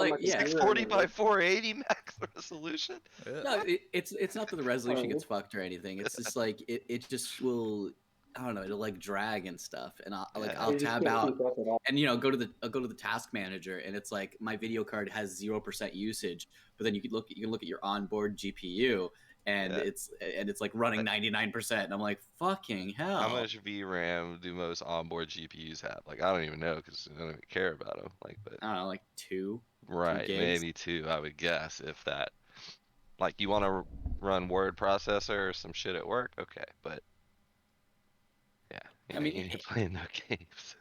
on like my yeah. computer. 640 by 480 max resolution. No, it's not that the resolution gets fucked or anything. It's just like it just will. I don't know. It'll like drag and stuff, and I'll You just tab can't out keep up at all. and I'll go to the task manager, and it's like my video card has 0% usage, but then you can look at your onboard GPU, and Yeah. it's like running 99%, and I'm like, fucking hell. How much VRAM do most onboard GPUs have? Like, I don't even know because I don't even care about them. Like, but I don't know, like two right, gigs. maybe two, I would guess, if that. Like, you want to run word processor or some shit at work? Okay, but yeah, I mean, you ain't playing no games.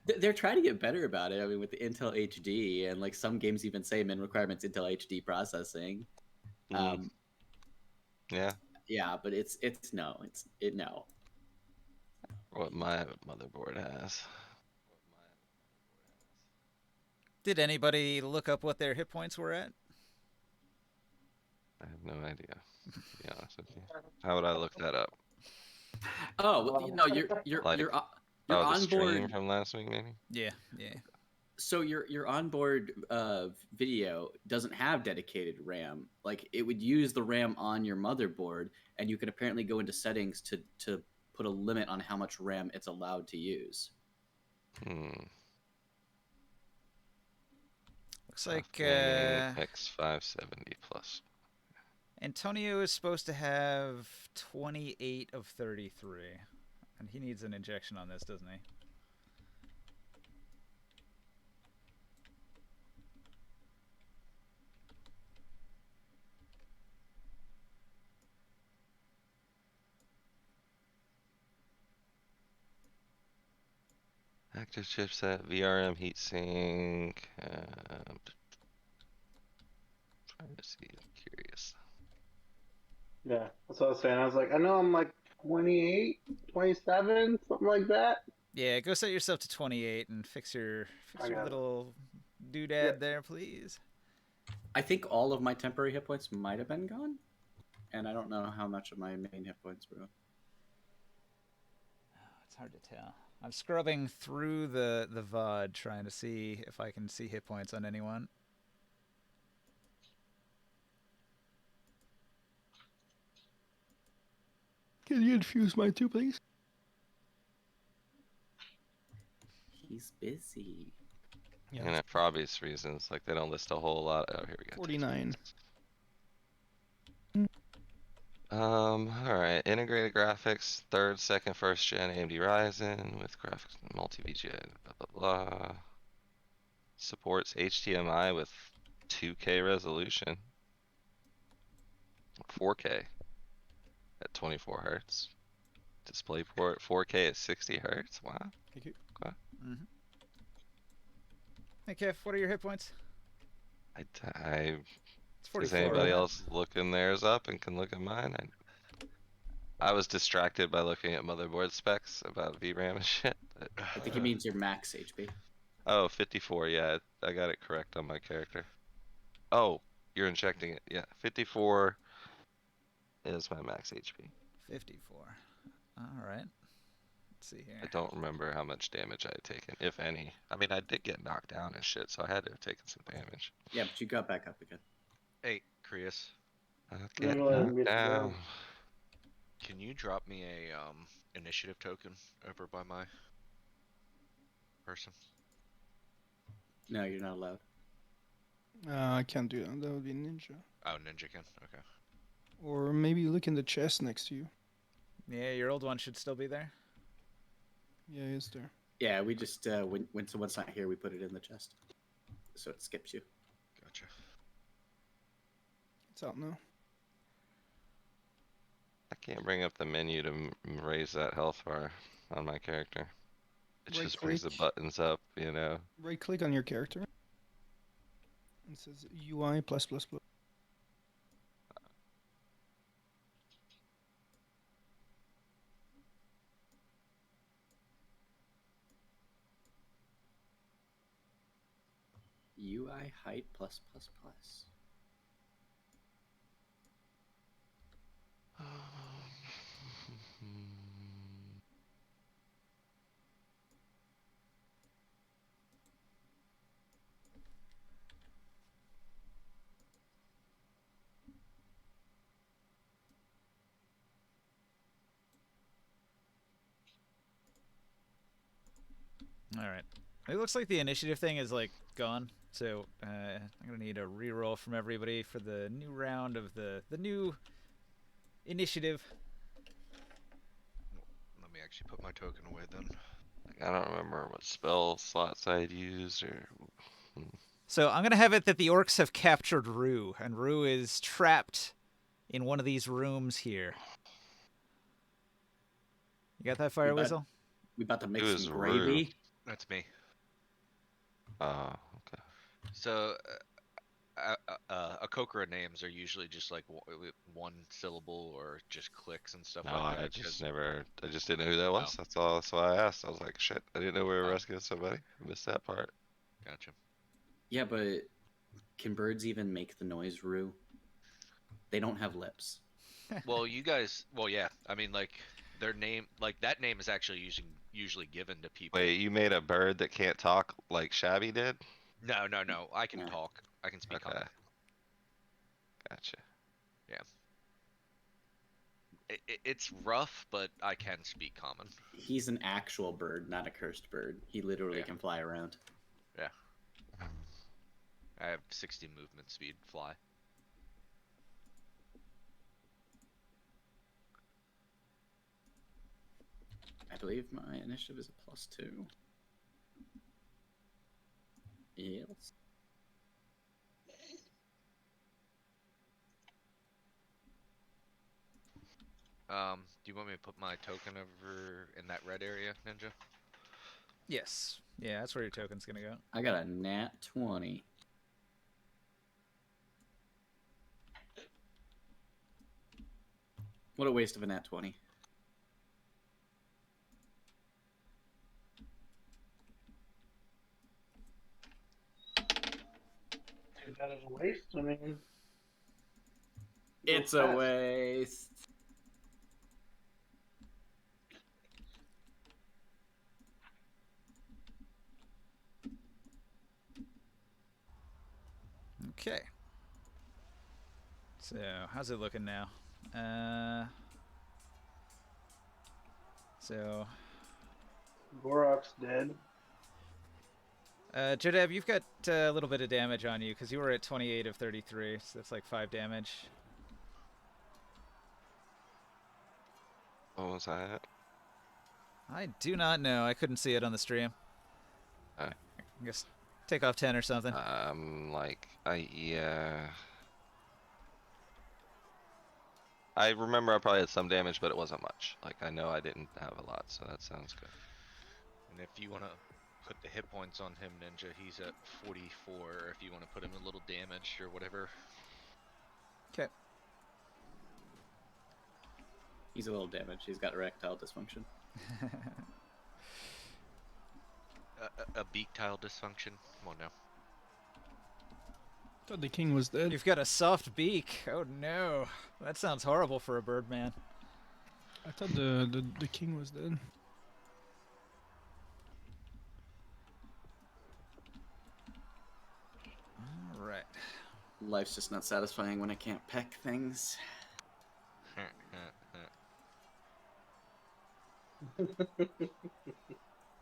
they're trying to get better about it. I mean, with the Intel HD, and like some games even say min requirements Intel HD processing. Um, Yeah, yeah, but no, no. what my motherboard has. Did anybody look up what their hit points were at? I have no idea, to be honest with you. How would I look that up? Oh, well, no, you're Like, you're the on stream board. from last week, maybe? Yeah. So your onboard video doesn't have dedicated RAM. Like it would use the RAM on your motherboard, and you can apparently go into settings to put a limit on how much RAM it's allowed to use. Looks like X570 plus. Antonio is supposed to have 28 of 33, and he needs an injection on this, doesn't he? Active chipset, VRM heatsink. Trying to see, I'm curious. Yeah, that's what I was saying. I was like, I know I'm like 28, 27, something like that. Yeah, go set yourself to 28 and fix your little doodad there, please. I think all of my temporary hit points might have been gone, and I don't know how much of my main hit points were. It's hard to tell. I'm scrubbing through the VOD trying to see if I can see hit points on anyone. Can you infuse mine too, please? He's busy. Yeah, and for obvious reasons, like they don't list a whole lot. Oh, here we go. 49. Alright, integrated graphics, 3rd, 2nd, 1st gen AMD Ryzen with graphics multi-VGA, blah blah blah. Supports HDMI with 2K resolution. 4K at 24 hertz. DisplayPort 4K at 60 hertz. Wow. Thank you. Okay. Hey, Kev, what are your hit points? It's It's 44. Does anybody else looking theirs up and can look at mine? I was distracted by looking at motherboard specs about VRAM and shit. I think he means your max HP. Oh, 54, yeah, I got it correct on my character. Oh, you're injecting it, yeah. 54 is my max HP. 54. Alright. Let's see here. I don't remember how much damage I had taken, if any. I mean, I did get knocked down and shit, so I had to have taken some damage. Yeah, but you got back up again. Hey, Krius. Get knocked down. Can you drop me a initiative token over by my person? No, you're not allowed. I can't do that. That would be Ninja. Oh, Ninja can? Okay. Or maybe look in the chest next to you. Yeah, your old one should still be there. Yeah, it's there. Yeah, we just when someone's not here, we put it in the chest, so it skips you. Gotcha. It's out now. I can't bring up the menu to raise that health bar on my character. It just brings the buttons up, you know. Right click on your character. It says UI plus plus plus. UI height plus plus plus. All right. It looks like the initiative thing is like gone. So I'm gonna need a reroll from everybody for the new round of the new initiative. Let me actually put my token away then. Like, I don't remember what spell slots I'd used or. So I'm gonna have it that the orcs have captured Rue, and Rue is trapped in one of these rooms here. You got that, Fire Whistle? We about to make Who is some Rue? gravy. That's me. Oh, okay. So, Akokra names are usually just like one syllable or just clicks and stuff No, like that. I just didn't know who that was. That's all. That's why I asked. I was like, shit, I didn't know we were rescuing somebody. I missed that part. Gotcha. Yeah, but can birds even make the noise roo? They don't have lips. Well, you guys. Well, yeah. I mean, like their name, like that name is actually usually given to people. Wait, you made a bird that can't talk like Shabby did? No. I can Yeah. talk. I can speak Okay. common. Gotcha. It's rough, but I can speak common. He's an actual bird, not a cursed bird. He literally can fly around. Yeah. I have 60 movement speed, fly. I believe my initiative is a +2. Yes. Do you want me to put my token over in that red area, Ninja? Yes. Yeah, that's where your token's gonna go. I got a nat 20. What a waste of a nat 20. Too bad it's a waste. I mean, It's no a fast. waste. Okay. So how's it looking now? So Gurok's dead. Jodab, you've got a little bit of damage on you because you were at 28 of 33, so that's like 5 damage. What was that? I do not know. I couldn't see it on the stream. Alright. I guess take off 10 or something. Yeah. I remember I probably had some damage, but it wasn't much. Like, I know I didn't have a lot, so that sounds good. And if you want to put the hit points on him, Ninja, he's at 44. If you want to put him a little damage or whatever. Okay. He's a little damaged. He's got erectile dysfunction. A beak tile dysfunction? Come on now. Thought the king was dead. You've got a soft beak. Oh no. That sounds horrible for a bird man. I thought the king was dead. All right. Life's just not satisfying when I can't peck things.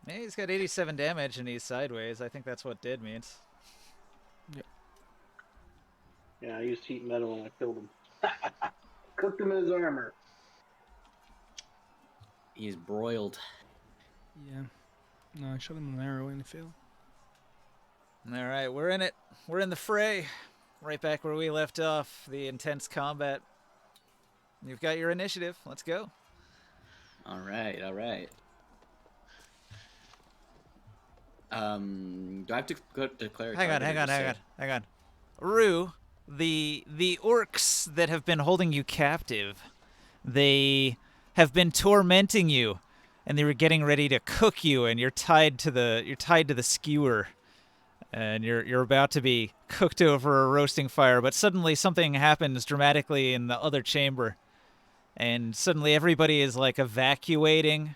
Yeah, he's got 87 damage and he's sideways. I think that's what dead means. Yeah, I used heat metal when I killed him. Cooked him in his armor. He's broiled. Yeah. No, I shot him with an arrow and it failed. All right, we're in it. We're in the fray. Right back where we left off. The intense combat. You've got your initiative. Let's go. All right, all right. Do I have to declare? Hang on. Rue, the orcs that have been holding you captive, they have been tormenting you, and they were getting ready to cook you, and you're tied to the skewer, and you're about to be cooked over a roasting fire. But suddenly something happens dramatically in the other chamber, and suddenly everybody is like evacuating,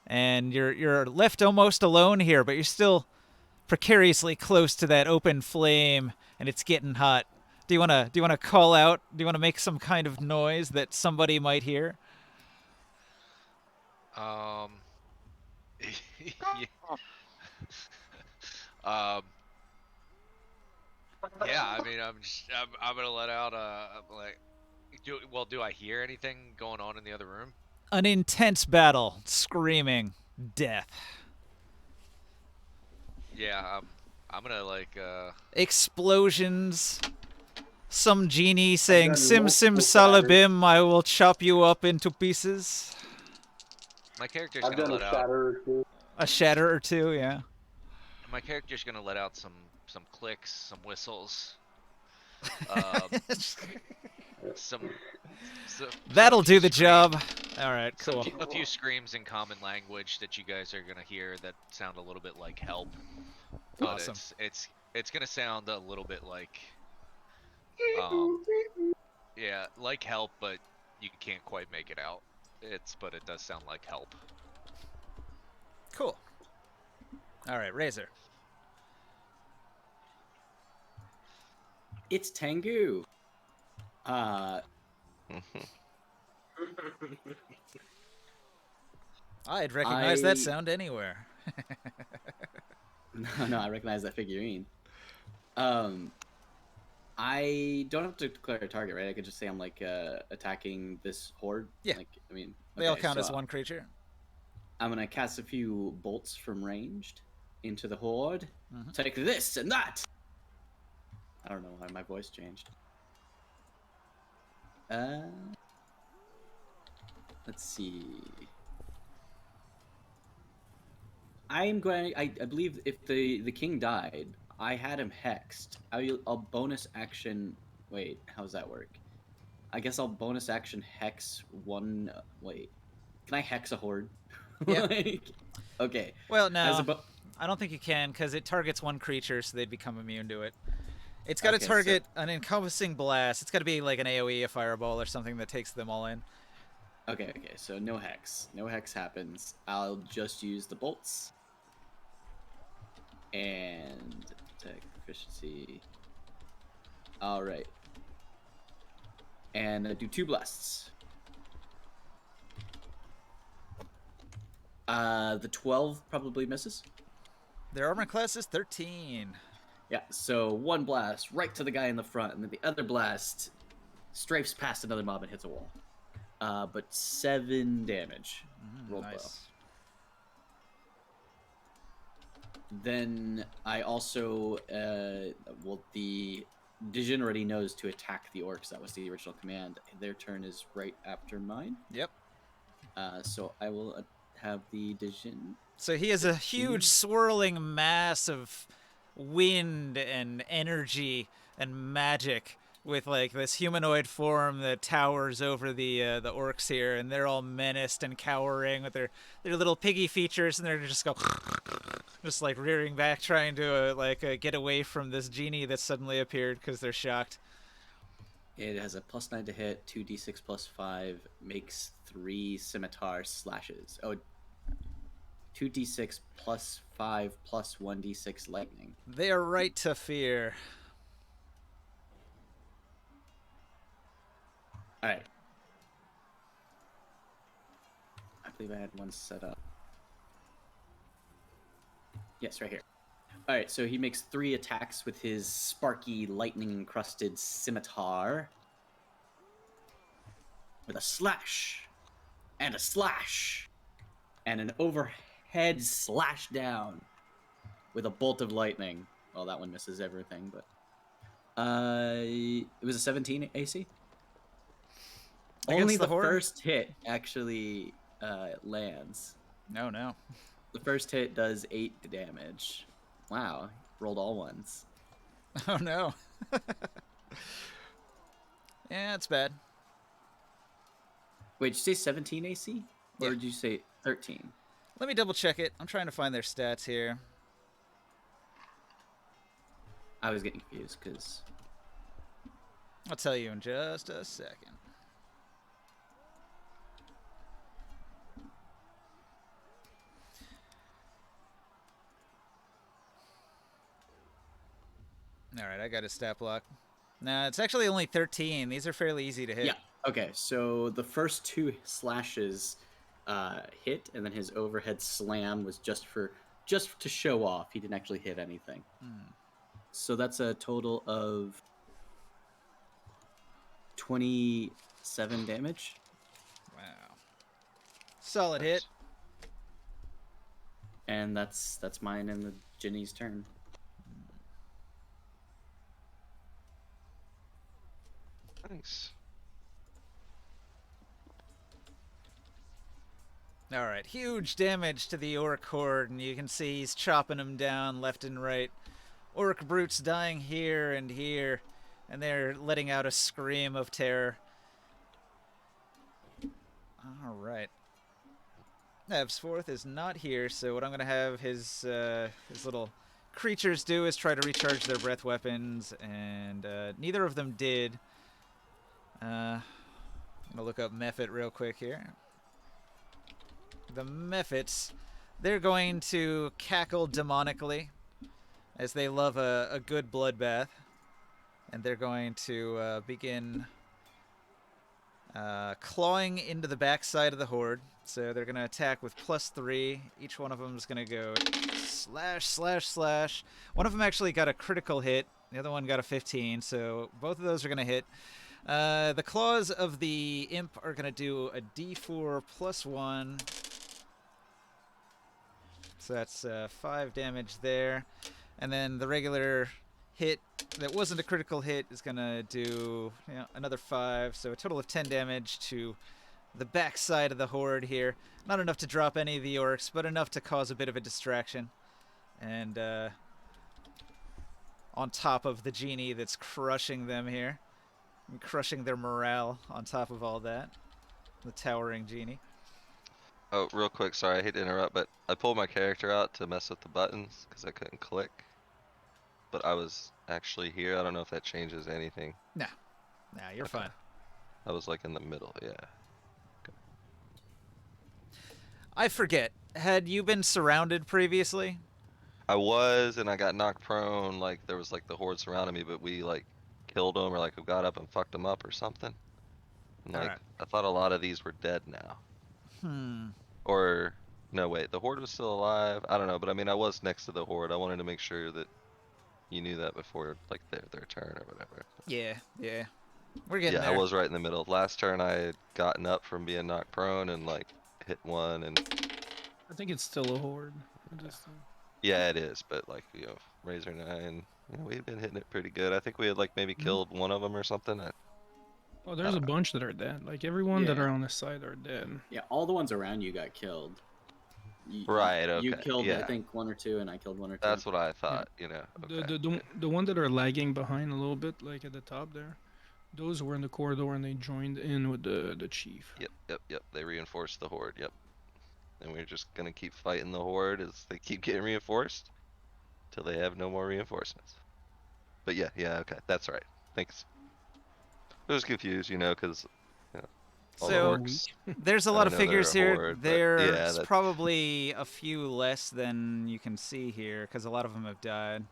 and you're left almost alone here, but you're still precariously close to that open flame, and it's getting hot. Do you wanna call out? Do you wanna make some kind of noise that somebody might hear? Yeah. Um, yeah, I mean, I'm gonna let out like, do I hear anything going on in the other room? An intense battle, screaming, death. Yeah, I'm gonna like Explosions. Some genie I've saying, done Sim Sim multiple shatters. Salabim, I will chop you up into pieces. my character's I've gonna done a let out shatter or two. A shatter or two, yeah. my character's gonna let out some clicks, some whistles, um, some That'll few do the job. All right, cool. a few screams in common language that you guys are gonna hear that sound a little bit like help, but Awesome. it's gonna sound a little bit like um yeah, like help, but you can't quite make it out. But it does sound like help. Cool. All right, Razor. It's Tengu. I'd recognize that sound anywhere. No, I recognize that figurine. I don't have to declare a target, right? I could just say I'm like attacking this horde. Yeah. Like, I mean, They all okay, count so as one creature. I'm gonna cast a few bolts from ranged into the horde. Take this and that. I don't know why my voice changed. Let's see. I'm going. I believe if the king died, I had him hexed. I'll bonus action. Wait, how does that work? I guess I'll bonus action hex one. Wait, can I hex a horde? Yeah. Like, okay. Well, As no. a I don't think you can because it targets one creature, so they'd become immune to it. It's got to Okay, target an encompassing blast. It's got to be like an AoE, a fireball, or something that takes them all in. Okay, so no hex. No hex happens. I'll just use the bolts. And attack proficiency. Alright. And do 2 blasts. The 12 probably misses. Their armor class is 13. Yeah, so 1 blast right to the guy in the front, and then the other blast strafes past another mob and hits a wall. But 7 damage. Rolled Nice. low. Then I also, the Dijin already knows to attack the orcs. That was the original command. Their turn is right after mine. Yep. So I will have the Dijin. So he has a huge swirling mass of wind and energy and magic with like this humanoid form that towers over the orcs here, and they're all menaced and cowering with their little piggy features, and they're just like rearing back, trying to get away from this genie that suddenly appeared because they're shocked. It has a +9 to hit, 2d6 +5, makes 3 scimitar slashes. Oh, 2d6 +5 +1d6 lightning. They are right to fear. Alright. I believe I had one set up. Yes, right here. Alright, so he makes 3 attacks with his sparky, lightning-encrusted scimitar. With a slash. And a slash. And an overhead slash down. With a bolt of lightning. Well, that one misses everything, but... it was a 17 AC? Only the first hit actually lands. No. The first hit does 8 damage. Wow, rolled all ones. Oh no. Yeah, it's bad. Wait, did you say 17 AC? Or Yeah. did you say 13? Let me double check it. I'm trying to find their stats here. I was getting confused because... I'll tell you in just a second. All right, I got a stat block. Nah, it's actually only 13. These are fairly easy to hit. Yeah, okay, so the first 2 slashes hit, and then his overhead slam was just for just to show off. He didn't actually hit anything. So that's a total of 27 damage. Wow. Solid Nice. hit. And that's mine and the Ginny's turn. Nice. All right, huge damage to the orc horde, and you can see he's chopping them down left and right. Orc brutes dying here, and they're letting out a scream of terror. All right. Ebsforth is not here, so what I'm going to have his little creatures do is try to recharge their breath weapons, and neither of them did. I'm going to look up Mephit real quick here. The Mephits, they're going to cackle demonically, as they love a good bloodbath. And they're going to begin clawing into the backside of the horde. So they're going to attack with +3. Each one of them is going to go slash, slash, slash. One of them actually got a critical hit. The other one got a 15, so both of those are going to hit. The claws of the imp are going to do a d4 +1. So that's 5 damage there. And then the regular hit that wasn't a critical hit is going to do another 5. So a total of 10 damage to the backside of the horde here. Not enough to drop any of the orcs, but enough to cause a bit of a distraction. And on top of the genie that's crushing them here. And crushing their morale on top of all that. The towering genie. Oh, real quick, sorry, I hate to interrupt, but I pulled my character out to mess with the buttons because I couldn't click. But I was actually here. I don't know if that changes anything. Nah, you're fine. I was like in the middle, yeah. I forget. Had you been surrounded previously? I was, and I got knocked prone. Like there was like the horde surrounding me, but we like killed them, or like we got up and fucked them up or something. And, like Alright. I thought a lot of these were dead now. Hmm. Or no, wait, the horde was still alive. I don't know, but I mean, I was next to the horde. I wanted to make sure that you knew that before like their turn or whatever. Yeah. We're getting Yeah, there. I was right in the middle. Last turn I had gotten up from being knocked prone and like hit one, and I think it's still a horde. yeah, it is. But like Razor 9, we had been hitting it pretty good. I think we had like maybe killed one of them or something. Oh, there's a bunch that are dead. Like everyone that Yeah. are on this side are dead. Yeah, all the ones around you got killed. Right, You okay, killed, I yeah. think, 1 or 2, and I killed 1 or 2. That's what I thought. Okay. The one that are lagging behind a little bit, like at the top there, those were in the corridor and they joined in with the chief. Yep. They reinforced the horde. Yep. And we're just gonna keep fighting the horde as they keep getting reinforced till they have no more reinforcements. But yeah, okay, that's right. Thanks. I was confused, because all the So orcs. there's a I lot of know they're figures a here. horde, but There's yeah, that's- probably a few less than you can see here because a lot of them have died.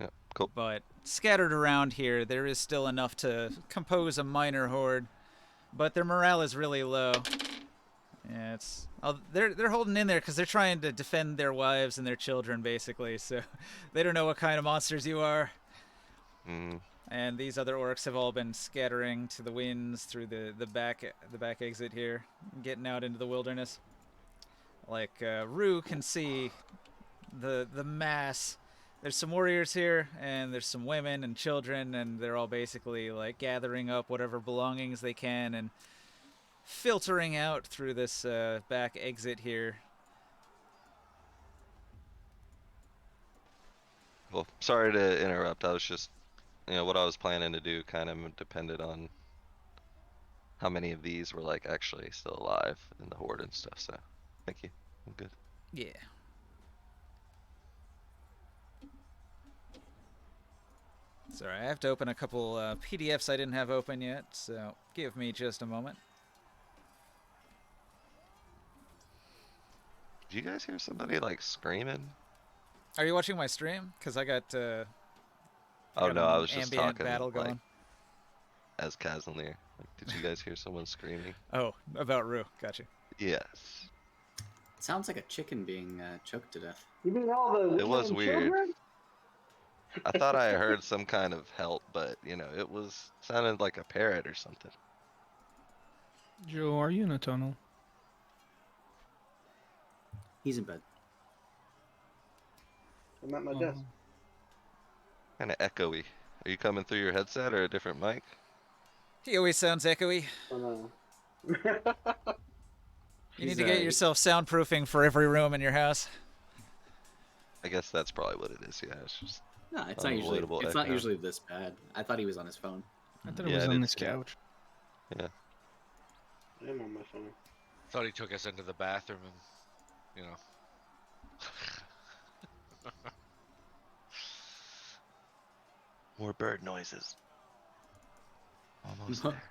Yeah, cool. But scattered around here, there is still enough to compose a minor horde. But their morale is really low. Yeah, they're holding in there because they're trying to defend their wives and their children, basically. So they don't know what kind of monsters you are. Mm, And these other orcs have all been scattering to the winds through the back exit here, getting out into the wilderness. Like Rue can see the mass. There's some warriors here, and there's some women and children, and they're all basically like gathering up whatever belongings they can and filtering out through this back exit here. well, sorry to interrupt. I was just, what I was planning to do kind of depended on how many of these were like actually still alive in the horde and stuff. So, thank you. I'm good. Yeah. Sorry, I have to open a couple PDFs I didn't have open yet, so give me just a moment. Did you guys hear somebody like screaming? Are you watching my stream? Because I got Oh got no, an I was just ambient talking battle like going. as Kazanlir. Like, did you guys hear someone screaming? Oh, about Rue. Gotcha. Yes. It sounds like a chicken being choked to death. You mean all the It was women and weird. children? I thought I heard some kind of help, but you know, it was sounded like a parrot or something. Joe, are you in a tunnel? He's in bed. I'm at my desk. Kind of echoey. Are you coming through your headset or a different mic? He always sounds echoey. Oh, no. You need to get yourself soundproofing for every room in your house. I guess that's probably what it is. Yeah, it's just No, it's not usually. unavoidable It's not echo. usually this bad. I thought he was on his phone. I thought it Yeah, was I on did this too. couch. Yeah. I'm on my phone. Thought he took us into the bathroom and, you know. More bird noises. Almost there.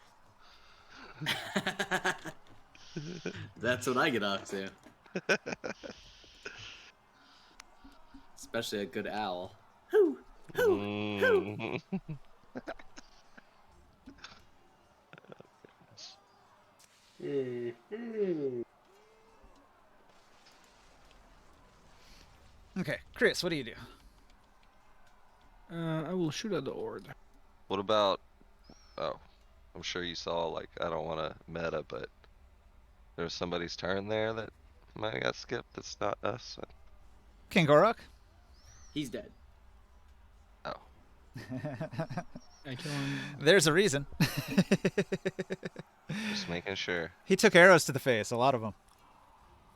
That's what I get off to. Especially a good owl. Hoo! Mm. Mm-hmm. Okay, Chris, what do you do? I will shoot at the horde. What about? Oh, I'm sure you saw. Like, I don't want to meta, but there's somebody's turn there that might have got skipped. That's not us. King Gurok? He's dead. Oh, I kill him. There's a reason. just making sure. He took arrows to the face, a lot of them.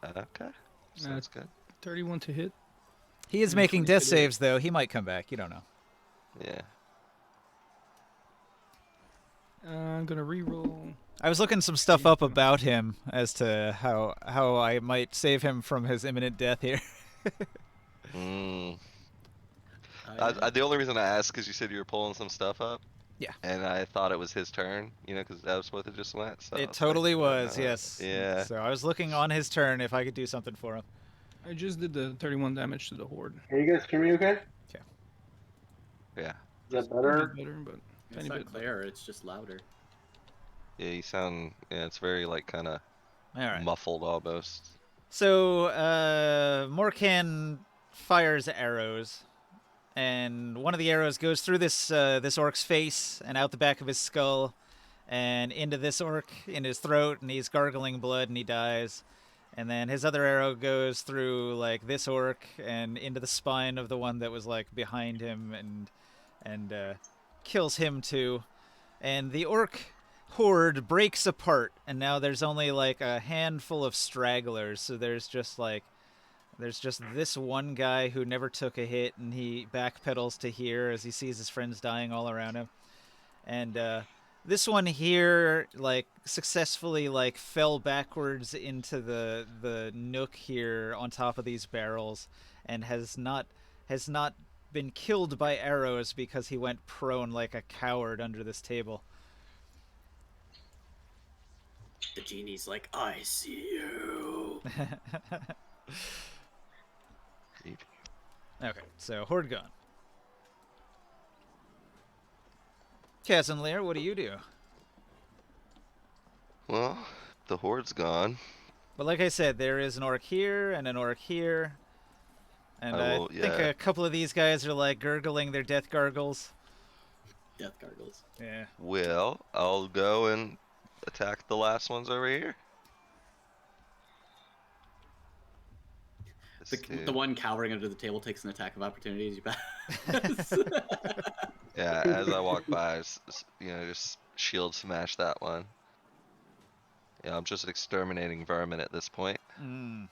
Okay, sounds good. 31 to hit. He is And making 20 death to do. saves, though. He might come back. You don't know. Yeah. I'm gonna reroll. I was looking some stuff up about him as to how I might save him from his imminent death here. Mm. I The only reason I asked is you said you were pulling some stuff up. Yeah. And I thought it was his turn, you know, because that was what it just went. So It totally was, uh, yes. yeah. So I was looking on his turn if I could do something for him. I just did the 31 damage to the horde. Can you guys hear me okay? Yeah. Is that A better? bit better, but it's tiny not bit. clear. It's just louder. Yeah, you sound. Yeah, it's very like kind of All right. muffled almost. So Morkan fires arrows, and one of the arrows goes through this orc's face and out the back of his skull, and into this orc in his throat, and he's gargling blood, and he dies. And then his other arrow goes through like this orc and into the spine of the one that was like behind him, and kills him too. And the orc horde breaks apart, and now there's only like a handful of stragglers. So there's just this one guy who never took a hit, and he backpedals to here as he sees his friends dying all around him. And this one here like successfully like fell backwards into the nook here on top of these barrels, and has not been killed by arrows because he went prone like a coward under this table. The genie's like, I see you. Okay, so horde gone. Kaz and Lear, what do you do? Well, the horde's gone. But like I said, there is an orc here and an orc here. And I think yeah. a couple of these guys are like gurgling their death gargles. Death gargles. Yeah. Well, I'll go and attack the last ones over here. The one cowering under the table takes an attack of opportunity as you pass. Yeah, as I walk by, just shield smash that one. Yeah, I'm just exterminating vermin at this point. Mm.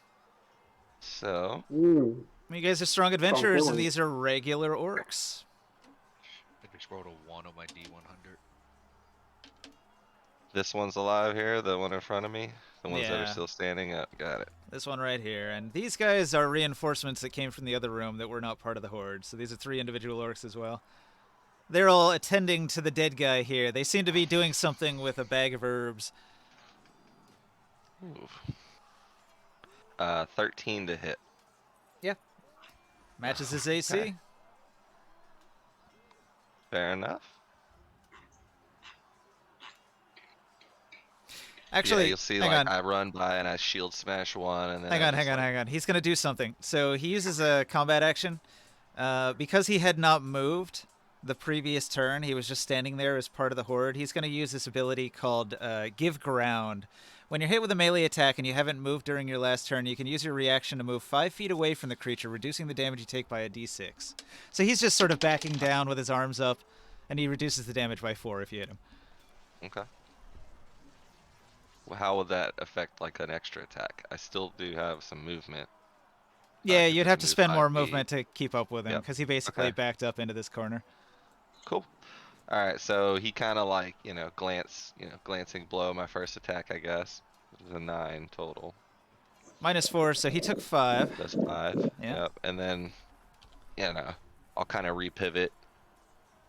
So, Mm. You guys are strong adventurers, and feeling. these are regular orcs. I just rolled a 1 on my D100. this one's alive here, the one in front of me, the ones that Yeah. are still standing up. Got it. This one right here. And these guys are reinforcements that came from the other room that were not part of the horde. So these are 3 individual orcs as well. They're all attending to the dead guy here. They seem to be doing something with a bag of herbs. Ooh. 13 to hit. Matches his AC. Okay. Fair enough. Actually, you'll see hang like on. I run by and I shield smash one, and then Hang I on, just, hang on, like, hang on. He's gonna do something. So he uses a combat action. Because he had not moved the previous turn, he was just standing there as part of the horde. He's gonna use this ability called Give Ground. When you're hit with a melee attack and you haven't moved during your last turn, you can use your reaction to move 5 feet away from the creature, reducing the damage you take by a d6. So he's just sort of backing down with his arms up, and he reduces the damage by 4 if you hit him. Okay. Well, how would that affect like an extra attack? I still do have some movement. Yeah, could you'd just have to move spend 5 more feet. movement to keep up with him, Yep. because he basically Okay. backed up into this corner. Cool. All right, so he kind of like, glancing blow my first attack, I guess. It was a 9 total. -4, so he took 5. That's 5. Yeah. Yep. And then, I'll kind of repivot.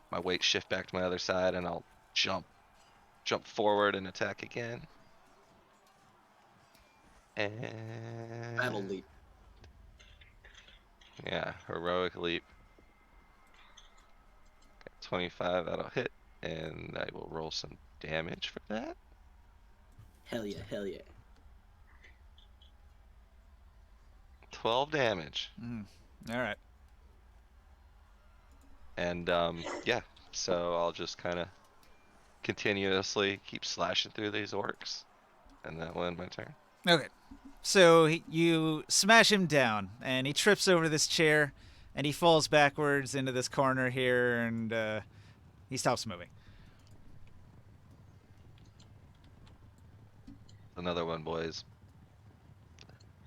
My weight shift back to my other side, and I'll jump forward and attack again. And Battle leap. yeah, heroic leap. Got 25, that'll hit, and I will roll some damage for that. Hell yeah, hell yeah. 12 damage. All right. And yeah, so I'll just kind of continuously keep slashing through these orcs, and that will end my turn. Okay. So you smash him down, and he trips over this chair, and he falls backwards into this corner here, and he stops moving. Another one, boys.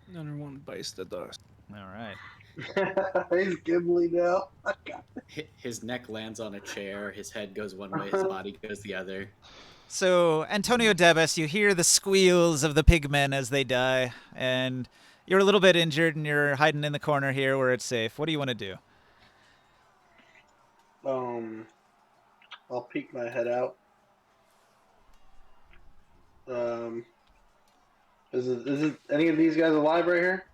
Another one bites the dust. All right. He's gibbly now. His neck lands on a chair, his head goes one way, his body goes the other. So, Antonio Debes, you hear the squeals of the pigmen as they die, and you're a little bit injured, and you're hiding in the corner here where it's safe. What do you want to do? I'll peek my head out. Is it any of these guys alive right here?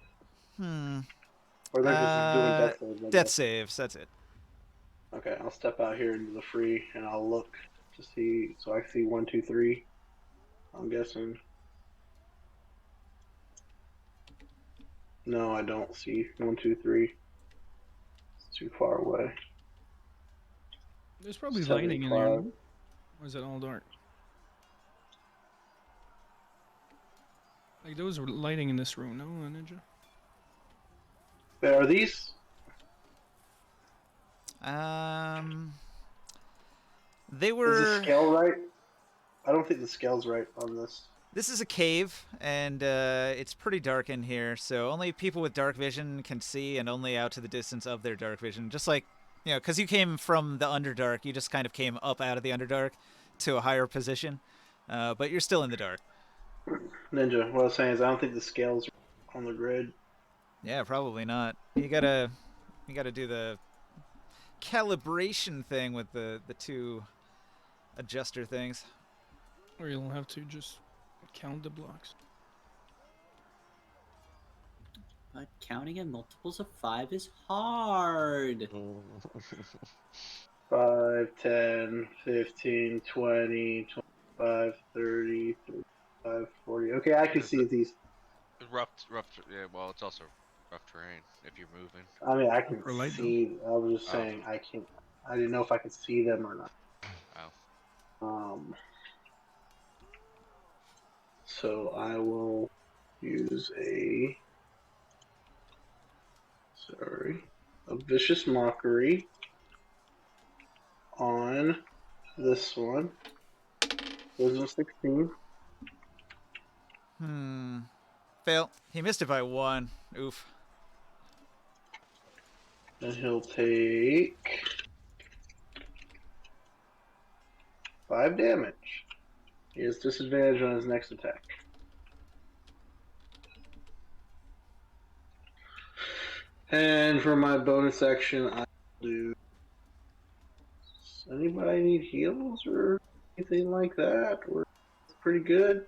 Or they're just doing death saves? Death saves, that's it. Okay, I'll step out here into the free and I'll look to see. So I see 1, 2, 3. I'm guessing. No, I don't see 1, 2, 3. It's too far away. There's probably lighting in there. 75. No? Or is it all dark? Like those were lighting in this room, no, Ninja? Wait, are these? They Is were. the scale right? I don't think the scale's right on this. This is a cave, and it's pretty dark in here, so only people with dark vision can see, and only out to the distance of their dark vision. Just like, because you came from the Underdark, you just kind of came up out of the Underdark to a higher position, but you're still in the dark. Ninja, what I was saying is I don't think the scale's on the grid. Yeah, probably not. You gotta do the calibration thing with the two adjuster things. Or you'll have to just count the blocks. But counting in multiples of 5 is hard. 5, 10, 15, 20, 25, 30, 35, 40. Okay, I can see these. Rough. Yeah, well, it's also rough terrain if you're moving. I mean, I can Or light see. I was just saying, I can't. I didn't know if I could see them or not. Oh. So I will use a vicious mockery on this one. Wisdom 16. Fail. He missed it by 1. Oof. And he'll take 5 damage. He has disadvantage on his next attack. And for my bonus action, I'll do. Does anybody need heals or anything like that? We're pretty good.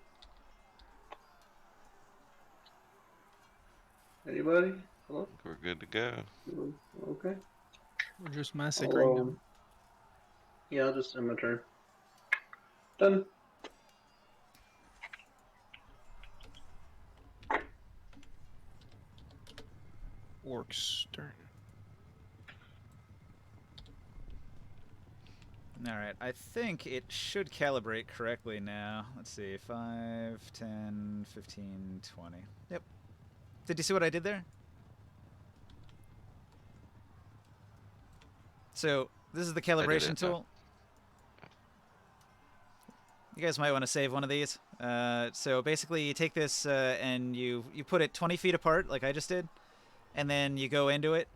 Anybody? Hello? We're good to go. Okay. We're just massacring them. Yeah, I'll just end my turn. Done. Orc's turn. All right, I think it should calibrate correctly now. Let's see, 5, 10, 15, 20. Yep. Did you see what I did there? So, this is the calibration it, no. tool. You guys might want to save one of these. So basically, you take this and you put it 20 feet apart, like I just did, and then you go into it,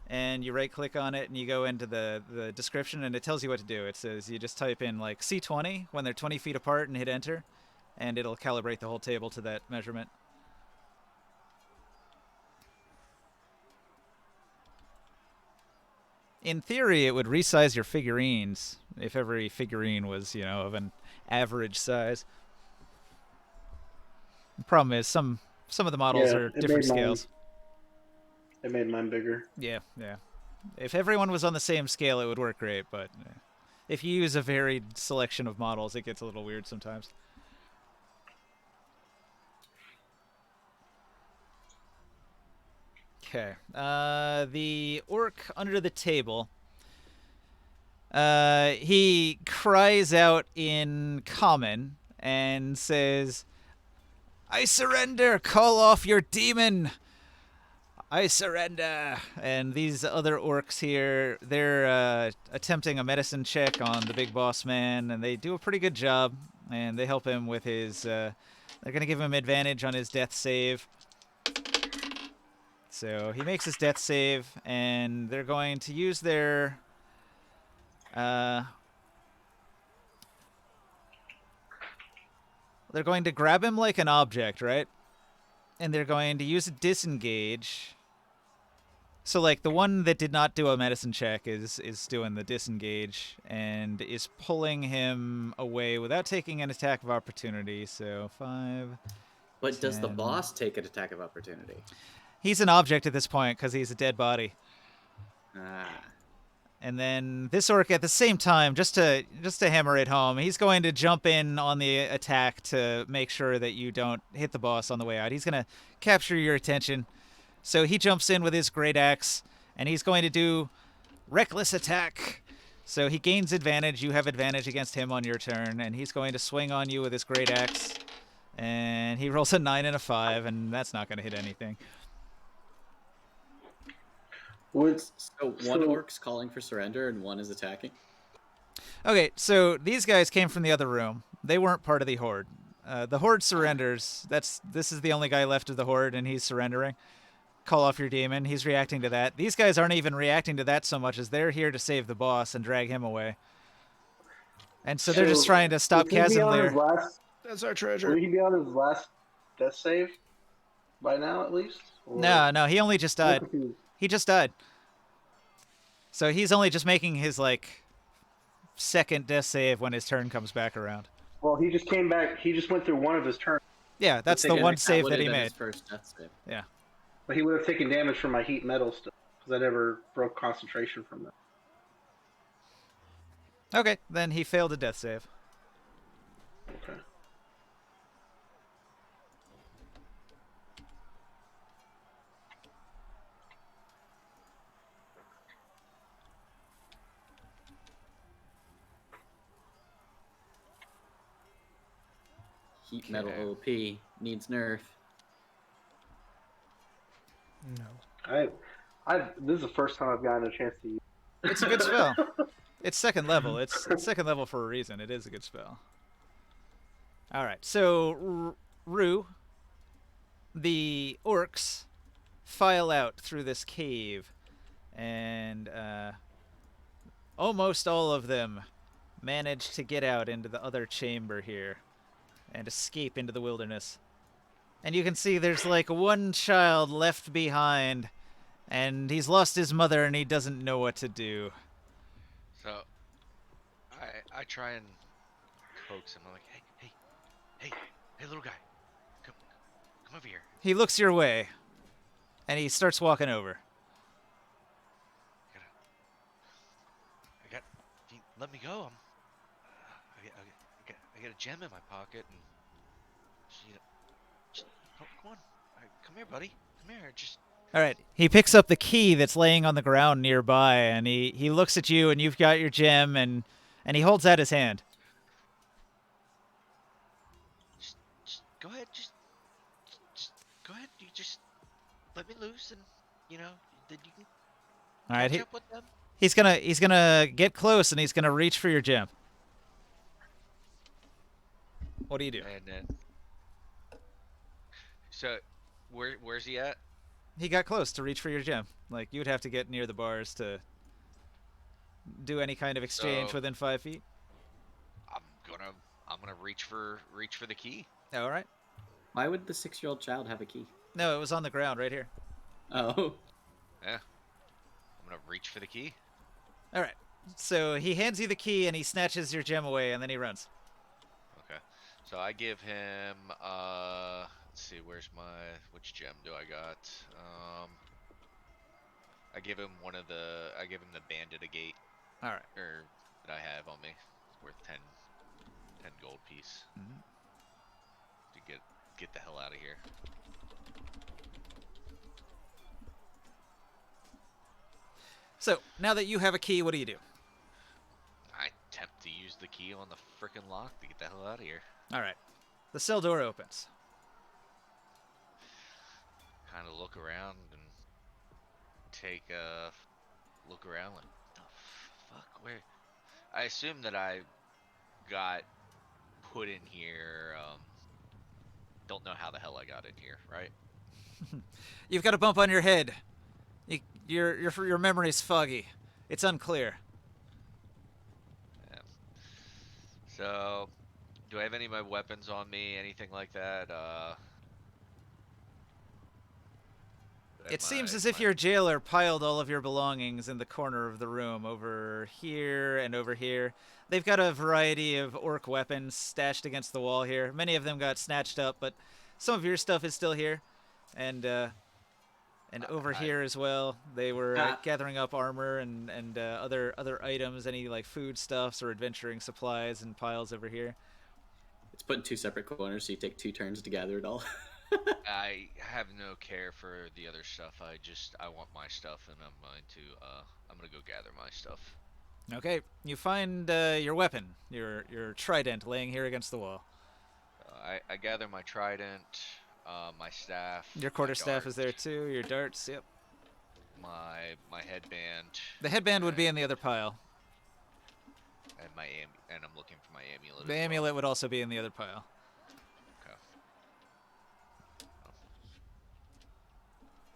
and you right-click on it, and you go into the description, and it tells you what to do. It says you just type in like C20 when they're 20 feet apart and hit enter, and it'll calibrate the whole table to that measurement. In theory, it would resize your figurines if every figurine was, of an average size. The problem is some of the models are different scales. It made mine bigger. Yeah. If everyone was on the same scale, it would work great, but if you use a varied selection of models, it gets a little weird sometimes. Okay. The orc under the table. He cries out in common and says, "I surrender! Call off your demon! I surrender!" And these other orcs here, they're attempting a medicine check on the big boss man, and they do a pretty good job. And they help him with his... they're going to give him advantage on his death save. So he makes his death save, and they're going to use their... they're going to grab him like an object, right? And they're going to use a disengage. So, like, the one that did not do a medicine check is doing the disengage and is pulling him away without taking an attack of opportunity. So, 5... But does the 10. boss take an attack of opportunity? He's an object at this point because he's a dead body. Ah. And then this orc at the same time, just to hammer it home, he's going to jump in on the attack to make sure that you don't hit the boss on the way out. He's going to capture your attention. So he jumps in with his great axe, and he's going to do reckless attack. So he gains advantage. You have advantage against him on your turn, and he's going to swing on you with his great axe. And he rolls a 9 and a 5, and that's not going to hit anything. So one orc's calling for surrender and one is attacking? Okay, so these guys came from the other room. They weren't part of the horde. The horde surrenders. This is the only guy left of the horde, and he's surrendering. Call off your demon. He's reacting to that. These guys aren't even reacting to that so much as they're here to save the boss and drag him away. And so they're just trying to stop Chasm there. That's our treasure. Will he be on his last death save by now, at least? Or... No, he only just died. He just died. So he's only just making his, second death save when his turn comes back around. Well, he just came back. He just went through one of his turns. Yeah, that's the one save that he made. His first death save. Yeah. But he would have taken damage from my heat metal stuff, because I never broke concentration from that. Okay, then he failed a death save. Okay. Heat metal OP needs nerf. No. This is the first time I've gotten a chance to use. It's a good spell. It's second level. It's second level for a reason. It is a good spell. All right, so Rue, the orcs file out through this cave, and almost all of them manage to get out into the other chamber here and escape into the wilderness. And you can see there's one child left behind, and he's lost his mother and he doesn't know what to do. So, I try and coax him. I'm like, hey, little guy, come over here. He looks your way, and he starts walking over. Let me go. I got a gem in my pocket, and come on, come here, buddy. Come here. Just All right. He picks up the key that's laying on the ground nearby, and he looks at you, and you've got your gem, and he holds out his hand. Just go ahead. Just go ahead. You just let me loose, and you know, then you can All right. catch up with them. He's gonna get close, and he's gonna reach for your gem. What do you do? And then, so, where's he at? He got close to reach for your gem. Like, you would have to get near the bars to do any kind of exchange So- within 5 feet. I'm gonna reach for the key. All right. Why would the 6-year-old child have a key? No, it was on the ground right here. Oh. Yeah. I'm gonna reach for the key. All right. So he hands you the key, and he snatches your gem away, and then he runs. Okay. So I give him let's see, which gem do I got? I give him the bandit a gate All right. that I have on me. It's worth 10 gold piece. Mhm. To get the hell out of here. So now that you have a key, what do you do? I attempt to use the key on the frickin' lock to get the hell out of here. All right. The cell door opens. Kind of look around and take a look around like, the fuck, where? I assume that I got put in here. Don't know how the hell I got in here, right? You've got a bump on your head. Your memory's foggy. It's unclear. Yeah. So, do I have any of my weapons on me? Anything like that? It seems as if your jailer piled all of your belongings in the corner of the room, over here and over here. They've got a variety of orc weapons stashed against the wall here. Many of them got snatched up, but some of your stuff is still here. And over here as well. They were gathering up armor and other items, any like foodstuffs or adventuring supplies, and piles over here. It's put in 2 separate corners, so you take 2 turns to gather it all. I have no care for the other stuff. I want my stuff, and I'm gonna go gather my stuff. Okay, you find your weapon, your trident, laying here against the wall. I gather my trident, my staff. Your quarterstaff is there too. Your darts, yep. My headband. The headband would be in the other pile. And and I'm looking for my amulet. The amulet would also be in the other pile. Okay.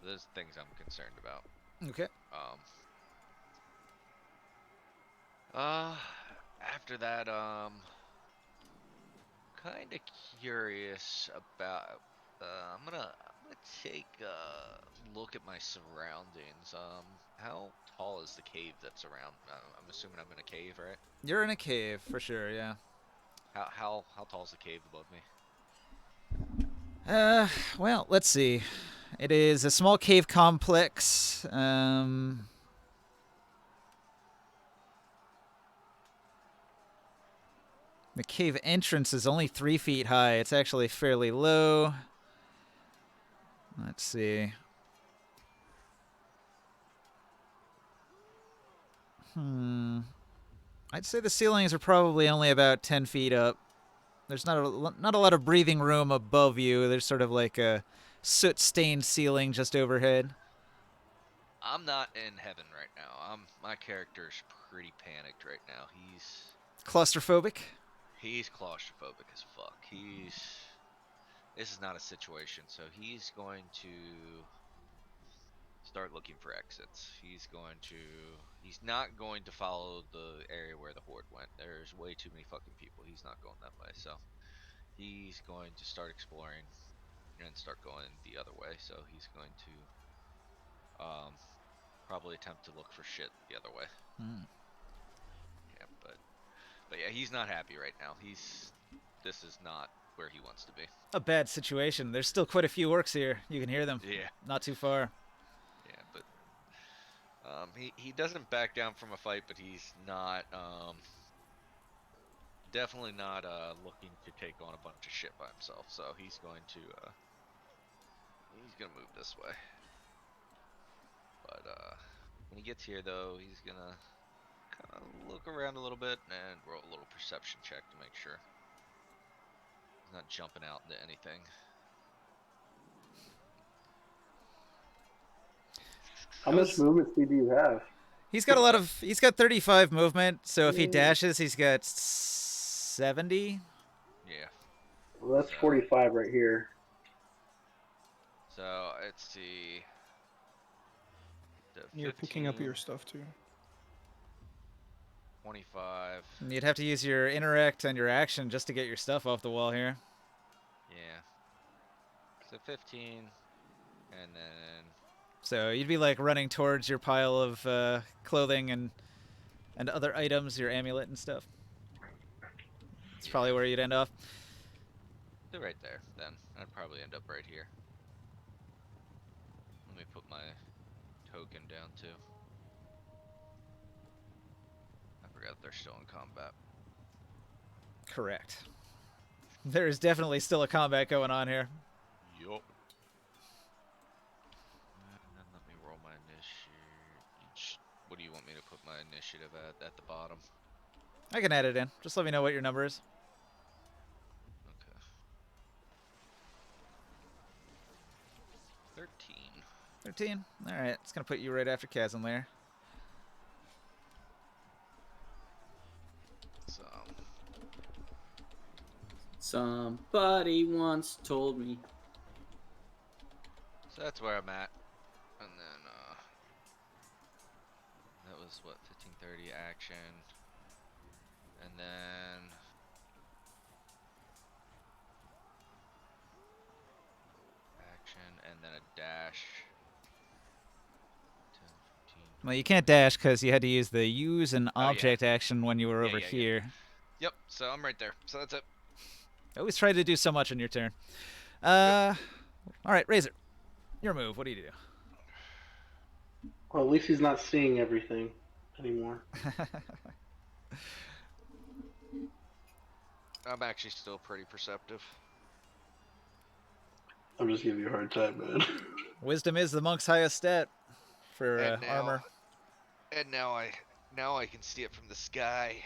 There's things I'm concerned about. Okay. After that, kind of curious about. I'm gonna take a look at my surroundings. How tall is the cave that's around? I'm assuming I'm in a cave, right? You're in a cave for sure, yeah. How tall is the cave above me? Well, let's see. It is a small cave complex. The cave entrance is only 3 feet high. It's actually fairly low. Let's see. I'd say the ceilings are probably only about 10 feet up. There's not a lot of breathing room above you. There's sort of like a soot-stained ceiling just overhead. I'm not in heaven right now. My character's pretty panicked right now. Claustrophobic? He's claustrophobic as fuck. This is not a situation, so he's going to start looking for exits. He's not going to follow the area where the horde went. There's way too many fucking people. He's not going that way, so he's going to start exploring and start going the other way. So he's going to probably attempt to look for shit the other way. Yeah, but yeah, he's not happy right now. This is not where he wants to be. A bad situation. There's still quite a few orcs here. You can hear them. Yeah. Not too far. Yeah, but he doesn't back down from a fight, but he's not definitely not looking to take on a bunch of shit by himself. So he's gonna move this way. But when he gets here, though, he's gonna kind of look around a little bit and roll a little perception check to make sure he's not jumping out into anything. How much movement speed do you have? He's got a lot of. He's got 35 movement. So if he Yeah. dashes, he's got 70. Yeah. Well, that's So- 45 right here. So let's see. The You're picking up 15, your stuff too. 25. And you'd have to use your interact and your action just to get your stuff off the wall here. Yeah. So 15, and then So you'd be like running towards your pile of clothing and other items, your amulet and stuff. It's probably where you'd end off. they're right there. Then I'd probably end up right here. Let me put my token down too. I forgot they're still in combat. Correct. There is definitely still a combat going on here. Yup. And then let me roll my initiative. What do you want me to put my initiative at the bottom? I can add it in. Just let me know what your number is. Okay. 13. 13. All right. It's going to put you right after Chasm Lair. So Somebody once told me. So that's where I'm at. And then that was what, 15:30 action. And then action and then a dash. 10, 15. Well, you can't dash because you had to use the use an Oh, yeah. object action when you were Yeah, over yeah, yeah. here. Yep, so I'm right there. So that's it. Always try to do so much on your turn. All right, Razor. Your move. What do you do? Well, at least he's not seeing everything anymore. I'm actually still pretty perceptive. I'm just giving you a hard time, man. Wisdom is the monk's highest stat for And now- armor. And now I can see it from the sky.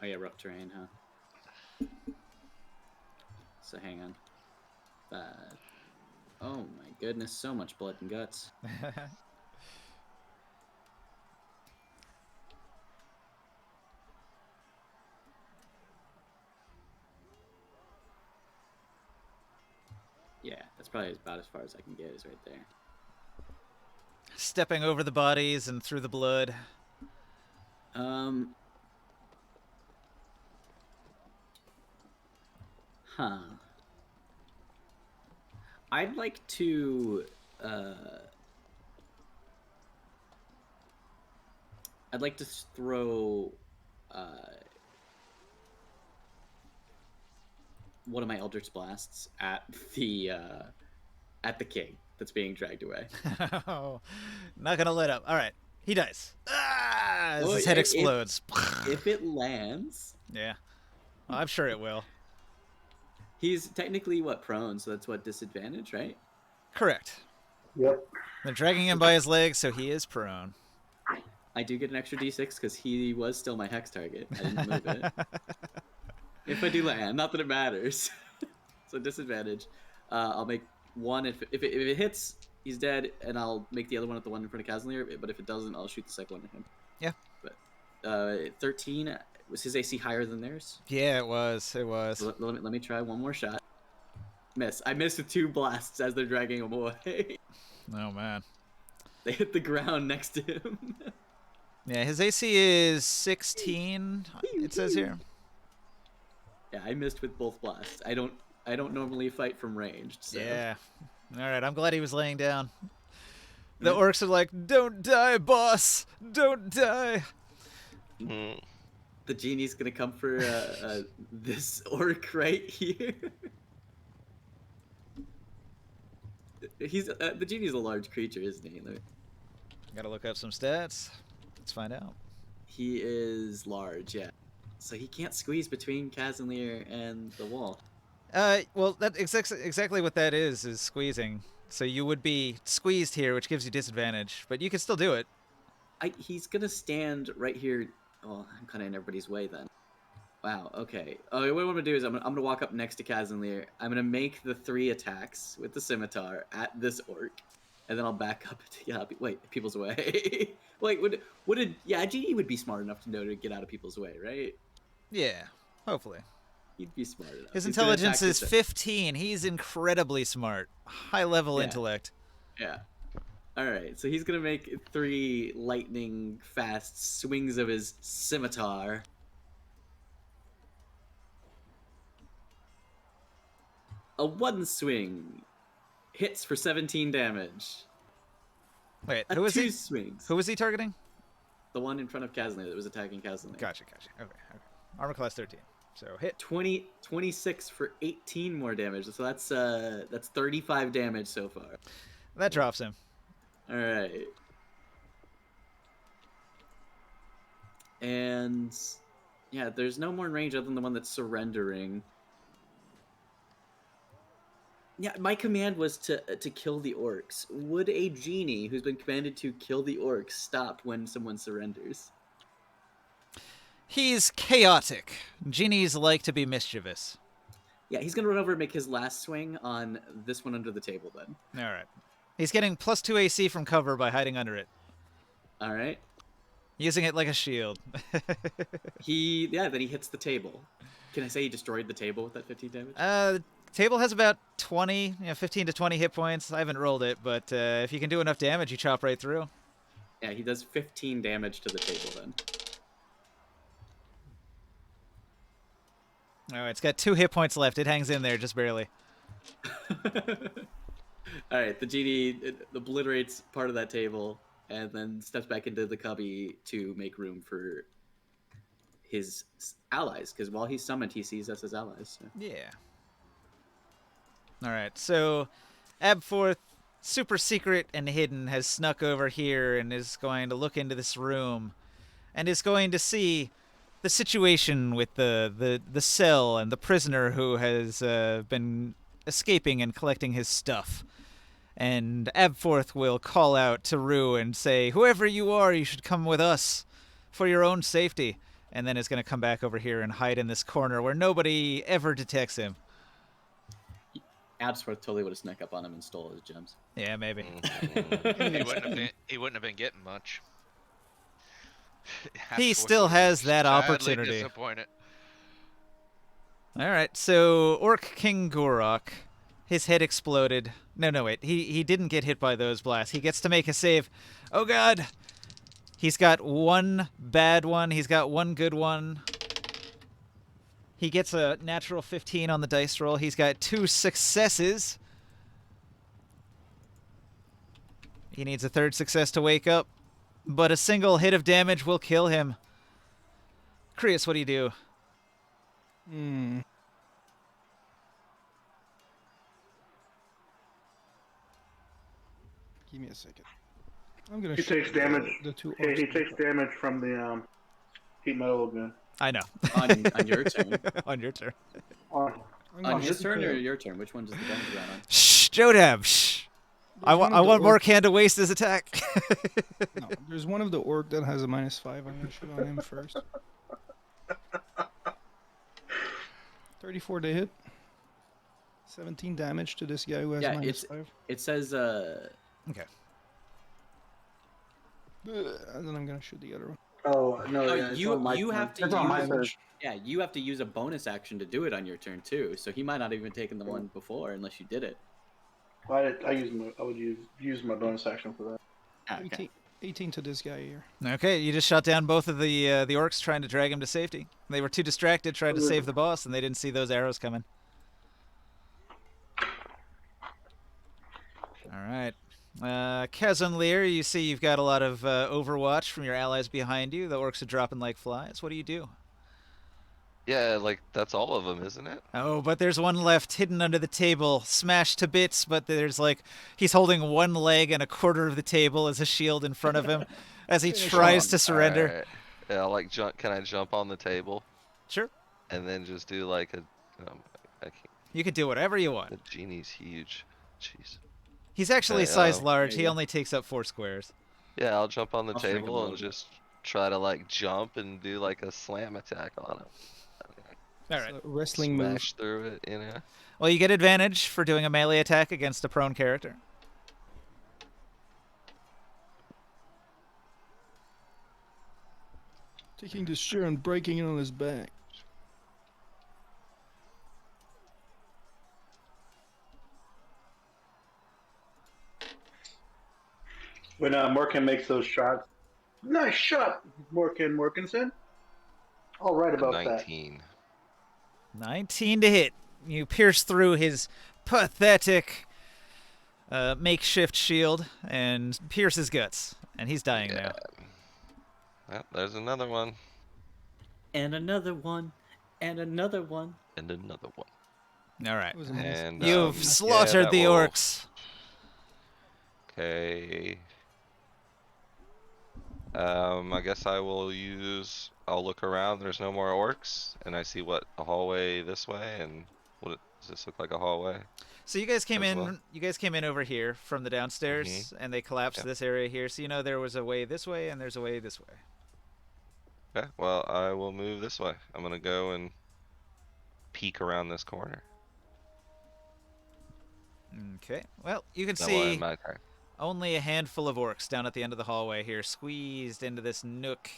Oh yeah, rough terrain, huh? So hang on. Oh my goodness, so much blood and guts. Yeah, that's probably about as far as I can get is right there. Stepping over the bodies and through the blood. Huh. I'd like to throw one of my Eldritch Blasts at the king that's being dragged away. Oh, not gonna let up. All right, he dies. Ah, as Oh, his head if- explodes. If it lands, Yeah, I'm sure it will. he's technically prone, so that's disadvantage, right? Correct. Yep. They're dragging him by his legs, so he is prone. I do get an extra d6 because he was still my hex target. I didn't move it. If I do land, not that it matters. So disadvantage. I'll make one if it hits, he's dead, and I'll make the other one at the one in front of Casimir. But if it doesn't, I'll shoot the second one at him. Yeah. But 13 was his AC higher than theirs. Yeah, it was. It was. So let me try one more shot. Miss. I missed with 2 blasts as they're dragging him away. Oh man. They hit the ground next to him. Yeah, his AC is 16. It says here. Yeah, I missed with both blasts. I don't normally fight from ranged. So. Yeah. All right. I'm glad he was laying down. The orcs are like, "Don't die, boss! Don't die!" Mm. The genie's gonna come for this orc right here. He's the genie's a large creature, isn't he? Gotta look up some stats. Let's find out. He is large, yeah. So he can't squeeze between Casimir and the wall. Well, that exactly what that is squeezing. So you would be squeezed here, which gives you disadvantage, but you can still do it. He's gonna stand right here. Oh, I'm kind of in everybody's way then. Wow. Okay. What I'm gonna do is I'm gonna walk up next to Kazanlir. I'm gonna make the 3 attacks with the scimitar at this orc, and then I'll back up to get out. Wait, people's way. Wait, Genie would be smart enough to know to get out of people's way, right? Yeah, hopefully. He'd be smart enough. His He's gonna intelligence attack is 15. He's incredibly smart. High level Yeah. intellect. Yeah. All right. So he's gonna make 3 lightning fast swings of his scimitar. A 1 swing hits for 17 damage. Wait, A who was 2 he? swings. Who was he targeting? The one in front of Kazanir that was attacking Kazanir. Gotcha. Okay. Armor class 13. So hit. 26 for 18 more damage. So that's 35 damage so far. That drops him. All right. And yeah, there's no more in range other than the one that's surrendering. Yeah, my command was to kill the orcs. Would a genie who's been commanded to kill the orcs stop when someone surrenders? He's chaotic. Genies like to be mischievous. Yeah, he's gonna run over and make his last swing on this one under the table then. All right. He's getting +2 AC from cover by hiding under it. All right. Using it like a shield. Then he hits the table. Can I say he destroyed the table with that 15 damage? The table has about 20, 15 to 20 hit points. I haven't rolled it, but if you can do enough damage, you chop right through. Yeah, he does 15 damage to the table then. Oh, it's got 2 hit points left. It hangs in there just barely. All right, the genie obliterates part of that table and then steps back into the cubby to make room for his allies, because while he's summoned, he sees us as allies. So. Yeah. All right, so Abforth, super secret and hidden, has snuck over here and is going to look into this room and is going to see the situation with the cell and the prisoner who has been escaping and collecting his stuff. And Abforth will call out to Rue and say, "Whoever you are, you should come with us for your own safety." And then is going to come back over here and hide in this corner where nobody ever detects him. Absworth totally would have snuck up on him and stole his gems. Yeah, maybe. He wouldn't have been getting much. He Absworth still would've been has that sadly opportunity. disappointed. All right, so Orc King Gurok, his head exploded. No, wait. He didn't get hit by those blasts. He gets to make a save. Oh, God. He's got 1 bad one. He's got 1 good one. He gets a natural 15 on the dice roll. He's got 2 successes. He needs a 3rd success to wake up. But a single hit of damage will kill him. Krius, what do you do? Give me a second. I'm gonna. He takes damage. The 2 He orcs. takes damage from the heat metal again. I know. On your turn. On your turn. On On his his turn or turn. your turn? Which one does the damage round on? Shh, Jodab, shh. I There's one of the want orc- Morkan to waste his attack. No, there's one of the orc that has a -5. I'm gonna shoot on him first. 34 to hit. 17 damage to this guy who has Yeah, -5. It says Okay. And then I'm gonna shoot the other one. Oh no! Oh, yeah, it's you- on my you turn. have to It's on my use- turn. yeah, you have to use a bonus action to do it on your turn too. So he might not have even taken the one before unless you did it. I would use my bonus action for that. Ah, okay. 18 to this guy here. Okay, you just shot down both of the orcs trying to drag him to safety. They were too distracted trying to save the boss, and they didn't see those arrows coming. All right. Kazanlir, you see you've got a lot of overwatch from your allies behind you. The orcs are dropping like flies. What do you do? Yeah, like that's all of them, isn't it? Oh, but there's one left hidden under the table, smashed to bits, but there's he's holding 1 leg and a quarter of the table as a shield in front of him as he tries to surrender. Alright. Yeah, like jump. Can I jump on the table Sure. and then just do like a? I can't. You can do whatever you want. The genie's huge. Jeez. He's actually Okay, size large. there He you go. only takes up 4 squares. Yeah, I'll jump on the I'll shrink him a table little and bit. just try to like jump and do like a slam attack on him. All right. So, wrestling move. Smash through it, you know. Well, you get advantage for doing a melee attack against a prone character. Taking the spear and breaking it on his back. When Morgan makes those shots, nice shot, Morkinson. All right A about that. 19. 19 to hit. You pierce through his pathetic makeshift shield and pierce his guts. And he's dying Yeah. now. Well, there's another one. And another one. And another one. And another one. All right. That was a nice- And You've yeah, slaughtered that the will- orcs. Okay. I guess I'll look around. There's no more orcs, and I see what a hallway this way, and does this look like a hallway? So you guys came As in. well. You guys came in over here from the downstairs, and they collapsed Yep. this area here. So you know there was a way this way, and there's a way this way. Okay, well, I will move this way. I'm gonna go and peek around this corner. Okay. Well, you can That will see end my turn. only a handful of orcs down at the end of the hallway here, squeezed into this nook.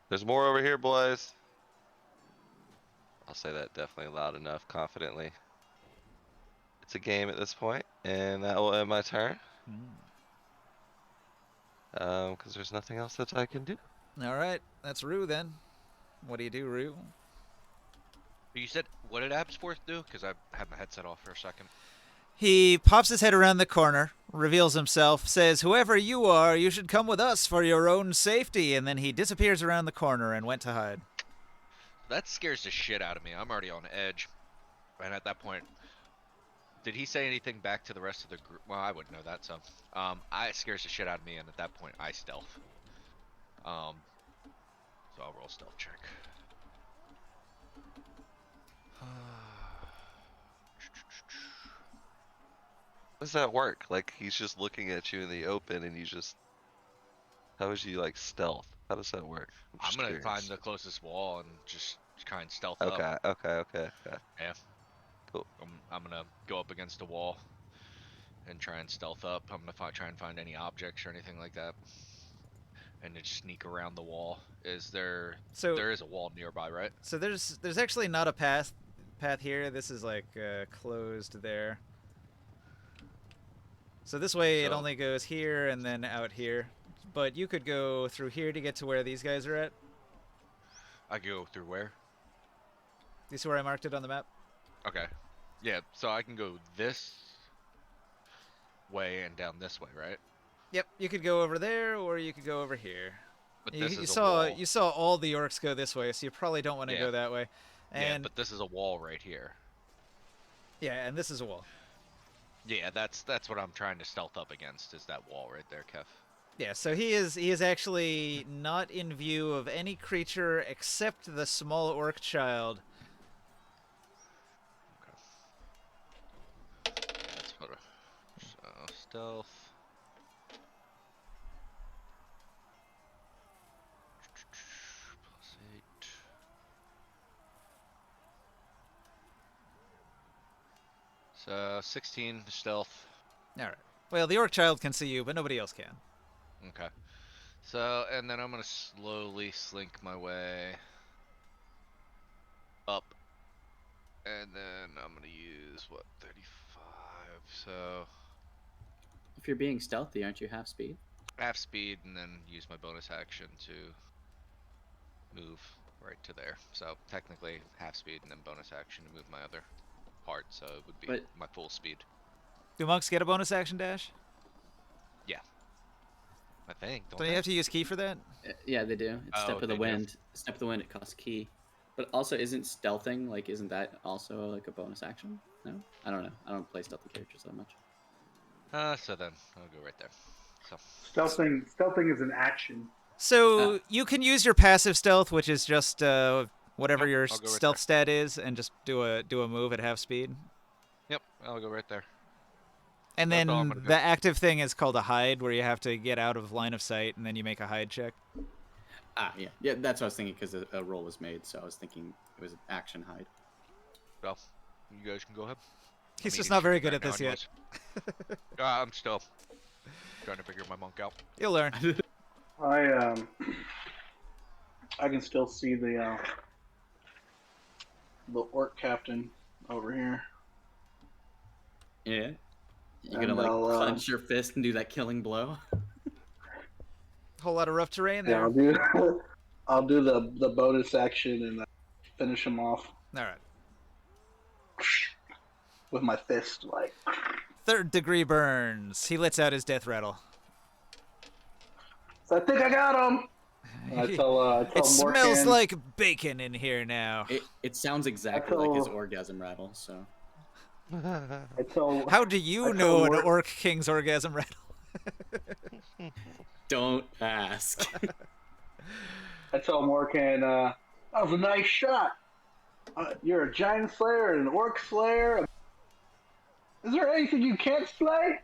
There's more over here, boys. I'll say that definitely loud enough, confidently. It's a game at this point, and that will end my turn. Because there's nothing else that I can do. All right, that's Rue then. What do you do, Rue? You said, what did Absforth do? Because I had my headset off for a second. He pops his head around the corner, reveals himself, says, "Whoever you are, you should come with us for your own safety," and then he disappears around the corner and went to hide. That scares the shit out of me. I'm already on edge. And at that point, did he say anything back to the rest of the group? Well, I wouldn't know that, so. It scares the shit out of me, and at that point, I stealth. So I'll roll stealth check. How does that work? Like, he's just looking at you in the open, and how would you, like, stealth? How does that work? I'm just gonna curious. find the closest wall and just try and stealth Okay, up. okay. Yeah. Cool. I'm gonna go up against a wall and try and stealth up. I'm gonna try and find any objects or anything like that, and then sneak around the wall. There is a wall nearby, right? So there's actually not a path here. This is like closed there. So this way it So- only goes here and then out here. But you could go through here to get to where these guys are at. I go through where? You see where I marked it on the map? Okay. Yeah, so I can go this way and down this way, right? Yep, you could go over there or you could go over here. But You, this you is a saw wall. you saw all the orcs go this way, so you probably don't want to Yeah. go that way. Yeah, And but this is a wall right here. yeah, and this is a wall. Yeah, that's what I'm trying to stealth up against, is that wall right there, Kev. Yeah, so he is actually not in view of any creature except the small orc child. That's what so stealth. +8. So 16 stealth. All right. Well, the orc child can see you, but nobody else can. Okay. So, and then I'm gonna slowly slink my way up. And then I'm gonna use, what, 35? So, If you're being stealthy, aren't you half speed? half speed, and then use my bonus action to move right to there. So, technically, half speed, and then bonus action to move my other part. So, it would be But- my full speed. Do monks get a bonus action dash? I think. Don't you have to use key for that? Yeah, they do. It's Oh, Step of the they do. Wind. Step of the Wind, it costs key. But also, isn't stealthing, like, isn't that also, like, a bonus action? No? I don't know. I don't play stealthy characters that much. So then, I'll go right there. So, Stealthing is an action. So you can use your passive stealth, which is just whatever Yep, your I'll go right stealth there. stat is, and just do a move at half speed. yep, I'll go right there. And That's then all I'm gonna do. the active thing is called a hide, where you have to get out of line of sight, and then you make a hide check. Yeah, that's what I was thinking because a roll was made, so I was thinking it was an action hide. Well, you guys can go ahead. He's I'm just eating not very chicken good right at this now yet. anyways. I'm still trying to figure my monk out. You'll learn. I can still see the orc captain over here. Yeah. You're And gonna I'll, clench your fist and do that killing blow. Whole lot of rough terrain Yeah, there. I'll do the bonus action and finish him off All right. with my fist, like. 3rd degree burns. He lets out his death rattle. So I think I got him. And I tell It smells Morkan, like bacon in here now. It sounds exactly like his orgasm rattle. So I tell How do you I know told an Mork- Orc King's orgasm rattle? don't ask. I tell Morkan, that was a nice shot. You're a giant slayer and an orc slayer. Is there anything you can't slay?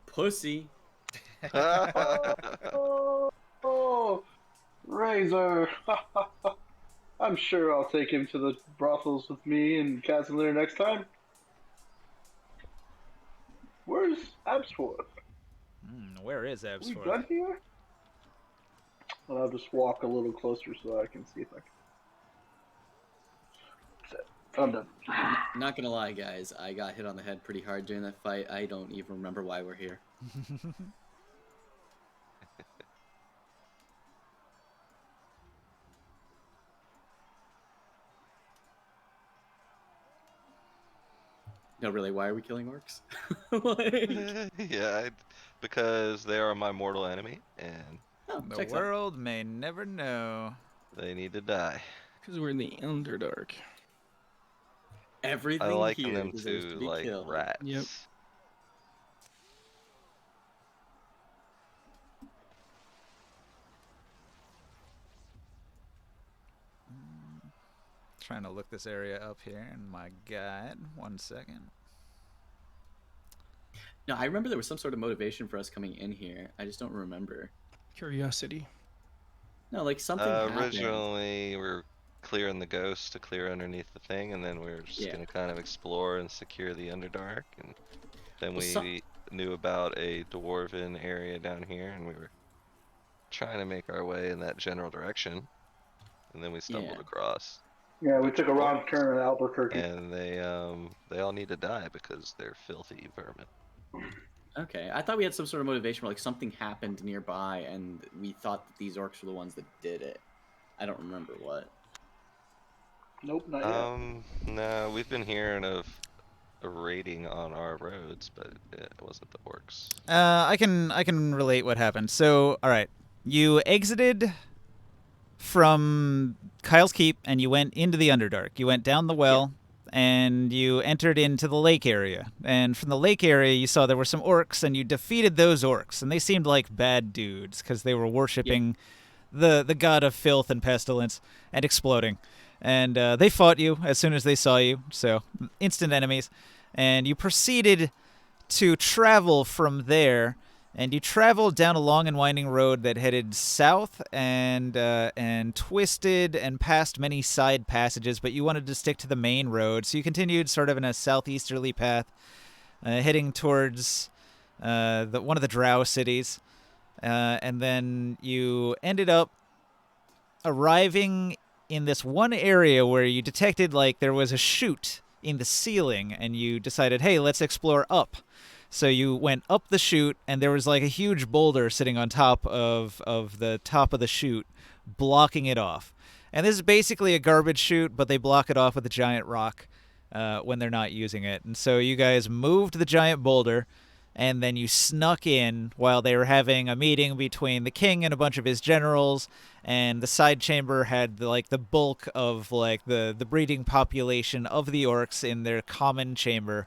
Pussy. Oh, Razor. I'm sure I'll take him to the brothels with me and Casimir next time. Where's Absworth? Where is We Absworth? done here? And I'll just walk a little closer so I can see if I can. That's it. I'm done. Not gonna lie, guys. I got hit on the head pretty hard during that fight. I don't even remember why we're here. No, really, why are we killing orcs? Like... Yeah, because they are my mortal enemy, and Oh, The checks out. world may never know. they need to die. Because we're in the Underdark. Everything I liken here them deserves to be like killed. rats. Yep. Trying to look this area up here in my guide. 1 second. No, I remember there was some sort of motivation for us coming in here. I just don't remember. Curiosity. No, like something happened. Originally, we were clearing the ghost to clear underneath the thing, and then we were just Yeah. gonna kind of explore and secure the Underdark, and then Well, we some- knew about a dwarven area down here, and we were trying to make our way in that general direction, and then we stumbled Yeah. across, Yeah, we took a wrong turn at Albuquerque. and they all need to die because they're filthy vermin. Okay, I thought we had some sort of motivation where like something happened nearby, and we thought that these orcs were the ones that did it. I don't remember what. Nope, not yet. No, we've been hearing of a raiding on our roads, but it wasn't the orcs. I can relate what happened. So, all right, you exited from Kyle's Keep and you went into the Underdark. You went down the well and you entered into the lake area. And from the lake area, you saw there were some orcs, and you defeated those orcs. And they seemed like bad dudes because they were worshiping the god of filth and pestilence and exploding. And they fought you as soon as they saw you, so instant enemies. And you proceeded to travel from there, and you traveled down a long and winding road that headed south and twisted and past many side passages, but you wanted to stick to the main road, so you continued sort of in a southeasterly path, heading towards one of the drow cities, and then you ended up arriving in this one area where you detected like there was a chute in the ceiling, and you decided, hey, let's explore up. So you went up the chute, and there was like a huge boulder sitting on top of the top of the chute, blocking it off. And this is basically a garbage chute, but they block it off with a giant rock when they're not using it. And so you guys moved the giant boulder, and then you snuck in while they were having a meeting between the king and a bunch of his generals, and the side chamber had the bulk of like the breeding population of the orcs in their common chamber.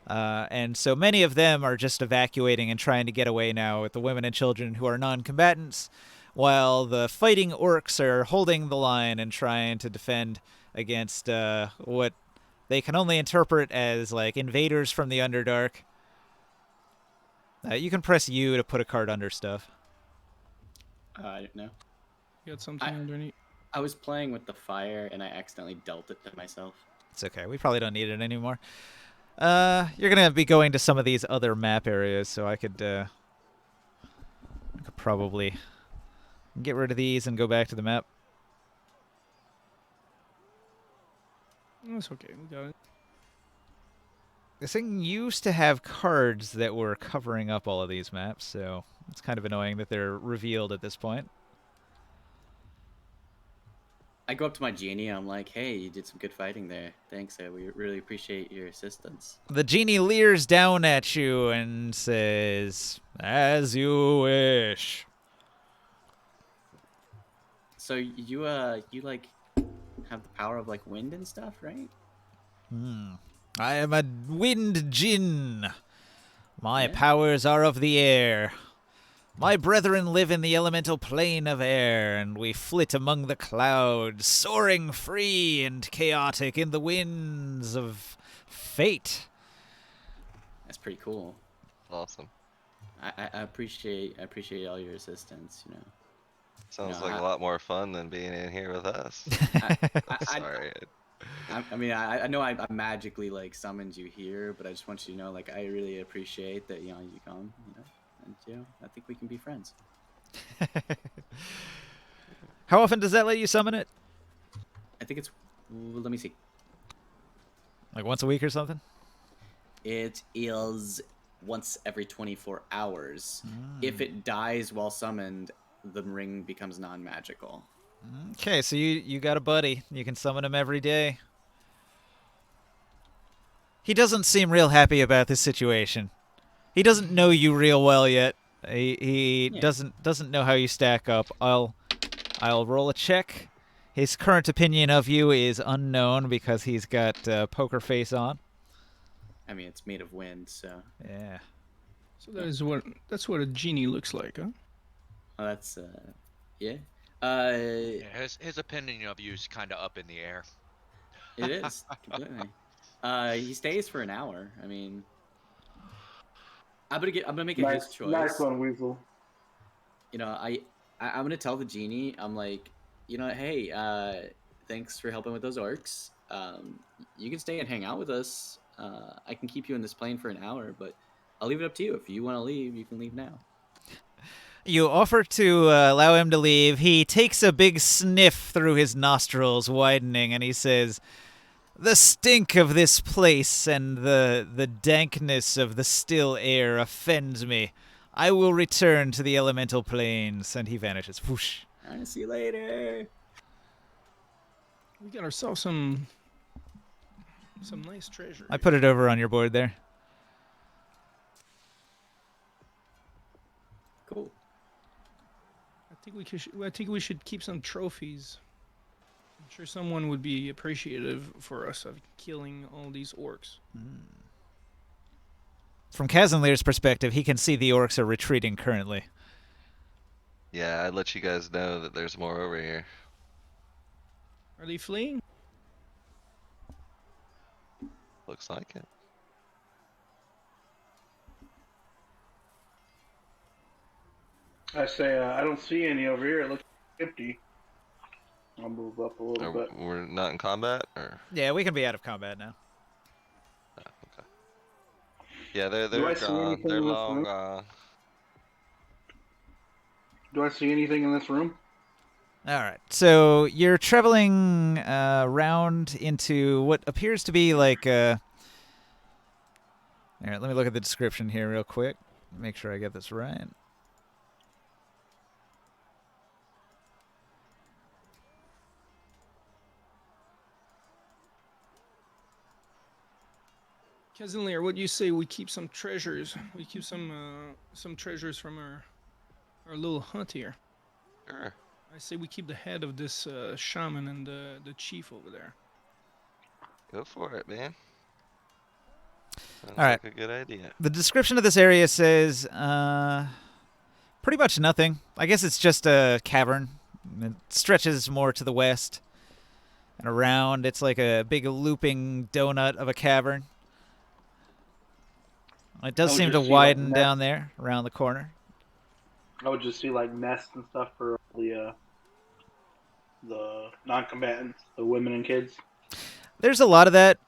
And so many of them are just evacuating and trying to get away now with the women and children who are non-combatants, while the fighting orcs are holding the line and trying to defend against what they can only interpret as like invaders from the Underdark. You can press U to put a card under stuff. I don't know. You got something underneath. I was playing with the fire and I accidentally dealt it to myself. It's okay. We probably don't need it anymore. You're gonna be going to some of these other map areas, so I could probably get rid of these and go back to the map. That's okay. We got it. This thing used to have cards that were covering up all of these maps, so it's kind of annoying that they're revealed at this point. I go up to my genie. I'm like, "Hey, you did some good fighting there. Thanks. We really appreciate your assistance." The genie leers down at you and says, "As you wish." So you like have the power of like wind and stuff, right? I am a wind djinn. My Yeah. powers are of the air. My brethren live in the elemental plane of air, and we flit among the clouds, soaring free and chaotic in the winds of fate. That's pretty cool. Awesome. I appreciate all your assistance. You know. Sounds No, like a lot more fun than being in here with us. Sorry. I mean, I know I magically like summoned you here, but I just want you to know, like, I really appreciate that you come, and I think we can be friends. How often does that let you summon it? I think it's, let me see. Like once a week or something? It is once every 24 hours. If it dies while summoned, the ring becomes non-magical. Okay, so you got a buddy. You can summon him every day. He doesn't seem real happy about this situation. He doesn't know you real well yet. He doesn't know how you stack up. I'll roll a check. His current opinion of you is unknown because he's got poker face on. I mean, it's made of wind, so. Yeah. So that's what a genie looks like, huh? Oh, that's yeah. Yeah, his opinion of you is kind of up in the air. It is completely. He stays for an hour. I mean, I'm gonna make his choice. Nice one, Weasel. You know, I'm gonna tell the genie. I'm like, hey, thanks for helping with those orcs. You can stay and hang out with us. I can keep you in this plane for an hour, but I'll leave it up to you. If you want to leave, you can leave now. You offer to allow him to leave. He takes a big sniff through his nostrils, widening, and he says, "The stink of this place and the dankness of the still air offends me. I will return to the elemental planes." And he vanishes. Whoosh. All right, see you later. We got ourselves some nice treasure. I put it over on your board there. Cool. I think we should keep some trophies. I'm sure someone would be appreciative for us of killing all these orcs. From Kazanlir's perspective, he can see the orcs are retreating currently. Yeah, I'd let you guys know that there's more over here. Are they fleeing? Looks like it. I say, I don't see any over here. It looks empty. I'll move up a little bit. We're not in combat, or? Yeah, we can be out of combat now. Oh, okay. Yeah, they're Do I see gone. anything They're in this long room? gone. Do I see anything in this room? All right, so you're traveling around into what appears to be like a... All right, let me look at the description here real quick. Make sure I get this right. Kazanlir, what do you say we keep some treasures? We keep some treasures from our little hunt here. Sure. I say we keep the head of this shaman and the chief over there. Go for it, man. Sounds All right. like a good idea. The description of this area says pretty much nothing. I guess it's just a cavern. It stretches more to the west. And around, it's like a big looping donut of a cavern. It does I would seem to just see, like, widen down there around the corner. I would just see like nests and stuff for the non-combatants, the women and kids. There's a lot of that.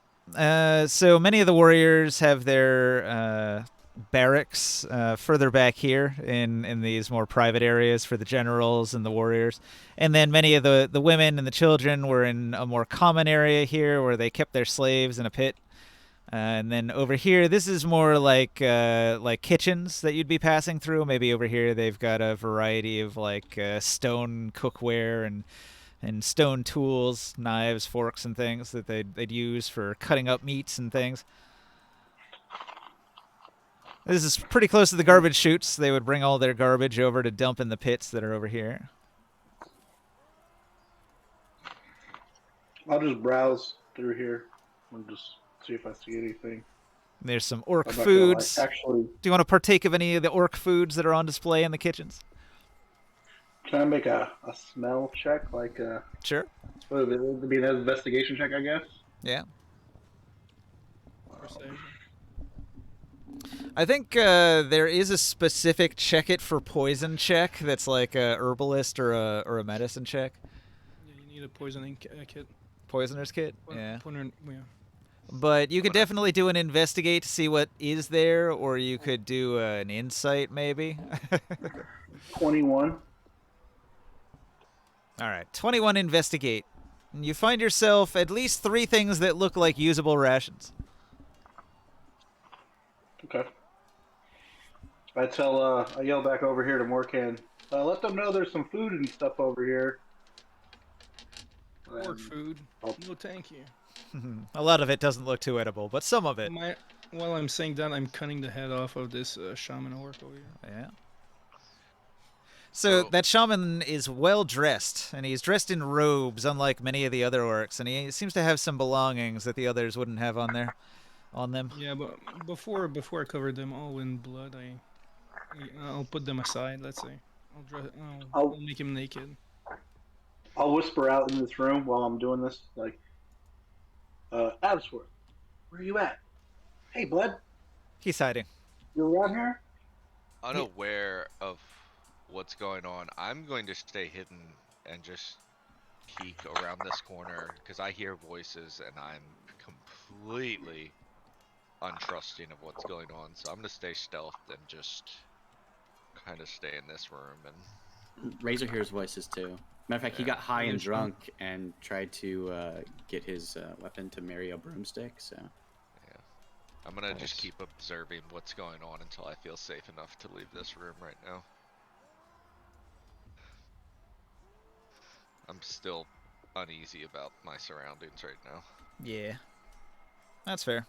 So many of the warriors have their barracks further back here in these more private areas for the generals and the warriors. And then many of the women and the children were in a more common area here where they kept their slaves in a pit. And then over here, this is more like kitchens that you'd be passing through. Maybe over here they've got a variety of like stone cookware and stone tools, knives, forks, and things that they'd use for cutting up meats and things. This is pretty close to the garbage chutes. They would bring all their garbage over to dump in the pits that are over here. I'll just browse through here and just see if I see anything. There's some orc I'm not gonna lie. foods. Actually, Do you want to partake of any of the orc foods that are on display in the kitchens? can I make a smell check? Like, Sure. what would it be? An investigation check, I guess. Yeah. Perception. I think there is a specific check it for poison check that's like a herbalist or a medicine check. Yeah, you need a poisoning kit. Poisoner's kit? Yeah. Yeah. But you could definitely do an investigate to see what is there, or you could do an insight maybe. 21. All right, 21 investigate. And you find yourself at least 3 things that look like usable rations. Okay. I yell back over here to Morkan. Let them know there's some food and stuff over here. Orc food. Oh. No, thank you. A lot of it doesn't look too edible, but some of it. While I'm saying that, I'm cutting the head off of this shaman orc over here. Yeah. So that shaman is well dressed, and he's dressed in robes, unlike many of the other orcs, and he seems to have some belongings that the others wouldn't have on them. Yeah, but before I cover them all in blood, I'll put them aside. Let's say I'll make him naked. I'll whisper out in this room while I'm doing this, like, Absworth, where are you at? Hey, bud, He's hiding. you around here? Unaware of what's going on, I'm going to stay hidden and just peek around this corner because I hear voices and I'm completely untrusting of what's going on. So I'm gonna stay stealthed and just kind of stay in this room. And Razor hears voices too. Matter of fact, he got high and drunk and tried to get his weapon to marry a broomstick. So yeah, I'm gonna just keep observing what's going on until I feel safe enough to leave this room right now. I'm still uneasy about my surroundings right now. Yeah. That's fair.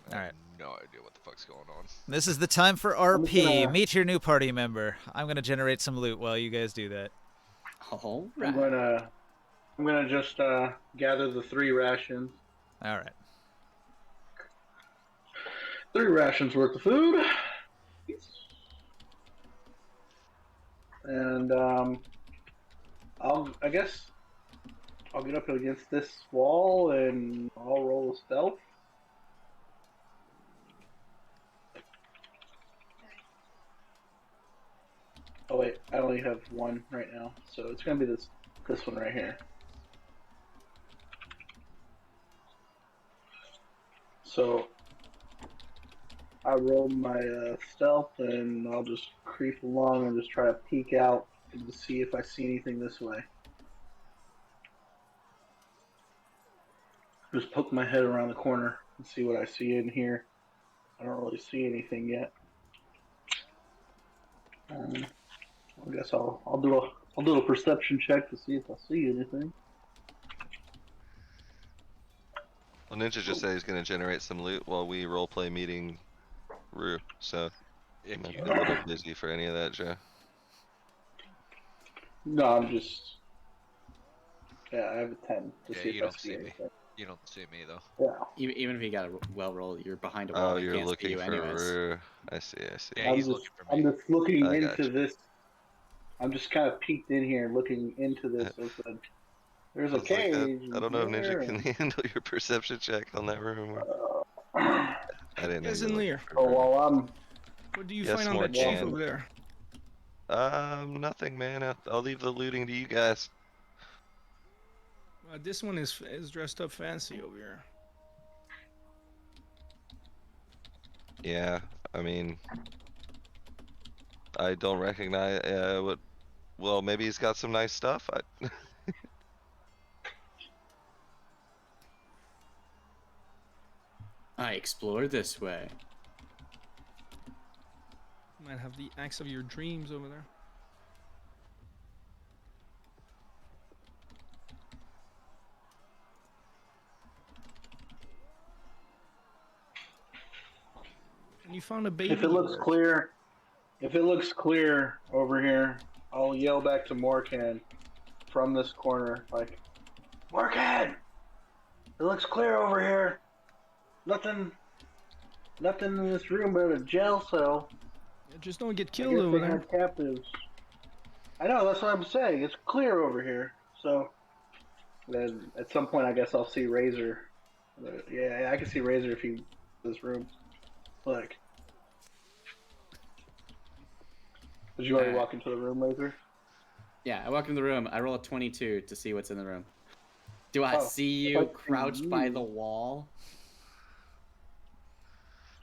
I All have right. no idea what the fuck's going on. This is the time for RP. gonna- Meet your new party member. I'm gonna generate some loot while you guys do that. all I'm right. gonna just gather the 3 rations. All right. 3 rations worth of food. And I guess I'll get up against this wall and I'll roll a stealth. Oh wait, I only have 1 right now, so it's gonna be this one right here. So I roll my stealth, and I'll just creep along and just try to peek out to see if I see anything this way. Just poke my head around the corner and see what I see in here. I don't really see anything yet. I guess I'll do a perception check to see if I see anything. Well, Ninja just said he's gonna generate some loot while we roleplay meeting Rue, so If might you be a little busy for any of that, Joe. No, I'm just. Yeah, I have a 10 to Yeah, see you if I don't see see me. anything. You don't see me though. Yeah. Even if you got a well roll, you're behind a wall. Oh, He you're can't see looking you for anyways. Rue. I see. Yeah, he's looking for I'm me. just looking I into gotcha. this I'm just kind of peeked in here, looking into this. There's a I was like, cage. I don't know if Ninja there, can handle your perception check on that room. and- I didn't know Yes, you were in looking there. for Oh, room. well, I'm. What do you Yes, find on more that chief Chan. over there? Nothing, man. I'll leave the looting to you guys. This one is dressed up fancy over here. Yeah, I mean, I don't recognize what. Well, maybe he's got some nice stuff. I explore this way. Might have the axe of your dreams over there. And you found a baby. If it looks orc. clear over here, I'll yell back to Morkan from this corner, like, Morkan, it looks clear over here. Nothing in this room but a jail cell. Yeah, just don't get I killed guess over they there. have captives. I know, that's what I'm saying. It's clear over here. So then at some point, I guess I'll see Razor. Yeah, I can see Razor if he this room. Like, did you already walk into the room, Razor? Yeah, I walk in the room. I roll a 22 to see what's in the room. Do I Oh, see if you I see crouched by you- the wall?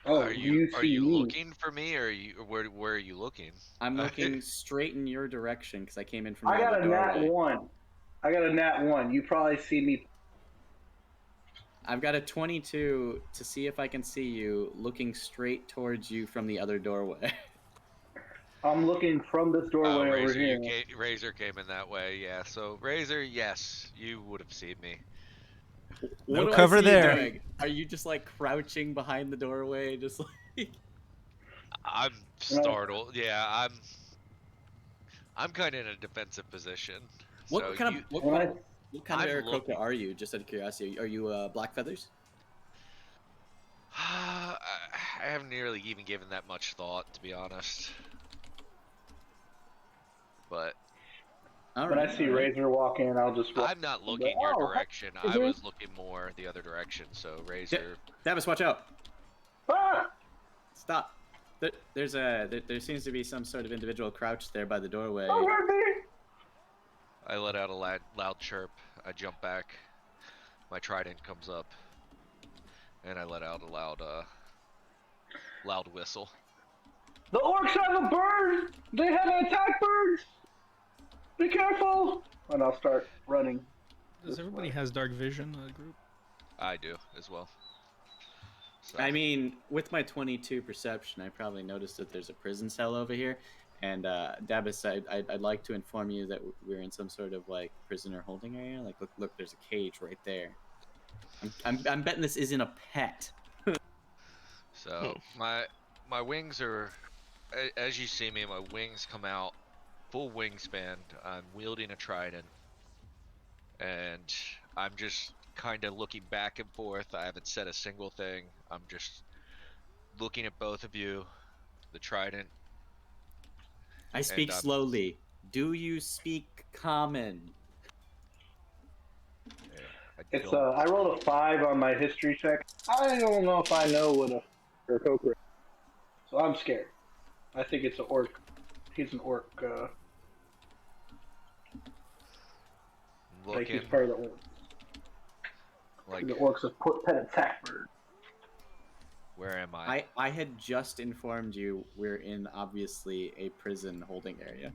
Oh, Are you see you me. looking for me, or where are you looking? I'm looking straight in your direction because I came in from I the got other a nat doorway. 1. I got a nat 1. You probably see me. I've got a 22 to see if I can see you looking straight towards you from the other doorway. I'm looking from this Oh, doorway over Razor, here. Razor came in that way. Yeah, so Razor, yes, you would have seen me. No What do cover I see there. you doing? Are you just like crouching behind the doorway, just like? I'm startled. Yeah, I'm kind of in a defensive position. What So kind you, of what When kind I, of what kind of I'm Aarakocra looking. are you? Just out of curiosity, are you Black Feathers? I haven't nearly even given that much thought, to be honest. But All when right, I see all right. Razor walk in, I'll just walk. I'm not and looking go, your "Oh, direction. hi, I Razor." was looking more the other direction. So Razor, Davis, watch out! Ah! Stop. There seems to be some sort of individual crouched there by the doorway. Don't hurt me! I let out a loud chirp. I jump back. My trident comes up, and I let out a loud whistle. The orcs have a bird! They have an attack birds! Be careful! And I'll start running. Does everybody has dark vision in the group? I do as well. So, I mean, with my 22 perception, I probably noticed that there's a prison cell over here. And Dabis, I'd like to inform you that we're in some sort of like prisoner holding area. Like, look, there's a cage right there. I'm betting this isn't a pet. so my wings are, as you see me, my wings come out full wingspan. I'm wielding a trident, and I'm just kind of looking back and forth. I haven't said a single thing. I'm just looking at both of you, the trident. I speak I'm- slowly. Do you speak common? It's I rolled a 5 on my history check. I don't know if I know what a Aarakocra is. So I'm scared. I think it's an orc. He's an orc. Like he's looking part of the orcs. like, The orcs have put pet attack bird. where am I? I had just informed you we're in obviously a prison holding area.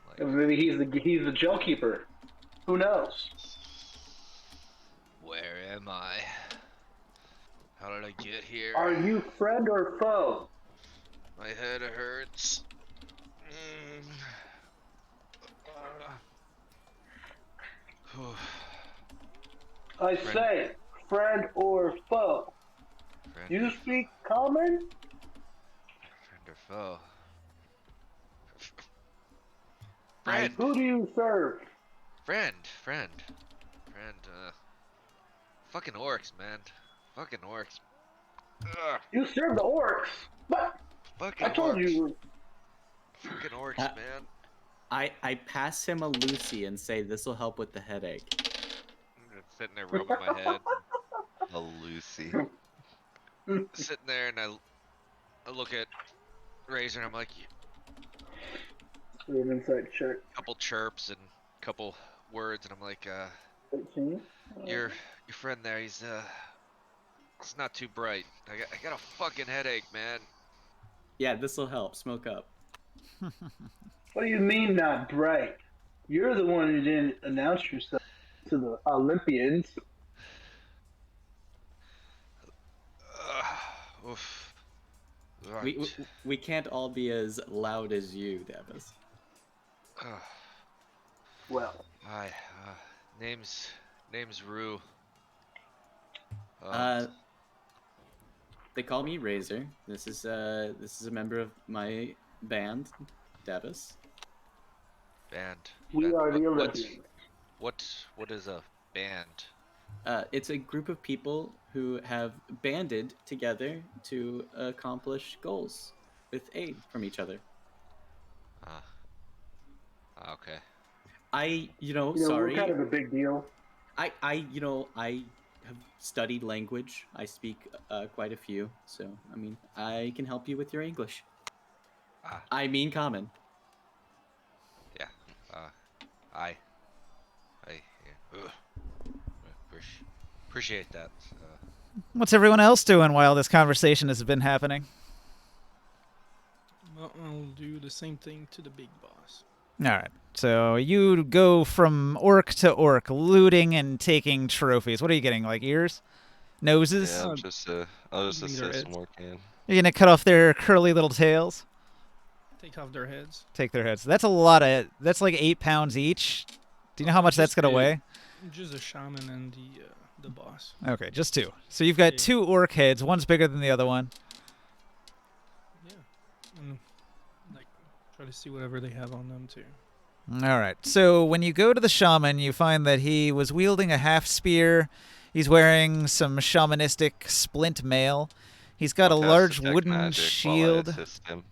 Like, Maybe he's the jail keeper. Who knows? where am I? How did I get here? Are you friend or foe? My head hurts. I Friend. say, friend or foe. Friend, You speak common? friend or foe? Friend, Who do you serve? friend. Fucking orcs, man. Fucking orcs. Ugh, You serve the orcs. But fucking I told orcs. you. Fucking orcs, Uh, man. I pass him a Lucy and say this will help with the headache. I'm sitting there rubbing my head, A Lucy. sitting there, and I look at Razor, and I'm like, Do an insight check. couple chirps and couple words, and I'm like, 13. your friend there, he's not too bright. I got a fucking headache, man. Yeah, this will help. Smoke up. What do you mean not bright? You're the one who didn't announce yourself to the Olympians. Oof. We, Right. we can't all be as loud as you, Davis. Well, Hi. Name's Rue. They call me Razor. This is a member of my band, Davis. Band. we are the What's- Olympians. What is a band? It's a group of people who have banded together to accomplish goals with aid from each other. Okay. Sorry. We're kind of a big deal. I have studied language. I speak quite a few, so I mean, I can help you with your English. I mean, common. Yeah. Yeah. Appreciate that. What's everyone else doing while this conversation has been happening? Well, I'll do the same thing to the big boss. All right. So you go from orc to orc, looting and taking trophies. What are you getting? Like ears, noses? Yeah, I'll just Eating their assist heads. Morkan. You're gonna cut off their curly little tails. Take off their heads. Take their heads. That's a lot of. That's like 8 pounds each. Do you know how much that's Just gonna the- weigh? Just a shaman and the boss. Okay, just 2. So you've got Yeah. 2 orc heads. One's bigger than the other one. Yeah. And like try to see whatever they have on them too. All right. So when you go to the shaman, you find that he was wielding a half spear. He's wearing some shamanistic splint mail. He's got I'll a cast large Detect wooden Magic while I shield. assist him.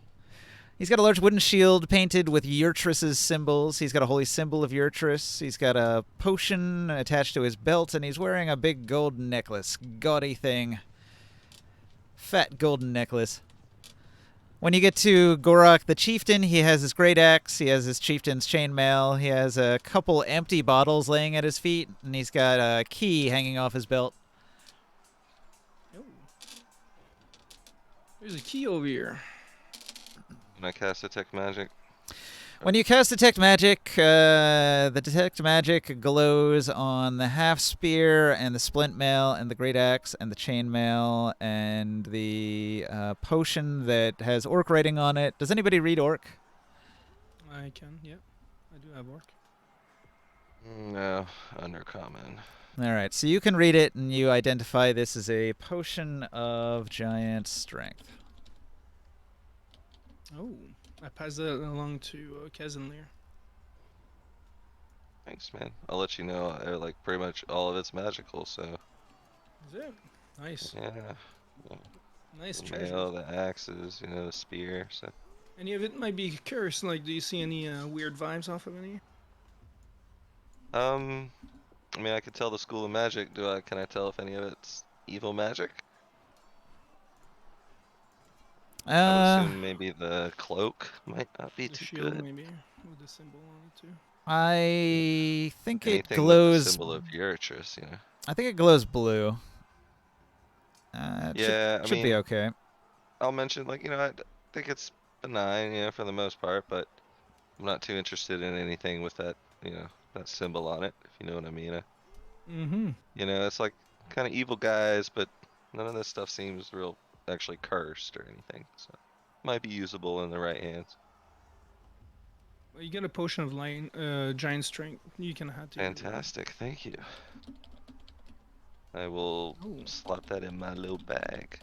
He's got a large wooden shield painted with Yurtrus's symbols. He's got a holy symbol of Yurtrus. He's got a potion attached to his belt, and he's wearing a big gold necklace. Gaudy thing. Fat golden necklace. When you get to Gurok the chieftain, he has his great axe. He has his chieftain's chainmail. He has a couple empty bottles laying at his feet, and he's got a key hanging off his belt. Oh. There's a key over here. Can I cast Detect Magic? When you cast Detect Magic, the Detect Magic glows on the half spear and the splint mail and the great axe and the chain mail and the potion that has orc writing on it. Does anybody read orc? I can, yeah. I do have orc. No, undercommon. All right, so you can read it and you identify this as a potion of giant strength. Oh. I pass that along to Kezenlir. Thanks, man. I'll let you know. Like pretty much all of it's magical, so Is it? Nice. yeah. Nice The treasure. mail, the axes, the spear. So Any of it might be cursed. Like, do you see any weird vibes off of any? I mean, I could tell the school of magic. Can I tell if any of it's evil magic? I would assume maybe the cloak might not be The too shield, good. maybe, with the symbol on it too. I think it Anything with the glows. symbol of Eurytrus, I think it glows blue. It Yeah, I should be mean- okay. I'll mention, I think it's benign, for the most part, but I'm not too interested in anything with that, that symbol on it, if you know what I mean. Mm-hmm. It's like kind of evil guys, but none of this stuff seems real actually cursed or anything, so might be usable in the right hands. Well, you get a potion of giant strength. You can have to. Fantastic, thank you. I will Oh. slap that in my little bag.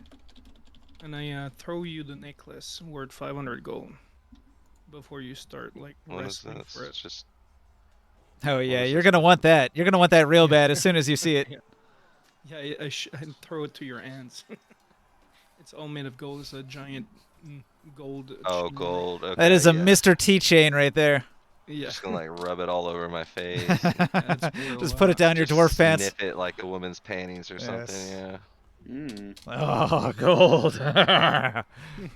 And I throw you the necklace worth 500 gold before you start What is wrestling this? for it. It's just Oh yeah, is you're this? gonna want that. You're gonna want that real bad as soon as you see it. Yeah, I throw it to your hands. It's all made of gold. It's a giant gold. Oh, chain. gold. Okay, That is a yeah. Mr. T chain right there. Yeah. Just gonna like rub it all over my face. It's real, Just put it down your Just dwarf pants. sniff it like a woman's panties or something. Yes. Yeah. Mm. Oh, gold. A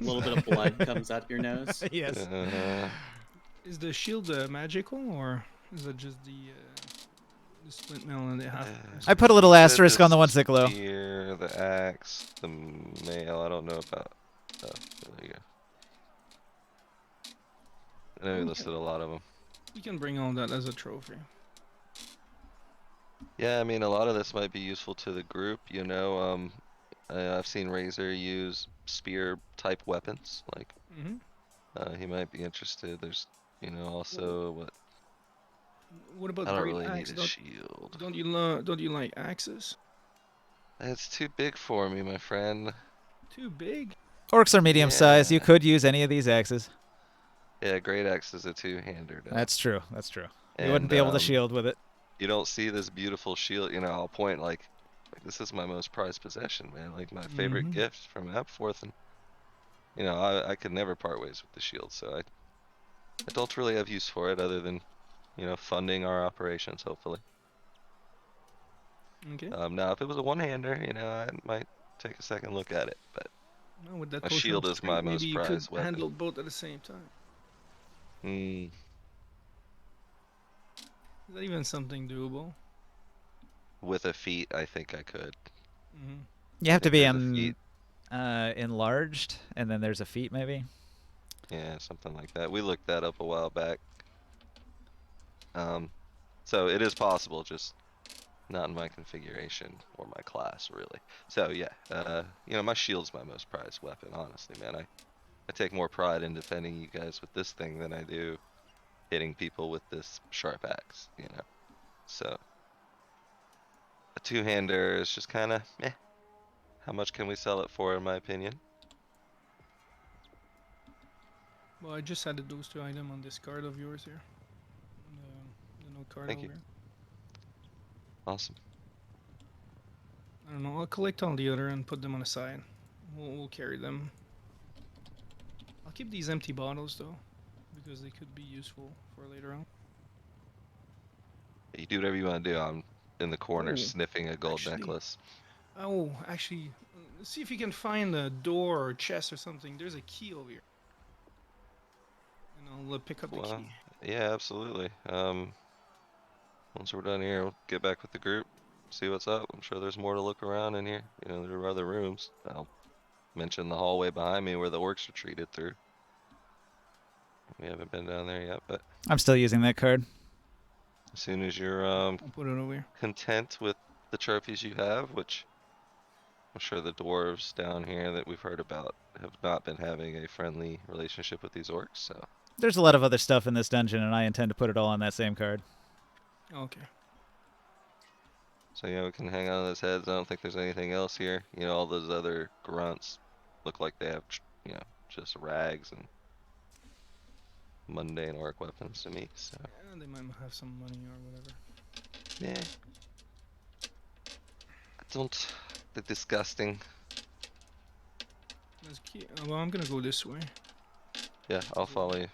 little bit of blood comes out your nose. Yes. Is the shield magical, or is it just the splint mail and they have? I put a little asterisk on the ones that glow. Spear, the axe, the mail. I don't know about. Oh, there you go. I know we listed a lot of them. We can bring all that as a trophy. Yeah, I mean, a lot of this might be useful to the group. You know, I've seen Razor use spear type weapons. Like, he might be interested. There's, you know, also what. What about I don't great really axe? need a shield. Don't you like axes? It's too big for me, my friend. Too big? Orcs are medium sized. You Yeah. could use any of these axes. Yeah, great axe is a two-hander. Though. That's true. That's true. You And, wouldn't be able to shield with it. You don't see this beautiful shield. You know, I'll point like this is my most prized possession, man. Like my favorite gift from Apforth, and you know, I could never part ways with the shield. So I don't really have use for it other than, you know, funding our operations. Hopefully. Okay. Now if it was a one-hander, you know, I might take a second look at it, but No, with that my potion shield of is my strength, most maybe you prized could weapon. handle both at the same time. Is that even something doable? With a feat, I think I could. You have to be there's a feat. enlarged, and then there's a feat maybe. Yeah, something like that. We looked that up a while back. So it is possible, just not in my configuration or my class, really. So yeah, you know, my shield's my most prized weapon, honestly, man. I take more pride in defending you guys with this thing than I do hitting people with this sharp axe, you know. So a two-hander is just kind of meh. How much can we sell it for, in my opinion? Well, I just added those two items on this card of yours here. The note card Thank over you. here. Awesome. I don't know. I'll collect all the other and put them on the side. We'll carry them. I'll keep these empty bottles though, because they could be useful for later on. You do whatever you want to do. I'm in the corner Oh, sniffing a gold actually- necklace. Oh, actually, see if you can find a door or chest or something. There's a key over here. And I'll pick up the Well, key. yeah, absolutely. Once we're done here, we'll get back with the group, see what's up. I'm sure there's more to look around in here. You know, there are other rooms. I'll mention the hallway behind me where the orcs retreated through. We haven't been down there yet, but I'm still using that card. as soon as you're I'll put it over here. content with the trophies you have, which I'm sure the dwarves down here that we've heard about have not been having a friendly relationship with these orcs, so There's a lot of other stuff in this dungeon, and I intend to put it all on that same card. Okay. yeah, we can hang on to those heads. I don't think there's anything else here. You know, all those other grunts look like they have, you know, just rags and mundane orc weapons to me, so Yeah, they might have some money or whatever. yeah. Don't the disgusting. There's a key. Well, I'm gonna go this way. Yeah, I'll follow you.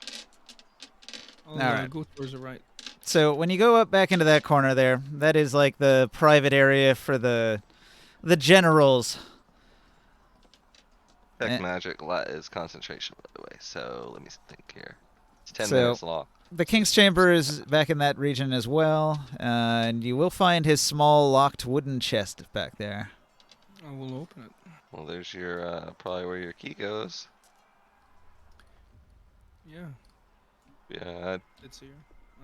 I'll Alright. go towards the right. So when you go up back into that corner there, that is like the private area for the generals. Tech magic is concentration, by the way. So let me think here. It's 10 So- minutes long. The King's Chamber is back in that region as well, and you will find his small locked wooden chest back there. I will open it. Well, there's your probably where your key goes. Yeah, Yeah. it's here.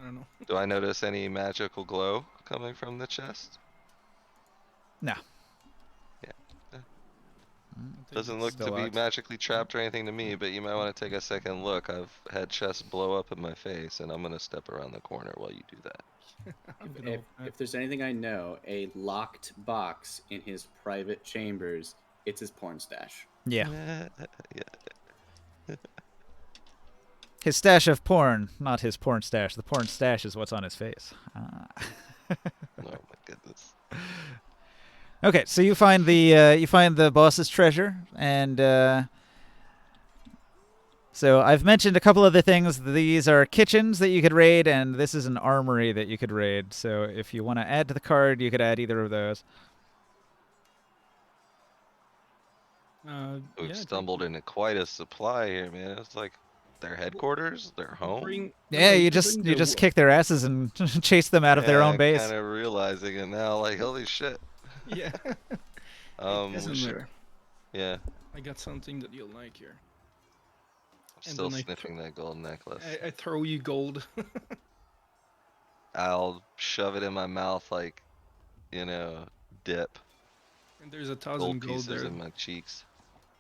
I don't know. Do I notice any magical glow coming from the chest? No. I'll take Doesn't this. look Still to be locked. magically trapped or anything to me, but you might want to take a second look. I've had chests blow up in my face, and I'm gonna step around the corner while you do that. I'm gonna If, open it. if there's anything I know, a locked box in his private chambers, it's his porn stash. Yeah. Yeah. His stash of porn, not his porn stash. The porn stash is what's on his face. Oh my goodness. Okay, so you find the boss's treasure, and So I've mentioned a couple other things. These are kitchens that you could raid, and this is an armory that you could raid. So if you want to add to the card, you could add either of those. We've Yeah, stumbled into quite a supply here, man. It's like their headquarters, their home. bring. Yeah, we you can just bring you the just kick their asses and chase them out of their own base. Kind of realizing it now, like holy shit. Yeah. It We doesn't should. matter. Yeah, I got something that you'll like here. I'm And still then sniffing that gold necklace. I throw you gold. I'll shove it in my mouth like, dip. And there's 1,000 Gold gold pieces there. in my cheeks.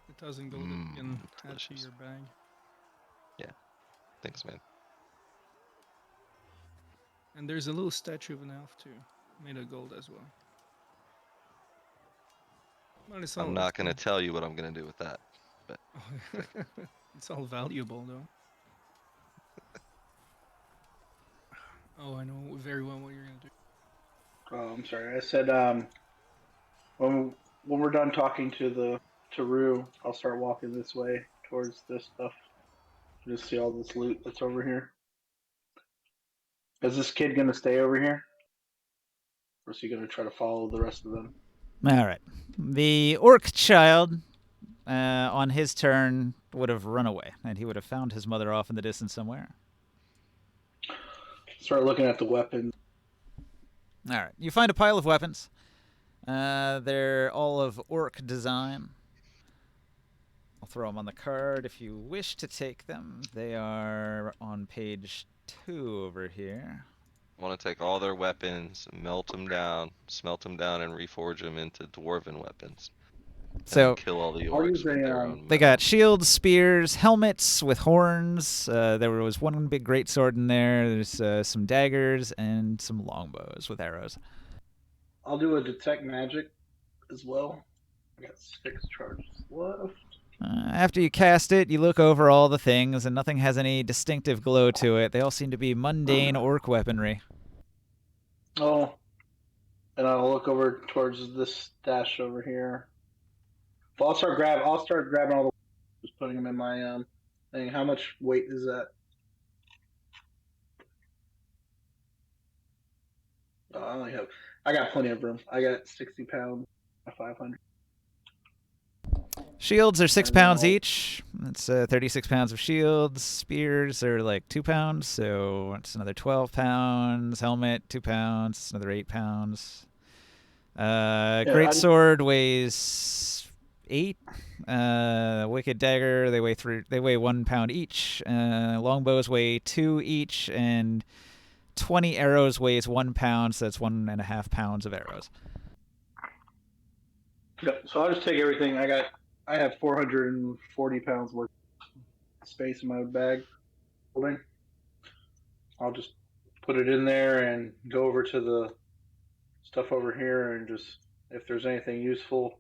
1,000 gold that you can add to delicious. your bag. Yeah, thanks, man. And there's a little statue of an elf too, made of gold as well. Well, I'm not gonna tell you what I'm gonna do with that. But it's all valuable though. Oh, I know very well what you're gonna do. Oh, I'm sorry. I said when we're done talking to Rue, I'll start walking this way towards this stuff. Just see all this loot that's over here. Is this kid gonna stay over here, or is he gonna try to follow the rest of them? All right. The orc child, on his turn, would have run away, and he would have found his mother off in the distance somewhere. Start looking at the weapons. All right. You find a pile of weapons. They're all of orc design. I'll throw them on the card if you wish to take them. They are on page 2 over here. I want to take all their weapons, melt them down, smelt them down, and reforge them into dwarven weapons. So kill all the I'll orcs use with a, their own. they got shields, spears, helmets with horns. There was one big greatsword in there. There's some daggers and some longbows with arrows. I'll do a detect magic as well. I got 6 charges left. After you cast it, you look over all the things, and nothing has any distinctive glow to it. They all seem to be mundane orc weaponry. Oh, and I'll look over towards this stash over here. Well, I'll start grabbing all the, just putting them in my thing. How much weight is that? Oh, I got plenty of room. I got 60 pounds, 500. Shields are 6 pounds each. That's 36 pounds of shields. Spears are like 2 pounds, so it's another 12 pounds. Helmet, 2 pounds. It's another 8 pounds. Greatsword weighs 8. Wicked dagger, they weigh 1 pound each. Longbows weigh 2 each, and 20 arrows weighs 1 pound, so that's 1.5 pounds of arrows. Yep. So I'll just take everything. I have 440 pounds worth of space in my bag. Holding. I'll just put it in there and go over to the stuff over here and just, if there's anything useful,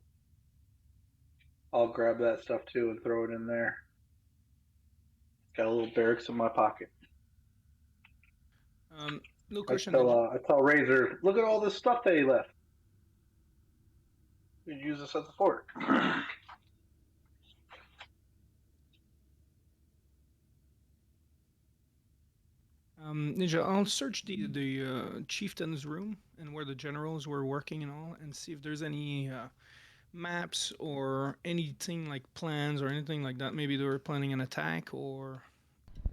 I'll grab that stuff too and throw it in there. Got a little barracks in my pocket. No question. I tell Razor, look at all this stuff that he left. You use this as a fort. Ninja, I'll search the chieftain's room and where the generals were working and all, and see if there's any maps or anything like plans or anything like that. Maybe they were planning an attack or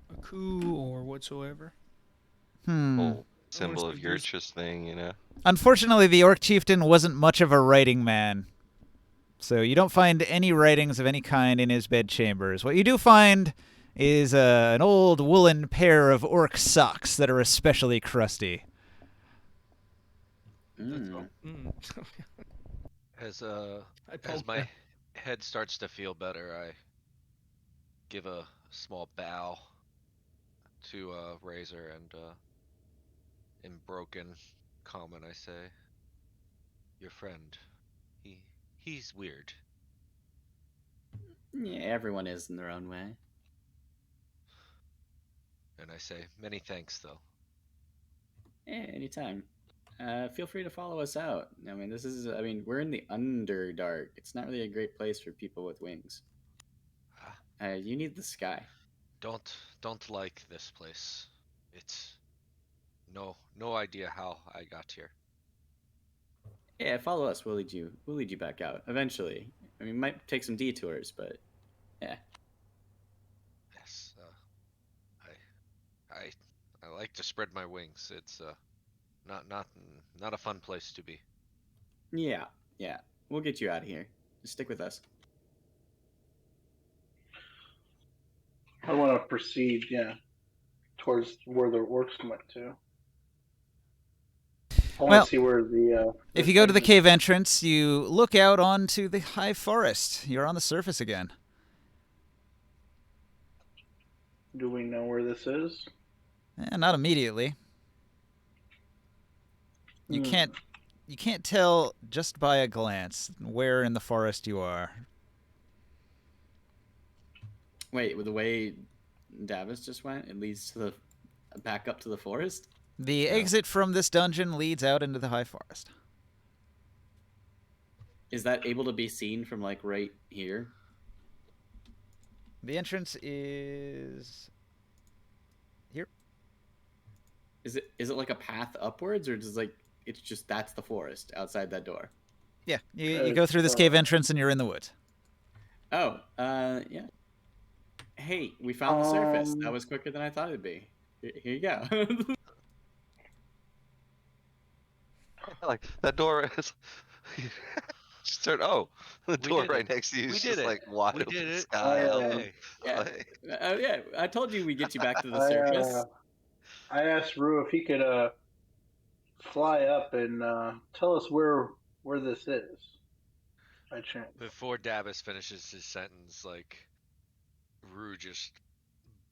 a coup or whatsoever. Whole symbol of Yurch's thing, Unfortunately, the orc chieftain wasn't much of a writing man. So you don't find any writings of any kind in his bedchambers. What you do find is an old woolen pair of orc socks that are especially crusty. As my head starts to feel better, I give a small bow to Razor and in broken common I say, "Your friend, he's weird." Yeah, everyone is in their own way. And I say, "Many thanks, though." Yeah, anytime. Feel free to follow us out. I mean, we're in the Underdark. It's not really a great place for people with wings. You need the sky. don't like this place. It's no idea how I got here. Yeah, follow us. We'll lead you back out eventually. I mean, it might take some detours, but yeah. Yes, I like to spread my wings. It's not a fun place to be. Yeah, yeah. We'll get you out of here. Just stick with us. I want to proceed, towards where the orcs went to. I want Well, to see where the. if you go to the cave entrance, you look out onto the high forest. You're on the surface again. Do we know where this is? Not immediately. You Hmm. can't tell just by a glance where in the forest you are. Wait, with the way Davis just went, it leads to the back up to the forest. The exit from this dungeon leads out into the high forest. Is that able to be seen from like right here? The entrance is here. Is it like a path upwards, or does it's just that's the forest outside that door? Yeah, you go through this cave entrance and you're in the woods. Oh, yeah. Hey, we found the surface. That was quicker than I thought it'd be. Here you go. Like that door is. Just turn. Oh, the We door did right it. next to you We is did just it. like wide We open did it. sky. Hey. Yeah, Like, yeah. I told you we'd get you back to the I surface. I asked Rue if he could fly up and tell us where this is. By chance. Before Davis finishes his sentence, like Rue just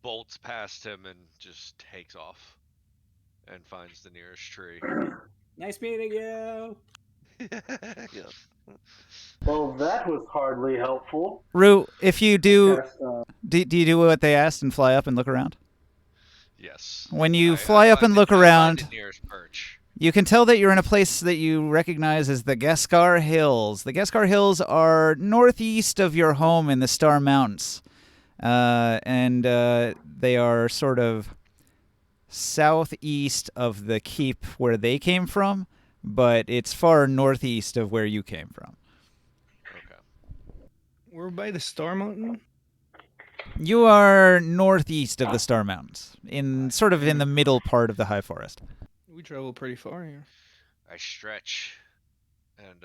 bolts past him and just takes off and finds the nearest tree. Nice meeting you. yeah. Well, that was hardly helpful. Rue, if you do, Cast, do you do what they asked and fly up and look around? Yes. When you I fly up find and it- look I find around, the nearest perch. you can tell that you're in a place that you recognize as the Gaskar Hills. The Gaskar Hills are northeast of your home in the Star Mountains. And they are sort of southeast of the keep where they came from, but it's far northeast of where you came from. Okay. We're by the Star Mountain. You are northeast of the Star Mountains, in sort of in the middle part of the high forest. We travel pretty far here. I stretch and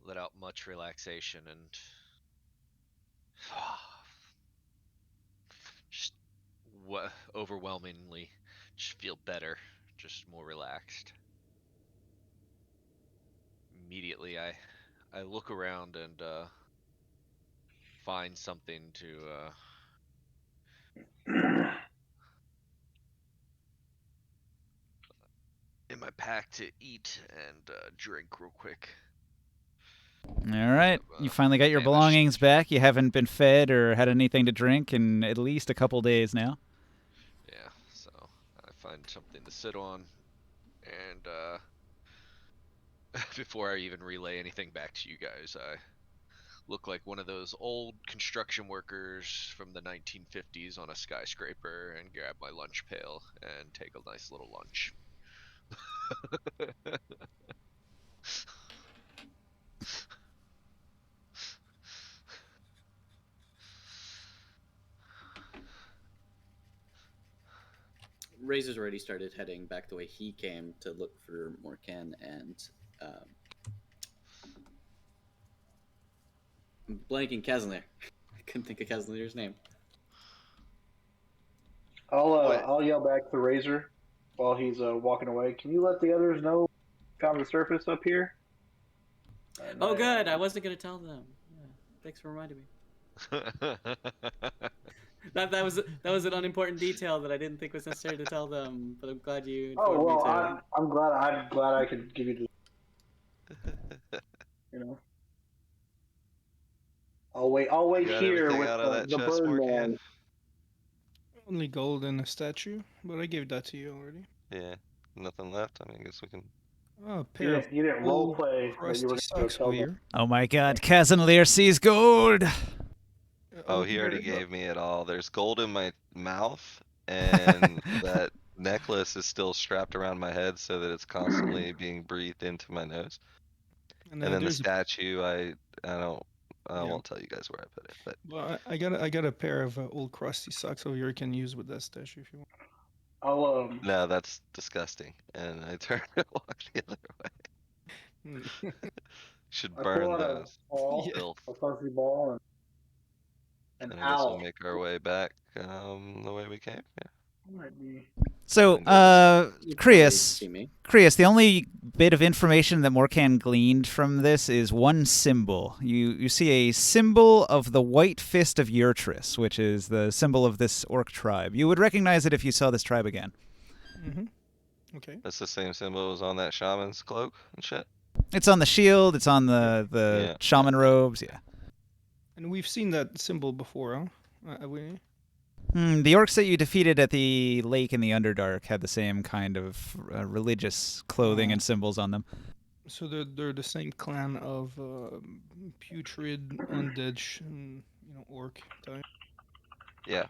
let out much relaxation and just overwhelmingly just feel better, just more relaxed. Immediately I look around and find something to in my pack to eat and drink real quick. All right. You finally got your famished. belongings back. You haven't been fed or had anything to drink in at least a couple days now. Yeah, so I find something to sit on and before I even relay anything back to you guys, I look like one of those old construction workers from the 1950s on a skyscraper and grab my lunch pail and take a nice little lunch. Razor's already started heading back the way he came to look for Morkan and I'm blanking Casimir. I couldn't think of Casimir's name. I'll yell back to Razor while he's walking away. Can you let the others know found the surface up here? And Oh, good. I wasn't gonna tell them. Yeah. Thanks for reminding me. That was an unimportant detail that I didn't think was necessary to tell them, but I'm glad you informed Oh well, me too. I'm glad I could give you the. You know. I'll wait Got here everything with out of that the chest, bird Morgan? man. Only gold and a statue, but I gave that to you already. Yeah. Nothing left. I mean, I guess we can. Oh, a pair of You didn't role old play that you crusty were going to socks tell them. here. Oh my god, Casimir sees gold! Oh, he already gave me it all. There's gold in my mouth, and that necklace is still strapped around my head so that it's constantly being breathed into my nose. And And then the there's a, statue, I don't, I Yeah. won't tell you guys where I put it, but well, I got a pair of old crusty socks over here you can use with that statue if you want. I'll no, that's disgusting. And I turn and walk the other way. Hmm. Should I pull burn out a those. ball, Yeah. Filth. a fuzzy ball, and an And I guess we'll owl. make our way back the way we came. Yeah. Might be. So, You probably Krius, see me. the only bit of information that Morkan gleaned from this is one symbol. You see a symbol of the White Fist of Yurtris, which is the symbol of this orc tribe. You would recognize it if you saw this tribe again. Mm-hmm. Okay. That's the same symbol as on that shaman's cloak and shit. It's on the shield. It's on the Yeah. shaman robes. Yeah. And we've seen that symbol before, huh? We. The orcs that you defeated at the lake in the Underdark had the same kind of religious clothing and symbols on them. So they're the same clan of putrid undead orc type. Yeah.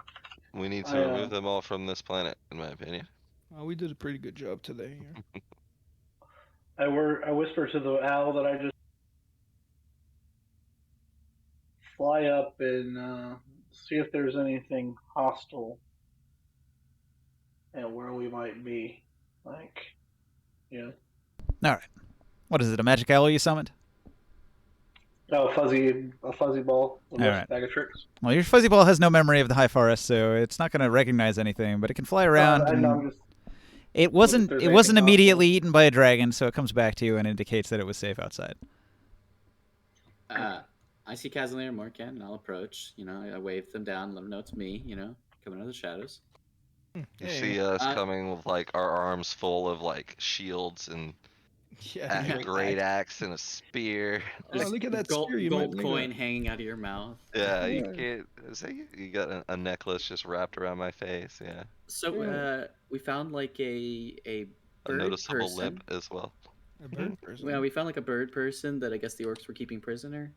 We need to remove them all from this planet, in my opinion. We did a pretty good job today here. I whisper to the owl that I just fly up and see if there's anything hostile and where we might be. Like, yeah. All right. What is it? A magic owl you summoned? Oh, a fuzzy ball. A right. bag of tricks. Well, your fuzzy ball has no memory of the high forest, so it's not going to recognize anything. But it can fly around. I know, I'm and just. it wasn't. there's It wasn't anything immediately eaten by a dragon, so it comes back to you and indicates that it was safe outside. I see Casimir and Morkan, and I'll approach. I wave them down, let them know it's me. Coming out of the shadows. You see us coming with like our arms full of like shields and Yeah. a great axe and a spear. Oh, look at that gold, spear! You gold might make coin hanging out of your mouth. Yeah, you Yeah. can't. You got a necklace just wrapped around my face. Yeah, So we found like a bird noticeable person. limp as well. a bird person. Well, we found like a bird person that I guess the orcs were keeping prisoner.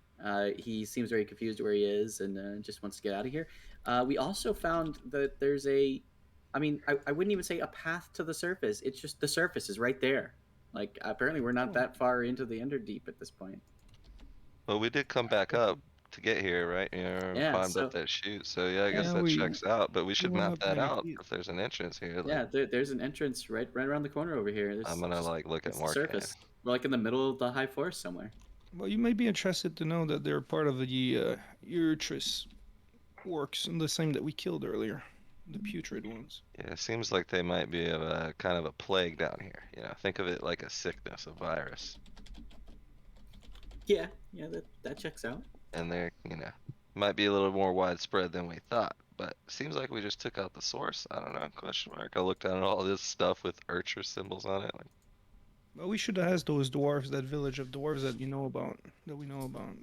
He seems very confused where he is and just wants to get out of here. We also found that there's I wouldn't even say a path to the surface. It's just the surface is right there. Like, apparently we're not that far into the Underdeep at this point. Well, we did come back up to get here, right? Yeah, Climbed up that chute. So yeah, I guess Yeah, that we- checks out. But we should went map up that many out feet. if there's an entrance here. Like, Yeah, there's an entrance right around the corner over here. I'm gonna like look at It's the Mark. surface. We're like in the middle of the high forest somewhere. Well, you may be interested to know that they're part of the Urtris orcs, and the same that we killed earlier, the putrid ones. Yeah, it seems like they might be a kind of a plague down here. Think of it like a sickness, a virus. Yeah, that checks out. And they're, might be a little more widespread than we thought. But seems like we just took out the source. I don't know, question mark. I looked at all this stuff with Urtra symbols on it. Like, Well, we should ask those dwarves, that village of dwarves that we know about.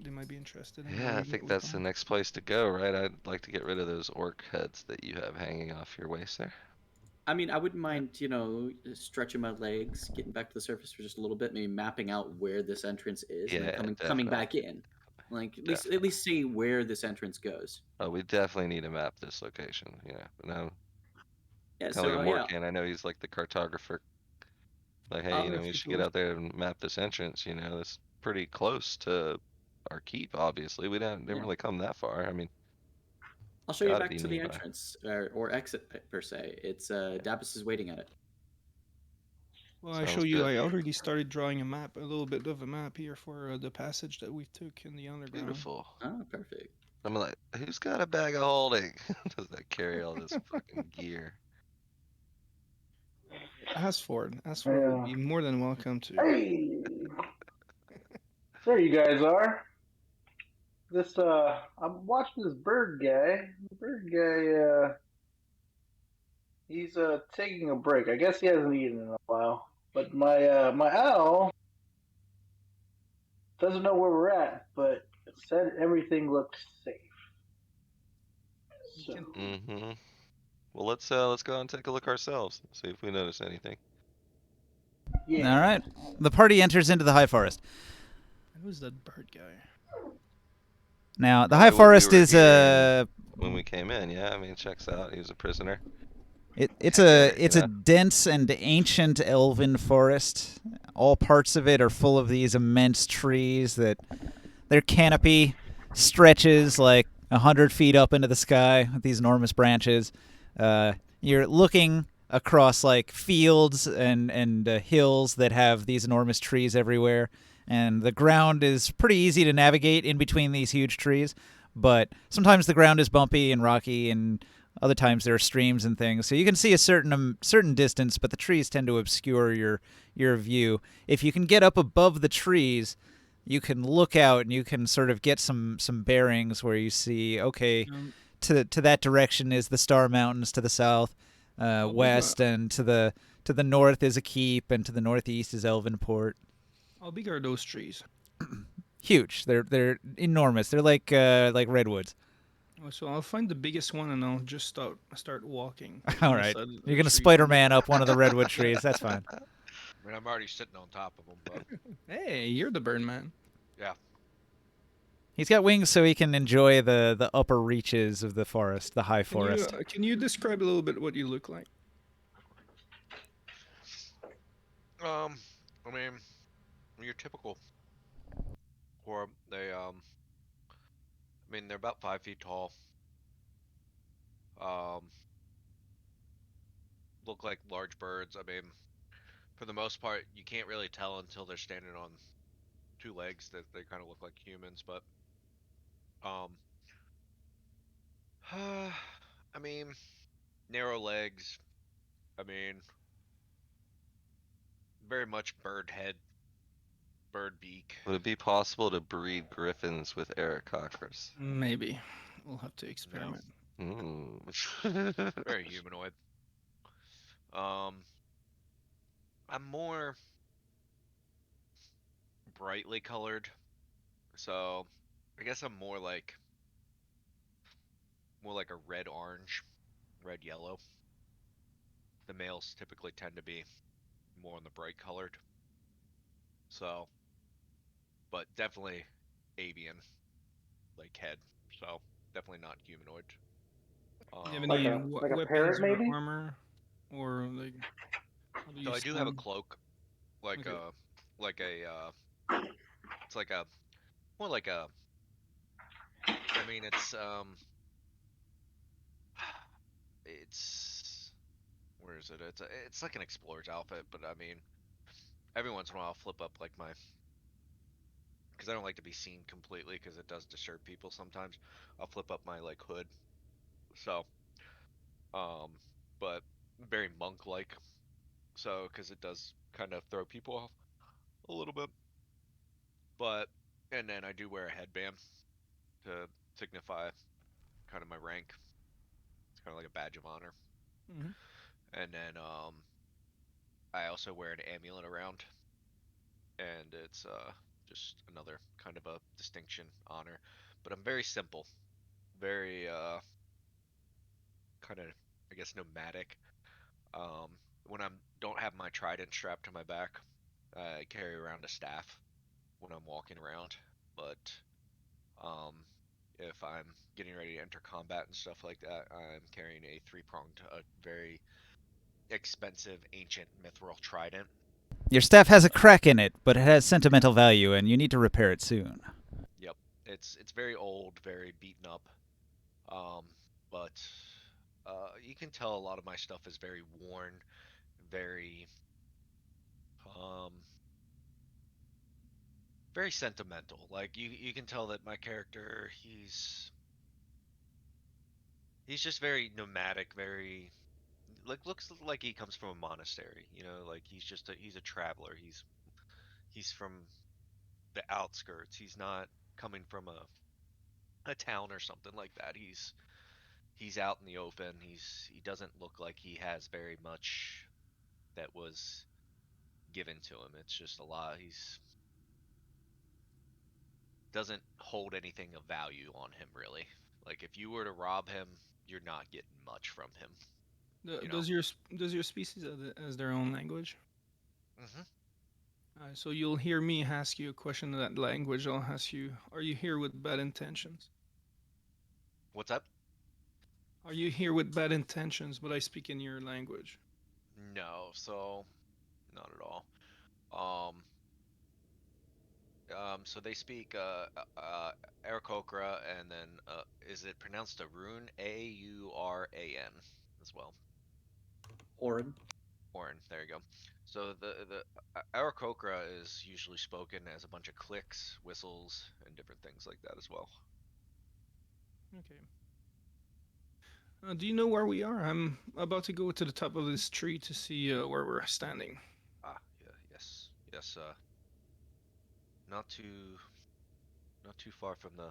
They might be interested. In yeah, I knowing think what we that's the found. next place to go, right? I'd like to get rid of those orc heads that you have hanging off your waist there. I mean, I wouldn't mind, stretching my legs, getting back to the surface for just a little bit, maybe mapping out where this entrance is, and Yeah, then coming back in. Like at least see where this entrance goes. Oh, we definitely need to map this location. But now, Yeah, kind of like a yeah. Morkan, I know he's like the cartographer. Like, hey, I'll we should get out there and map this entrance. It's pretty close to our keep. Obviously, we didn't really come that far. I mean, I'll show you gotta back be to the nearby. entrance or exit per se. It's Dabus is waiting at it. Well, I Sounds show you. good. I already started drawing a map, a little bit of a map here for the passage that we took in the underground. Beautiful. Oh, perfect. I'm like, who's got a bag of holding? Does that carry all this fucking gear? Ask for it. Ask for it. Would be more than welcome to. Hey, there you guys are. I'm watching this bird guy. The bird guy, he's taking a break. I guess he hasn't eaten in a while. But my owl doesn't know where we're at, but it said everything looks safe. So, Mm-hmm. Well, let's go and take a look ourselves. See if we notice anything. yeah. All right. The party enters into the high forest. Who's that bird guy? Now, the Probably High what we Forest were is hearing when we came in. Yeah, I mean, checks out. He was a prisoner. it's Heck yeah, a dense and ancient elven forest. All parts of it are full of these immense trees that their canopy stretches like 100 feet up into the sky with these enormous branches. You're looking across like fields and hills that have these enormous trees everywhere, and the ground is pretty easy to navigate in between these huge trees. But sometimes the ground is bumpy and rocky, and other times there are streams and things. So you can see a certain distance, but the trees tend to obscure your view. If you can get up above the trees, you can look out and you can sort of get some bearings where you see, okay, to that direction is the Star Mountains, to the south, west, and to the north is a keep, and to the northeast is Elvenport. How big are those trees? Huge. They're enormous. They're like redwoods. Oh, so I'll find the biggest one and I'll just start walking. All on the right, side of the you're gonna tree. Spider-Man up one of the redwood trees. That's fine. I mean, I'm already sitting on top of them, but Hey, you're the Birdman. yeah. He's got wings so he can enjoy the upper reaches of the forest, the high forest. Can you describe a little bit what you look like? I mean, your typical orb. I mean, they're about 5 feet tall. Um, look like large birds. I mean, for the most part, you can't really tell until they're standing on two legs that they kind of look like humans. But, um, I mean, narrow legs. I mean, very much bird head, bird beak. Would it be possible to breed griffins with Aarakocras? Maybe. We'll have to experiment. Very humanoid. I'm more brightly colored, so I guess I'm more like a red orange, red yellow. The males typically tend to be more on the bright colored. So, but definitely avian like head. So definitely not humanoid. Do you have Like any a weapons parrot, or maybe? armor, or like? How do you So I do have a stand? cloak, like Okay. like a it's like a more like a. I mean, it's where is it? It's like an explorer's outfit, but I mean, every once in a while I'll flip up like my because I don't like to be seen completely because it does disturb people sometimes. I'll flip up my like hood, so um, but very monk like, so because it does kind of throw people off a little bit. But and then I do wear a headband to signify kind of my rank. It's kind of like a badge of honor. Mm-hmm. And then I also wear an amulet around, and it's just another kind of a distinction honor. But I'm very simple, very kind of I guess nomadic. Um, when I don't have my trident strapped to my back, I carry around a staff when I'm walking around. But um, if I'm getting ready to enter combat and stuff like that, I'm carrying a three-pronged, very expensive ancient mithril trident. Your staff has a crack in it, but it has sentimental value, and you need to repair it soon. Yep, it's very old, very beaten up. Um, but you can tell a lot of my stuff is very worn, very um, very sentimental. Like you can tell that my character he's just very nomadic, very like looks like he comes from a monastery. You know, like he's a traveler. He's from the outskirts. He's not coming from a town or something like that. He's out in the open. He doesn't look like he has very much that was given to him. It's just a lot. He's doesn't hold anything of value on him really. Like if you were to rob him, you're not getting much from him. You know. Does your species has their own language? Hmm. So you'll hear me ask you a question in that language. I'll ask you, are you here with bad intentions? What's up? Are you here with bad intentions, but I speak in your language? No, so not at all. Um, so they speak Aarakocra, and then is it pronounced a rune? Auran as well. Orin. Orin, there you go. So the Aarakocra is usually spoken as a bunch of clicks, whistles, and different things like that as well. Okay. Do you know where we are? I'm about to go to the top of this tree to see where we're standing. Ah, yeah, yes. Not too far from the.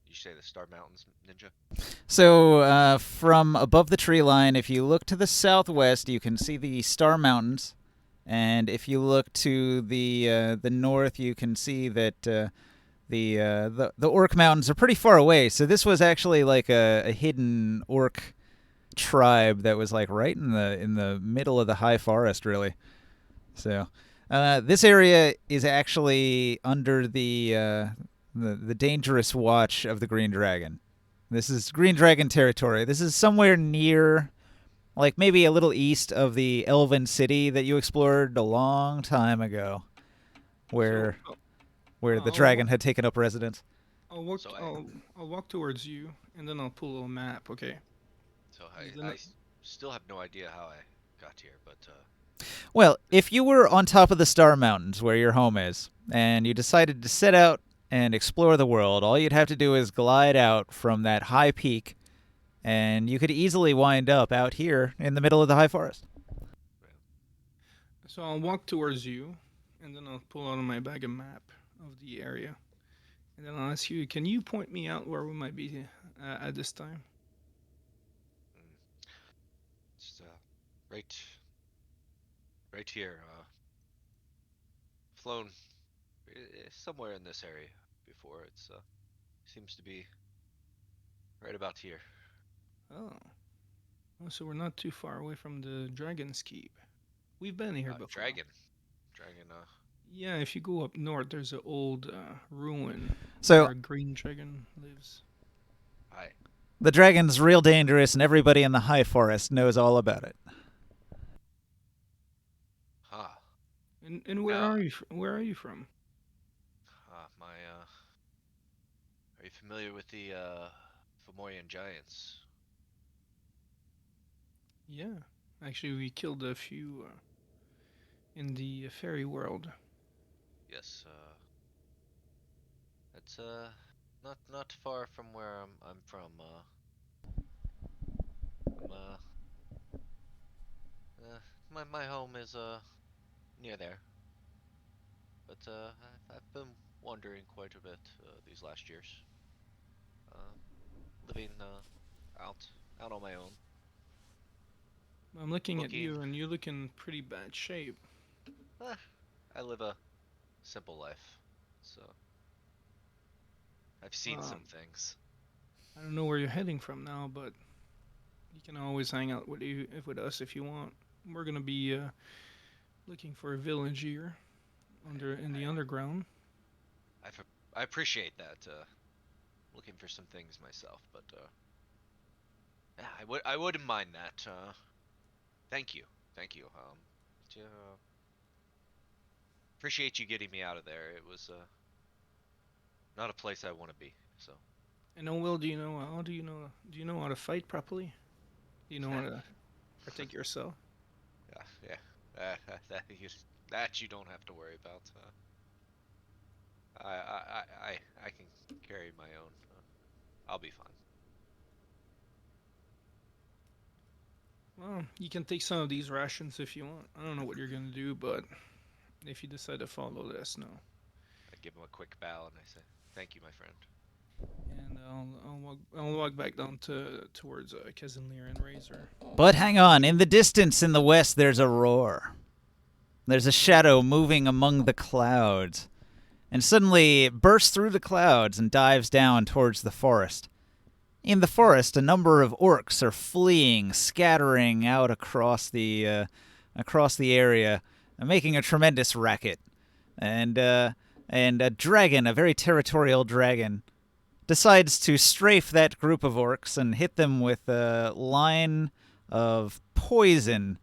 You say the Star Mountains, Ninja? So from above the tree line, if you look to the southwest, you can see the Star Mountains, and if you look to the north, you can see that the Orc Mountains are pretty far away. So this was actually like a hidden Orc tribe that was like right in the middle of the high forest, really. So this area is actually under the dangerous watch of the Green Dragon. This is Green Dragon territory. This is somewhere near, like maybe a little east of the Elven City that you explored a long time ago, where So, the I'll dragon had taken up residence. I'll walk. So I'll walk towards you, and then I'll pull a map. Okay. So Isn't I it- still have no idea how I got here, but Well, if you were on top of the Star Mountains where your home is, and you decided to set out and explore the world, all you'd have to do is glide out from that high peak, and you could easily wind up out here in the middle of the high forest. So I'll walk towards you, and then I'll pull out my bag a map of the area, and then I'll ask you, can you point me out where we might be at this time? it's right here. Flown somewhere in this area before. It's seems to be right about here. Oh. So we're not too far away from the Dragon's Keep. We've been here before. Dragon. Yeah, if you go up north, there's an old ruin So where a green dragon lives. Hi. the dragon's real dangerous, and everybody in the high forest knows all about it. Huh. And where Now- are you? Where are you from? My Are you familiar with the Fomorian giants? Yeah, actually, we killed a few in the fairy world. Yes. It's not far from where I'm from. My home is near there. But I've been wandering quite a bit these last years. Living out on my own. I'm looking at you, Looking. and you look in pretty bad shape. I live a simple life, so I've seen some things. I don't know where you're heading from now, but you can always hang out with us if you want. We're gonna be looking for a village here, in the underground. I appreciate that. Looking for some things myself, but yeah, I wouldn't mind that. Thank you. To, appreciate you getting me out of there. It was not a place I want to be. So And Will, do you know how to fight properly? Do you know how to protect yourself? yeah, that you don't have to worry about. I can carry my own. I'll be fine. Well, you can take some of these rations if you want. I don't know what you're gonna do, but if you decide to follow, let us know. I give him a quick bow and I say, "Thank you, my friend." And I'll walk back down towards Casimir and Razor. But hang on, in the distance in the west, there's a roar. There's a shadow moving among the clouds, and suddenly it bursts through the clouds and dives down towards the forest. In the forest, a number of orcs are fleeing, scattering out across the area, and making a tremendous racket. and a dragon, a very territorial dragon, decides to strafe that group of orcs and hit them with a line of poison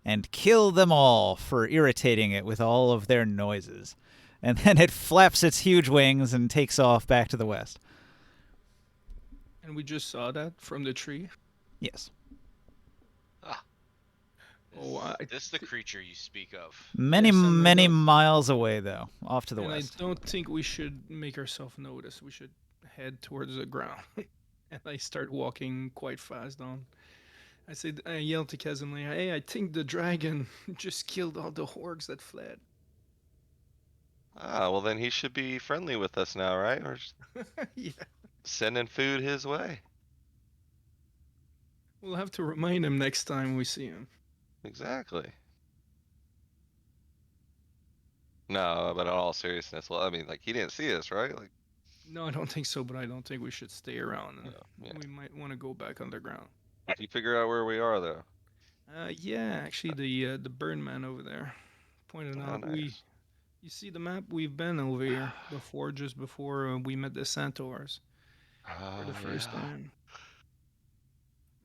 and kill them all for irritating it with all of their noises. And then it flaps its huge wings and takes off back to the west. And we just saw that from the tree. Yes. Ah. Oh, Is this the creature you speak of? Many, Yes, and I many don't- miles away, though, off to the And west. I don't think we should make ourselves notice. We should head towards the ground. And I start walking quite fast on. I yelled to Casimir, "Hey, I think the dragon just killed all the orcs that fled." Ah, well then he should be friendly with us now, right? We're just Yeah. sending food his way. We'll have to remind him next time we see him. Exactly. No, but in all seriousness, well, I mean, like, he didn't see us, right? Like, No, I don't think so, but I don't think we should stay around. And yeah. We might want to go back underground. Did you figure out where we are, though? Yeah, actually, the burn man over there pointed Oh, out nice. You see the map? We've been over here before, just before we met the centaurs for the first time.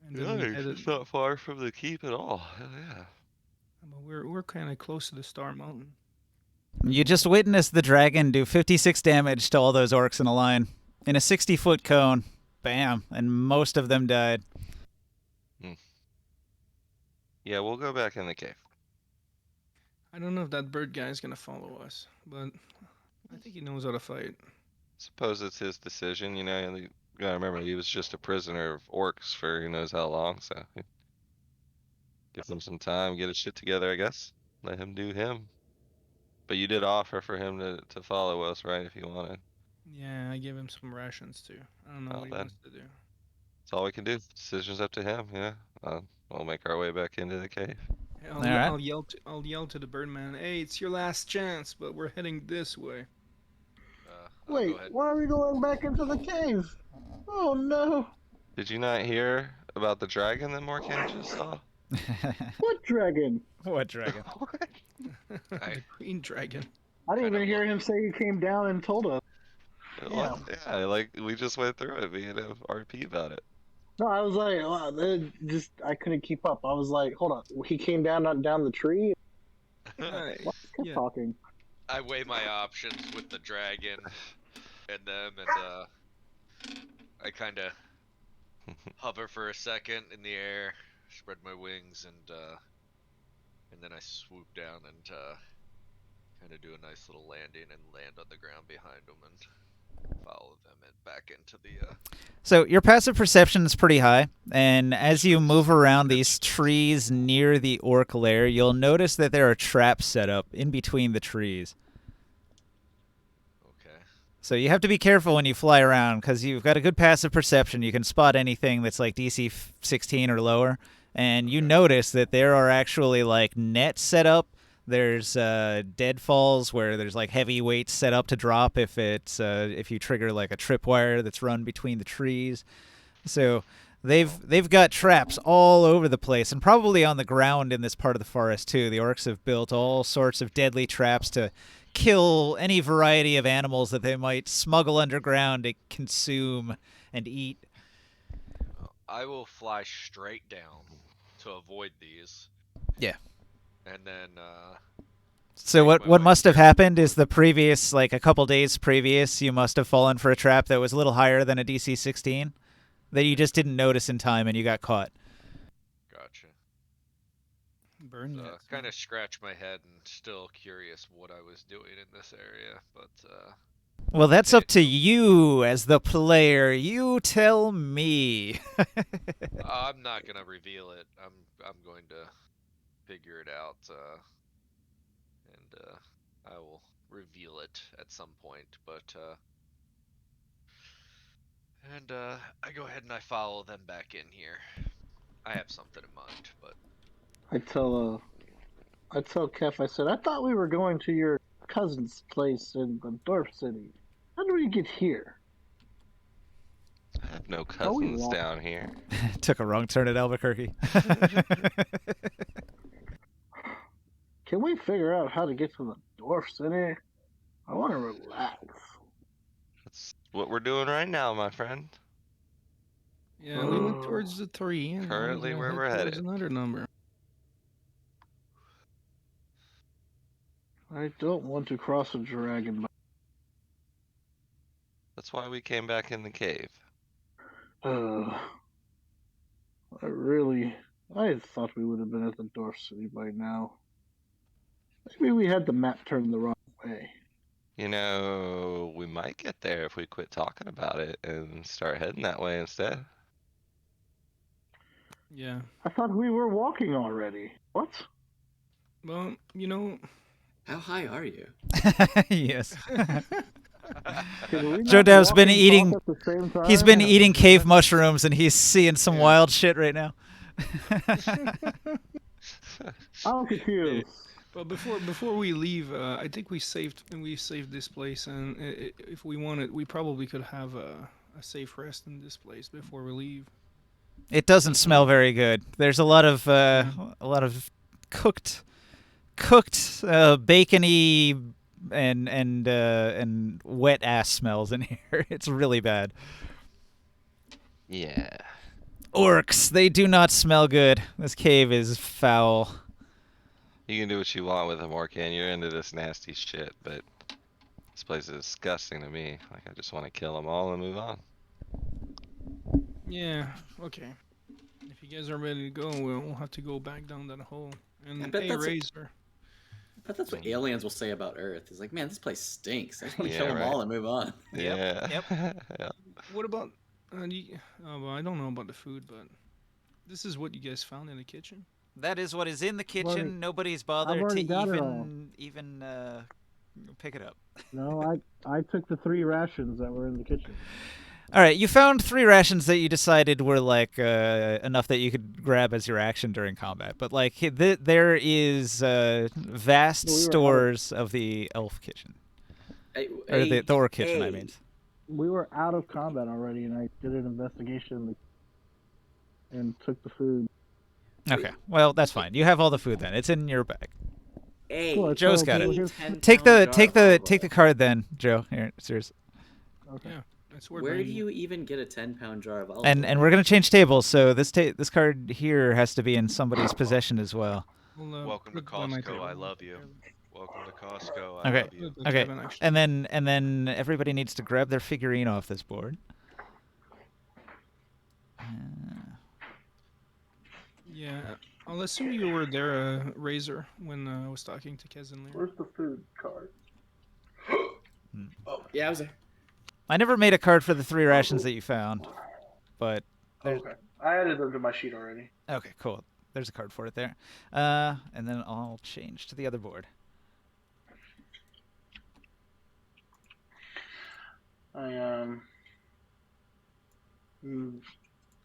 And then we Nice. headed. It's not far from the keep at all. Hell yeah. But we're kind of close to the Star Mountain. You just witnessed the dragon do 56 damage to all those orcs in a line. In a 60-foot cone. Bam. And most of them died. Yeah, we'll go back in the cave. I don't know if that bird guy is gonna follow us, but I think he knows how to fight. Suppose it's his decision, you know. You gotta remember, he was just a prisoner of orcs for who knows how long, so give him some time, get his shit together, I guess. Let him do him. But you did offer for him to follow us, right? If he wanted. Yeah, I gave him some rations too. I don't know Oh, what he then. wants to do. That's all we can do. Decision's up to him, yeah. We'll make our way back into the cave. Hey, All right. I'll yell to the birdman. Hey, it's your last chance, but we're heading this way. I'll Wait, go ahead. why are we going back into the cave? Oh no! Did you not hear about the dragon that Morkan just saw? What dragon? What dragon? The green dragon. I didn't Kinda even hear him say he came down and told us. What? Yeah, like we just went through it, being a RP about it. No, I was like, I couldn't keep up. I was like, hold on, he came down the tree. Hi. What? Kept Yeah. talking. I weigh my options with the dragon and them, and I kind of hover for a second in the air, spread my wings, and then I swoop down and kind of do a nice little landing and land on the ground behind them and follow them back into the. So your passive perception is pretty high, and as you move around these trees near the orc lair, you'll notice that there are traps set up in between the trees. Okay. So you have to be careful when you fly around, because you've got a good passive perception. You can spot anything that's like DC 16 or lower, and you notice that there are actually like nets set up. There's deadfalls where there's like heavy weights set up to drop if you trigger like a tripwire that's run between the trees. So they've got traps all over the place, and probably on the ground in this part of the forest too. The orcs have built all sorts of deadly traps to kill any variety of animals that they might smuggle underground to consume and eat. I will fly straight down to avoid these. Yeah. And then So Make my what way must have here. happened is the previous, like a couple days previous, you must have fallen for a trap that was a little higher than a DC 16 that you just didn't notice in time and you got caught. gotcha. Burn nets. Kind of scratch my head and still curious what I was doing in this area, but Well, that's up to you as the player. You tell me. I'm not gonna reveal it. I'm going to figure it out, and I will reveal it at some point. But I go ahead and I follow them back in here. I have something in mind, but I tell Kef, I said, I thought we were going to your cousin's place in the Dwarf City. How did we get here? I have no Oh, we cousins walk. down here. Took a wrong turn at Albuquerque. Can we figure out how to get to the Dwarf City? want to relax. That's what we're doing right now, my friend. Yeah, we went towards the 3, and now Currently we're where gonna we're head towards headed. another number. I don't want to cross a dragon. That's why we came back in the cave. I thought we would have been at the Dwarf City by now. Maybe we had the map turned the wrong way. You know, we might get there if we quit talking about it and start heading that way instead. Yeah. I thought we were walking already. What? Well, you know. How high are you? Yes. Can we Joe not Dev's walk been and eating. talk at the same time? He's been eating cave mushrooms, and he's seeing some wild shit right now. I'm confused. Well, before we leave, I think we saved this place, and if we wanted, we probably could have a safe rest in this place before we leave. It doesn't smell very good. There's a lot of cooked bacony and wet ass smells in here. It's really bad. Yeah. Orcs, they do not smell good. This cave is foul. You can do what you want with them, Orcan. You're into this nasty shit, but this place is disgusting to me. Like, I just want to kill them all and move on. Yeah. Okay. If you guys are ready to go, we'll have to go back down that hole. And I bet hey, that's Razor. But that's what aliens will say about Earth. It's like, man, this place stinks. I just want to Yeah, kill them right. all and move on. Yeah. Yep. Yeah. What about? Well, I don't know about the food, but this is what you guys found in the kitchen. That is what is in the kitchen. already- Nobody's I've bothered to already got it all. even pick it up. No, I took the 3 rations that were in the kitchen. All right, you found 3 rations that you decided were like enough that you could grab as your action during combat. But like there is vast We were out of- stores of the elf kitchen or the orc kitchen. I mean, We were out of combat already, and I did an investigation and took the food. okay. Well, that's fine. You have all the food then. It's in your bag. Hey, Cool, I Joe's told got you it. here's- Take the card then, Joe. Here, serious. Okay. Yeah, that's where. Where do you even get a 10-pound jar of olive And oil? we're gonna change tables, so this card here has to be in somebody's possession as well. Welcome to Costco. I love you. Welcome to Costco. I Okay. love you. Okay. And then everybody needs to grab their figurine off this board. Yeah, I'll assume you were there, Razor, when I was talking to Kez and Lear. Where's the food card? Yeah, I was there. I never made a card for the 3 rations that you found, but Okay. I added them to my sheet already. okay, cool. There's a card for it there. And then I'll change to the other board.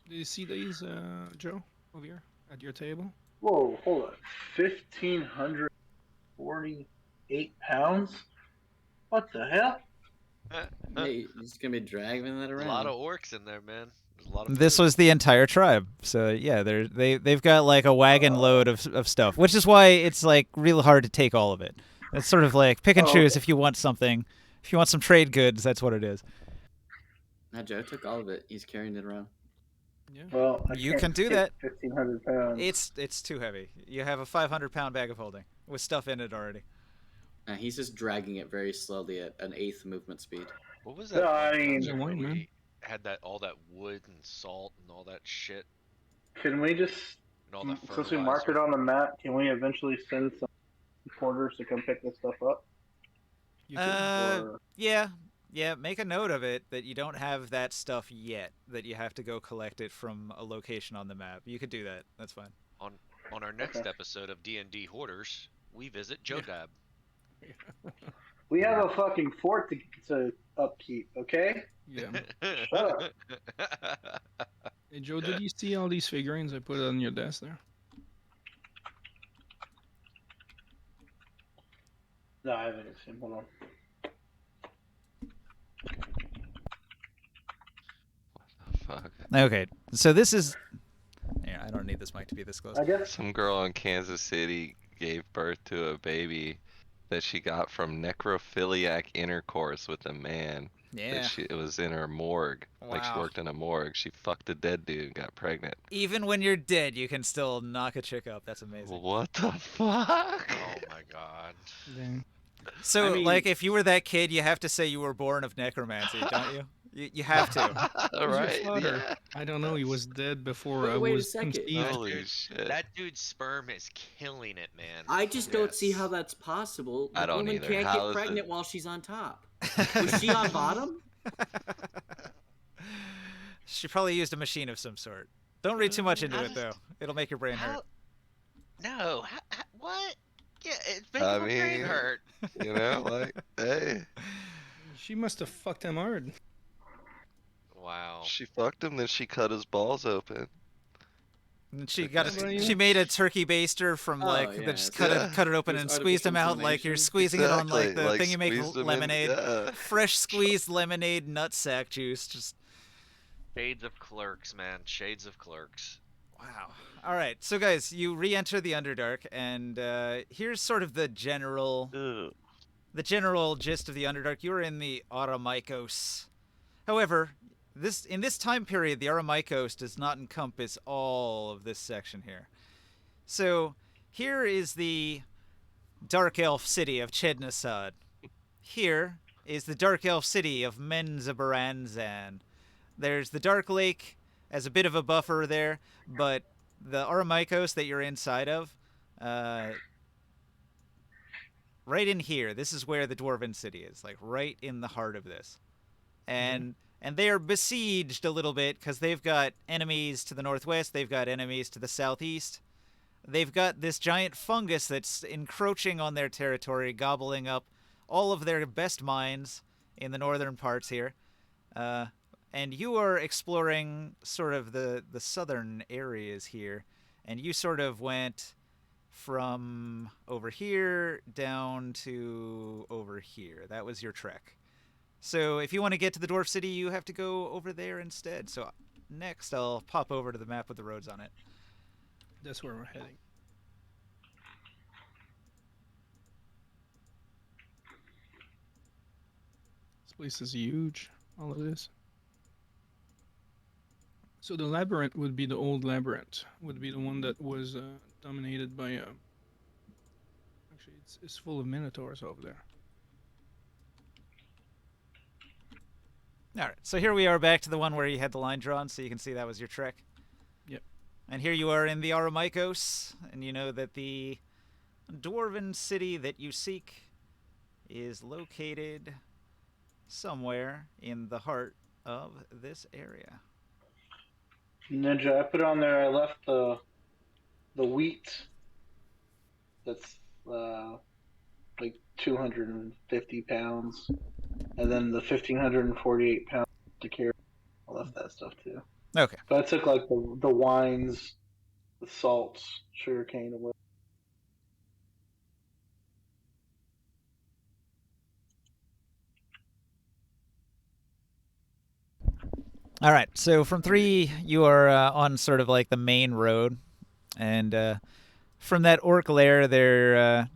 Do you see these, Joe, over here at your table? Whoa, hold on. 1,548 pounds? What the hell? Hey, you're just gonna be dragging that A around. lot of orcs in there, man. There's a lot of This food. was the entire tribe, so yeah, they've got like a wagon load of stuff, which is why it's like real hard to take all of it. It's sort of like pick and choose if you want something. If you want some trade goods, that's what it is. Now Joe took all of it. He's carrying it around. Yeah. Well, I You can't can do take that. 1,500 pounds. It's too heavy. You have a 500-pound bag of holding with stuff in it already. He's just dragging it very slowly at an 1/8 movement speed. What was No, that? I one mean- episode where Wine, man. we had that all that wood and salt and all that shit Can we just, and all that since we marked it fertilizer. on the map, can we eventually send some reporters to come pick this stuff up? You can, Or- Yeah, make a note of it that you don't have that stuff yet, that you have to go collect it from a location on the map. You could do that. That's fine. On our next Okay. episode of D&D Hoarders, we visit Joe Dab. We have a fucking fort to upkeep, okay? yeah. Shut up. Hey, Joe, did you see all these figurines I put on your desk there? No, I haven't seen. Hold on. Fuck. Okay, so this is... Yeah, I don't need this mic to be this close. I guess Some girl in Kansas City gave birth to a baby that she got from necrophiliac intercourse with a man. Yeah. It was in her morgue. Like she Wow. worked in a morgue. She fucked a dead dude and got pregnant. Even when you're dead, you can still knock a chick up. That's amazing. What the fuck? Oh my god. Dang. So, I mean- like, if you were that kid, you have to say you were born of necromancy, don't you? You have to. Who's your Right? father? Yeah. I don't know. He was dead before I Wait a was second. conceived. Holy shit. That dude's sperm is killing it, man. I just don't see Yes. how that's possible. I The don't woman either. can't How get is pregnant it- while she's on top. Was she on bottom? She probably used a machine of some sort. Don't read too much into How it, does- though. It'll make your brain hurt. No. What? Yeah, it's making I my brain mean- hurt. You know, like, hey, She must have fucked him hard. Wow. she fucked him, then she cut his balls open. And she Like got that. she made a turkey baster from Oh, like yeah, that just yeah. cut it open There's and squeezed them artificial out like you're insemination. squeezing it on like Exactly, the like, thing you make squeezed 'em in- lemonade. yeah. Fresh squeezed lemonade nutsack juice. Just Shades of Clerks, man. Shades of Clerks. wow. All right, so guys, you re-enter the Underdark, and here's sort of the general Ugh. gist of the Underdark. You're in the Automikos. However, in this time period, the Automikos does not encompass all of this section here. So here is the Dark Elf city of Chednasad. Here is the Dark Elf city of Menzabaranzan. There's the Dark Lake as a bit of a buffer there, but the Automikos that you're inside of, right in here, this is where the Dwarven city is, like right in the heart of this. And they are besieged a little bit because they've got enemies to the northwest, they've got enemies to the southeast. They've got this giant fungus that's encroaching on their territory, gobbling up all of their best mines in the northern parts here. And you are exploring sort of the southern areas here. And you sort of went from over here down to over here. That was your trek. So if you want to get to the Dwarf City, you have to go over there instead. So next, I'll pop over to the map with the roads on it. That's where we're heading. This place is huge. All of this. So the labyrinth would be the old labyrinth. Would be the one that was dominated by. Actually, it's full of minotaurs over there. All right, so here we are back to the one where you had the line drawn, so you can see that was your trek. Yep. And here you are in the Automikos, and you know that the dwarven city that you seek is located somewhere in the heart of this area. Ninja, I put on there. I left the wheat. That's like 250 pounds, and then the 1,548 pounds to carry. I left that stuff too. Okay. But I took like the wines, the salts, sugarcane away. All right, so from 3, you are on sort of like the main road, and from that orc lair, there's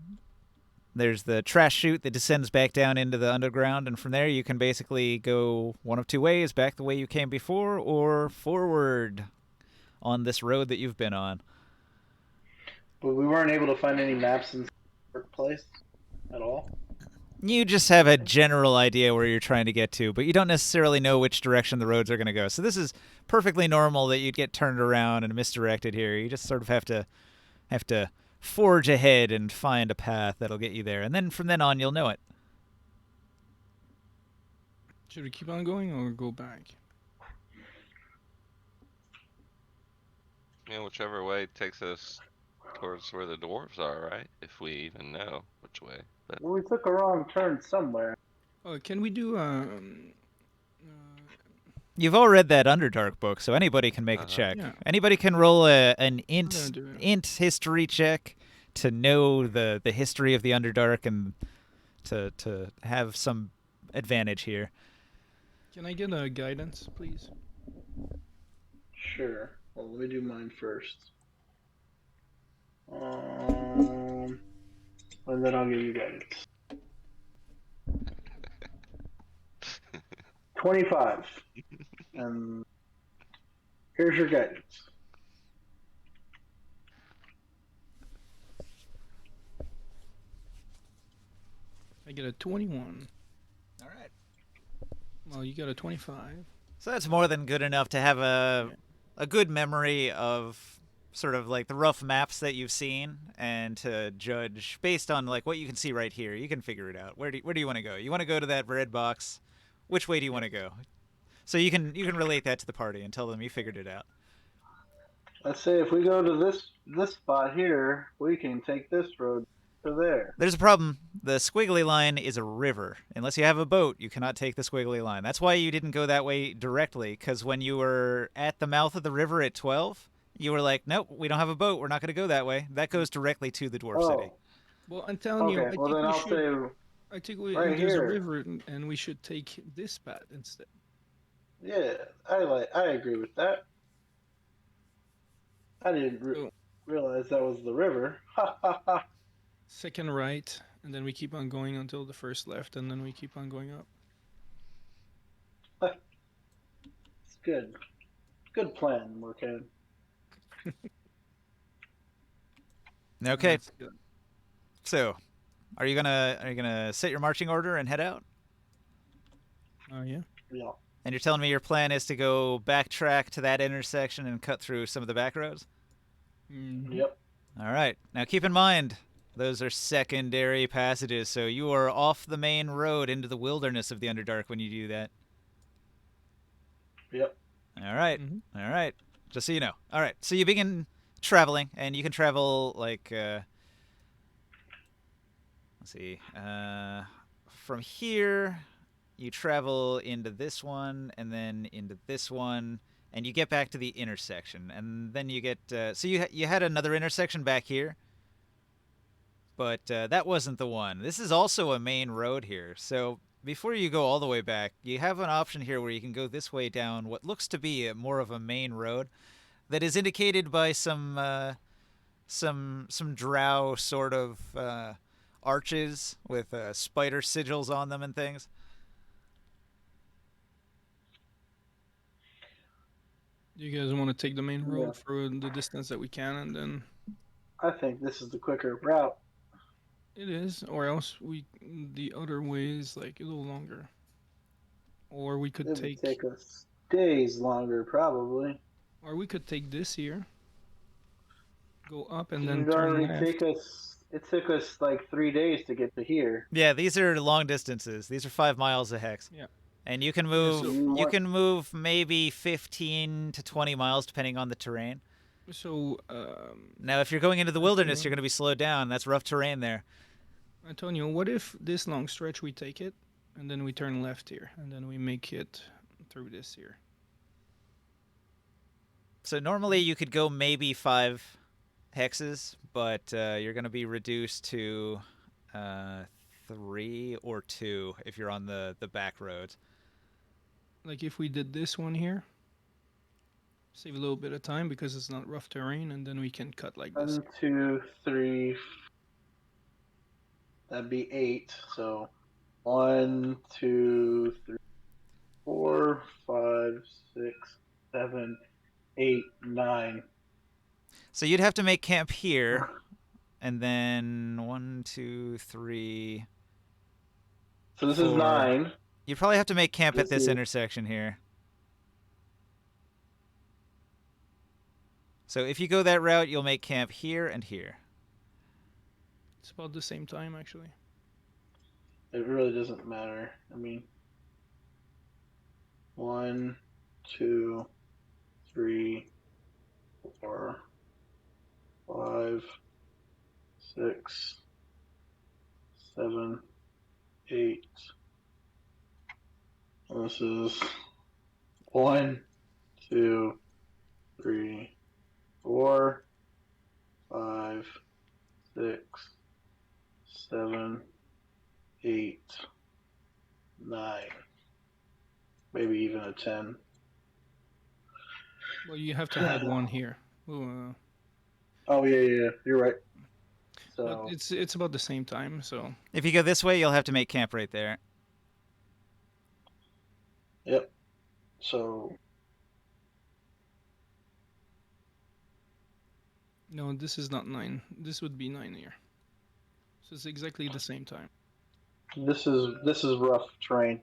the trash chute that descends back down into the underground, and from there you can basically go one of two ways, back the way you came before, or forward on this road that you've been on. But we weren't able to find any maps in the workplace at all. You just have a general idea where you're trying to get to, but you don't necessarily know which direction the roads are going to go. So this is perfectly normal that you'd get turned around and misdirected here. You just sort of have to forge ahead and find a path that'll get you there, and then from then on you'll know it. Should we keep on going or go back? Yeah, whichever way takes us towards where the dwarves are, right? If we even know which way. But Well, we took a wrong turn somewhere. Oh, can we do You've all read that Underdark book, so anybody can make a check. Yeah. Anybody can roll an gonna int do it. int history check to know the history of the Underdark and to have some advantage here. Can I get a guidance, please? Sure. Well, let me do mine first. And then I'll give you guidance. 25. And here's your guidance. I get a 21. All right. Well, you got a 25. So that's more than good enough to have a good memory of sort of like the rough maps that you've seen, and to judge based on like what you can see right here. You can figure it out. Where do you want to go? You want to go to that red box? Which way do you want to go? So you can relate that to the party and tell them you figured it out. Let's say if we go to this spot here, we can take this road to there. There's a problem. The squiggly line is a river. Unless you have a boat, you cannot take the squiggly line. That's why you didn't go that way directly, because when you were at the mouth of the river at 12, you were like, nope, we don't have a boat. We're not going to go that way. That goes directly to the dwarf city. Well, I'm telling you, Okay, well then I'll say I think right there's a here. river, and we should take this path instead. Yeah, I agree with that. I didn't realize that was the river. Ha ha ha. Second right, and then we keep on going until the first left, and then we keep on going up. It's good. Good plan, Morkan. Okay, That's good. so are you gonna set your marching order and head out? Oh yeah. Yeah. And you're telling me your plan is to go backtrack to that intersection and cut through some of the back roads? Mhm. Yep. All right. Now keep in mind, those are secondary passages, so you are off the main road into the wilderness of the Underdark when you do that. Yep. All right. Mhm. All right. Just so you know. All right. So you begin traveling, and you can travel like, let's see, from here, you travel into this one, and then into this one, and you get back to the intersection, and then you get. So you had another intersection back here, but that wasn't the one. This is also a main road here. So before you go all the way back, you have an option here where you can go this way down what looks to be more of a main road that is indicated by some drow sort of arches with spider sigils on them and things. You guys want to take the main road Yeah. for the distance that we can, and then I think this is the quicker route. it is, or else the other way is like a little longer. Or we could It would take, take us days longer, probably. or we could take this here, go up, and then It'd turn already left. take us. It took us like 3 days to get to here. Yeah, these are long distances. These are 5 miles a hex. Yeah. And you can move. so You can move maybe 15 to 20 miles depending on the terrain. So, Now, if you're going into the wilderness, Okay. you're going to be slowed down. That's rough terrain there. Antonio, what if this long stretch we take it, and then we turn left here, and then we make it through this here? So normally you could go maybe 5 hexes, but you're going to be reduced to 3 or 2 if you're on the back roads. Like if we did this one here, save a little bit of time because it's not rough terrain, and then we can cut like this. 1, 2, 3. That'd be 8. So 1, 2, 3, 4, 5, 6, 7, 8, 9. So you'd have to make camp here, and then 1, 2, 3. So this is 4. 9. You'd probably have to make camp at This this is- intersection here. So if you go that route, you'll make camp here and here. It's about the same time, actually. It really doesn't matter. I mean, 1, 2, 3, 4, 5, 6, 7, 8. This is 1, 2, 3, 4, 5, 6, 7, 8, 9. Maybe even a 10. Well, you have to add one here. Oh, yeah, you're right. But So it's about the same time, so If you go this way, you'll have to make camp right there. yep. So no, this is not 9. This would be 9 here. So it's exactly the same time. this is rough terrain.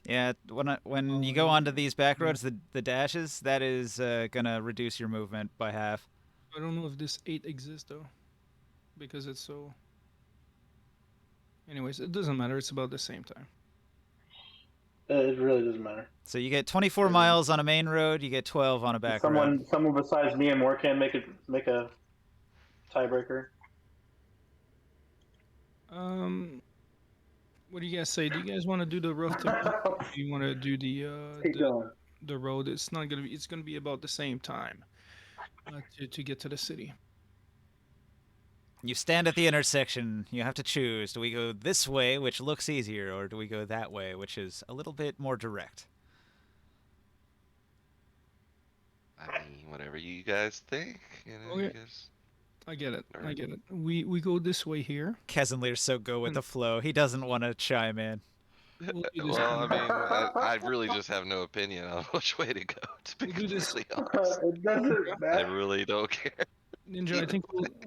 Yeah, when you Oh, go yeah. onto these back Yeah. roads, the dashes, that is gonna reduce your movement by half. I don't know if this 8 exists though, because it's so. Anyways, it doesn't matter. It's about the same time. It really doesn't matter. So you get 24 miles on a main road, you get 12 on a back road. Someone besides me and Morkan make a tiebreaker. What do you guys say? Do you guys want to do the rough terrain? Or do you want to do Keep going. the road? It's not gonna be. It's gonna be about the same time to get to the city. You stand at the intersection. You have to choose. Do we go this way, which looks easier, or do we go that way, which is a little bit more direct? I mean, whatever you guys think. You know, Okay. you guys... I get it. I get it. We go this way here. Kesenleer's so go with the flow. He doesn't want to chime in. We'll do this Well, I one. mean, I really just have no opinion on which way to go, to be We'll do this- completely honest. It doesn't I matter. really don't care. Ninja, I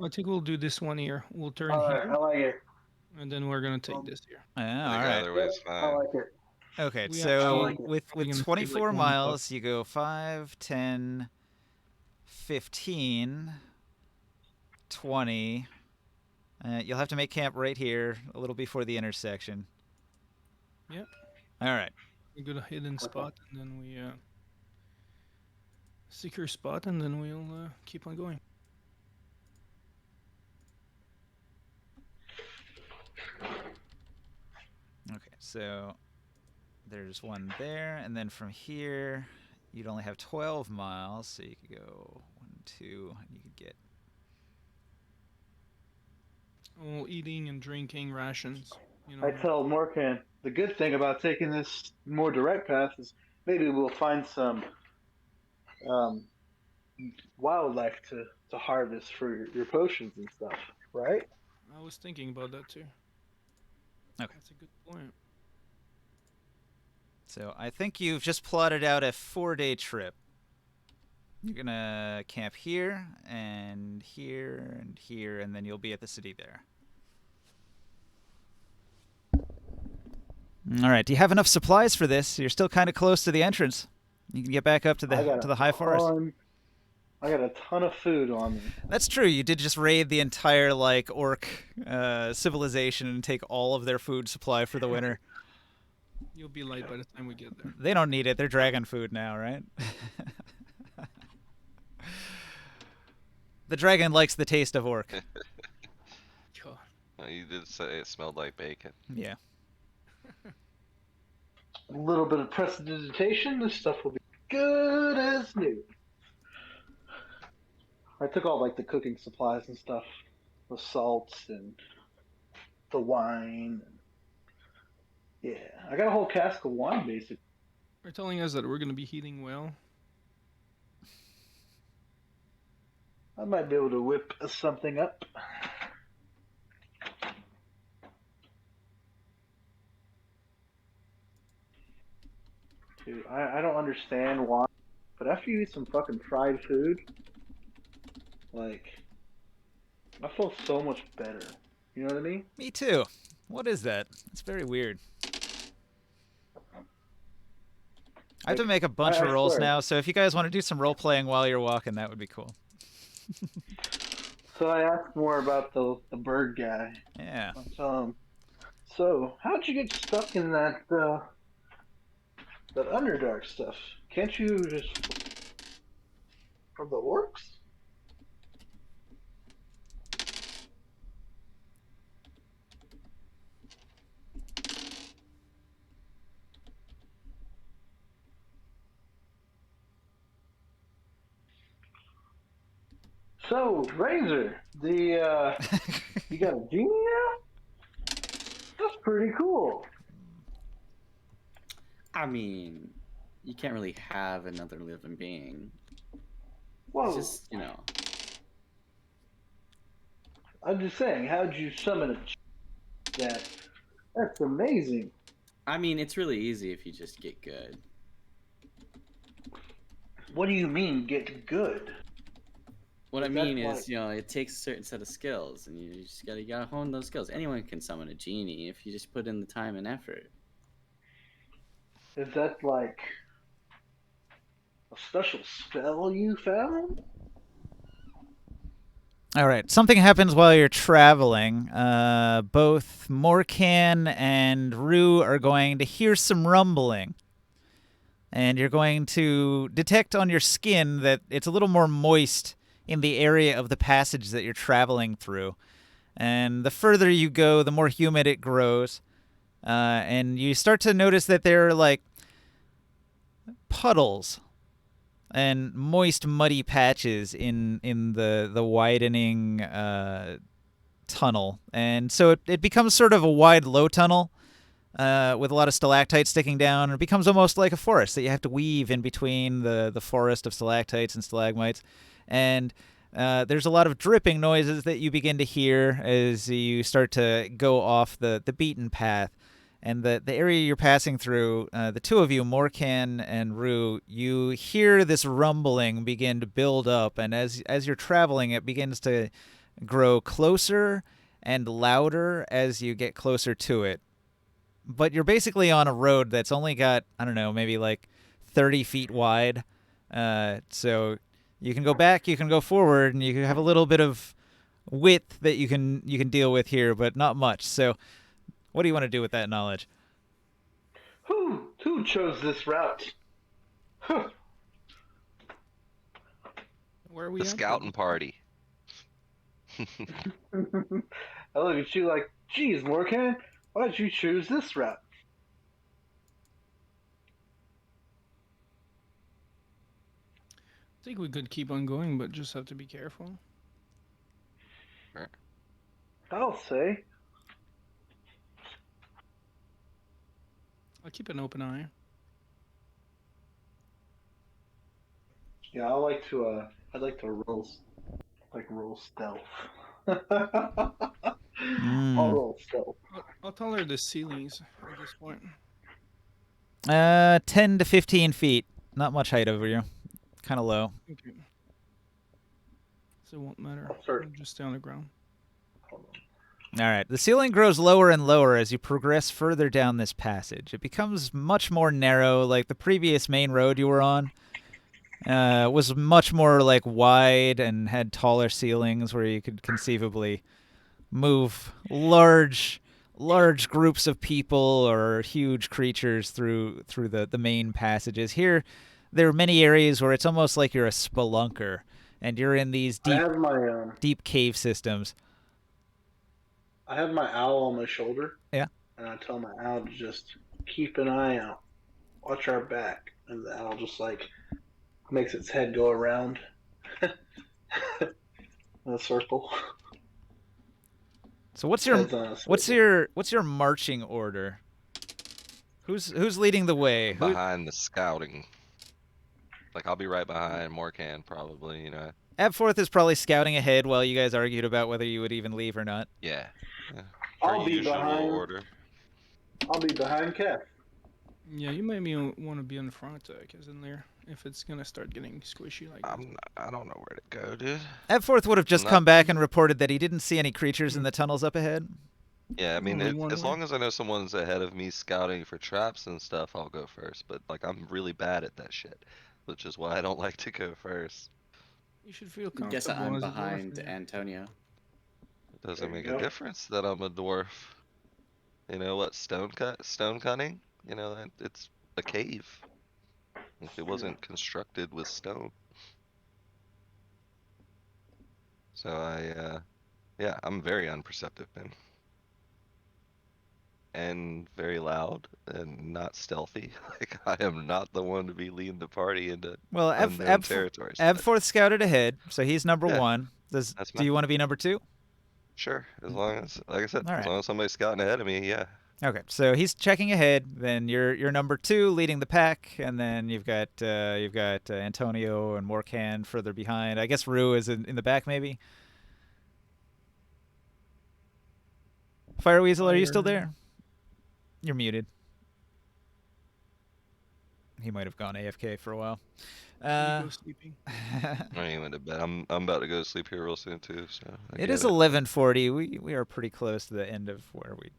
think we'll do this one here. We'll turn All right, here, I like it. and then we're gonna take this here. Yeah, I all think right. either way's I fine. like it. Okay, We so actually- with we're gonna save, 24 like, 1 miles, you go 5, 10, 15, 20. You'll have to make camp right here, a little before the intersection. Yep. All right. We go to hidden spot, and then we secure spot, and then we'll keep on going. Okay, so there's one there, and then from here, you'd only have 12 miles, so you could go 1, 2, and you could get. Oh, eating and drinking rations. You know. I tell Morkan the good thing about taking this more direct path is maybe we'll find some wildlife to harvest for your potions and stuff, right? I was thinking about that too. Okay. That's a good point. So I think you've just plotted out a 4-day trip. You're gonna camp here, and here, and here, and then you'll be at the city there. All right. Do you have enough supplies for this? You're still kind of close to the entrance. You can get back up to the high forest. I got a ton of food on me. That's true. You did just raid the entire orc civilization and take all of their food supply for the winter. You'll be light by the time we get there. They don't need it. They're dragon food now, right? The dragon likes the taste of orc. God. Well, you did say it smelled like bacon. Yeah. A little bit of prestidigitation. This stuff will be good as new. I took all the cooking supplies and stuff, the salts and the wine. Yeah, I got a whole cask of wine basically. They're telling us that we're gonna be heating well. I might be able to whip something up. Dude, I don't understand why, but after you eat some fucking fried food, I feel so much better. You know what I mean? Me too. What is that? It's very weird. I have to make a bunch I of rolls swear. now, so if you guys want to do some role playing while you're walking, that would be cool. So I asked more about the bird guy. Yeah. So how'd you get stuck in that Underdark stuff? Can't you just from the orcs? So Razor, you got a genie now? That's pretty cool. I mean, you can't really have another living being. Whoa. It's just, I'm just saying, how'd you summon that? That's amazing. I mean, it's really easy if you just get good. What do you mean, get good? What I Is that mean is, like- it takes a certain set of skills, and you just gotta hone those skills. Anyone can summon a genie if you just put in the time and effort. Is that like a special spell you found? All right. Something happens while you're traveling. Both Morkan and Rue are going to hear some rumbling. And you're going to detect on your skin that it's a little more moist in the area of the passage that you're traveling through. And the further you go, the more humid it grows. And you start to notice that there are like puddles and moist, muddy patches in the widening tunnel. And so it becomes sort of a wide, low tunnel with a lot of stalactites sticking down. And it becomes almost like a forest that you have to weave in between the forest of stalactites and stalagmites. And there's a lot of dripping noises that you begin to hear as you start to go off the beaten path. And the area you're passing through, the two of you, Morkan and Rue, you hear this rumbling begin to build up. And as you're traveling, it begins to grow closer and louder as you get closer to it. But you're basically on a road that's only got, I don't know, maybe like 30 feet wide. So you can go back, you can go forward, and you can have a little bit of width that you can deal with here, but not much. So what do you want to do with that knowledge? Who chose this route? Huh. Where are we The at? scouting party. I look at you like, geez, Morkan, why'd you choose this route? I think we could keep on going, but just have to be careful. I'll say. I'll keep an open eye. Yeah, I'd like to roll stealth. I'll roll stealth. I'll tell her the ceilings at this point. 10 to 15 feet. Not much height over you. Kind of low. Okay. So it won't matter. I'll start. I'll just stay on the ground. Hold on. All right. The ceiling grows lower and lower as you progress further down this passage. It becomes much more narrow, like the previous main road you were on. Was much more like wide and had taller ceilings where you could conceivably move large groups of people or huge creatures through the main passages. Here, there are many areas where it's almost like you're a spelunker and you're in these I have my deep cave systems. I have my owl on my shoulder. Yeah. And I tell my owl to just keep an eye out, watch our back, and the owl just like makes its head go around in a circle. So what's your marching order? Who's leading the way? Behind the scouting. Like, I'll be right behind Morkan, probably, Abforth is probably scouting ahead while you guys argued about whether you would even leave or not. Yeah. I'll be usual behind. order. I'll be behind Kev. Yeah, you might want to be on the front, because in there, if it's gonna start getting squishy like that. I don't know where to go, dude. Abforth would have just come back and reported that he didn't see any creatures in the tunnels up ahead. Yeah, I mean, Only as one long as I know someone's ahead of me scouting for traps and stuff, I'll go first. But, like, I'm really bad at that shit, which is why I don't like to go first. You should feel comfortable. Guess I'm as a dwarf, behind yeah. Antonio. It doesn't There you make a go. difference that I'm a dwarf. You know what? Stone cutting? It's a cave. If it wasn't constructed with stone. So I'm very unperceptive, man. And very loud and not stealthy. Like, I am not the one to be leading the party into Well, unknown territories. Abforth scouted ahead, so he's number Yeah, one. Do you want to be number two? Sure, as long as, like I said, All as right. long as somebody's scouting ahead of me, yeah. Okay, so he's checking ahead. Then you're number two, leading the pack, and then you've got Antonio and Morkan further behind. I guess Rue is in the back, maybe. Fire Weasel, are you still there? You're muted. He might have gone AFK for a while. Go sleeping. I ain't went to bed. I'm about to go to sleep here real soon too. So It is 11:40. We are pretty close to the end of where we'd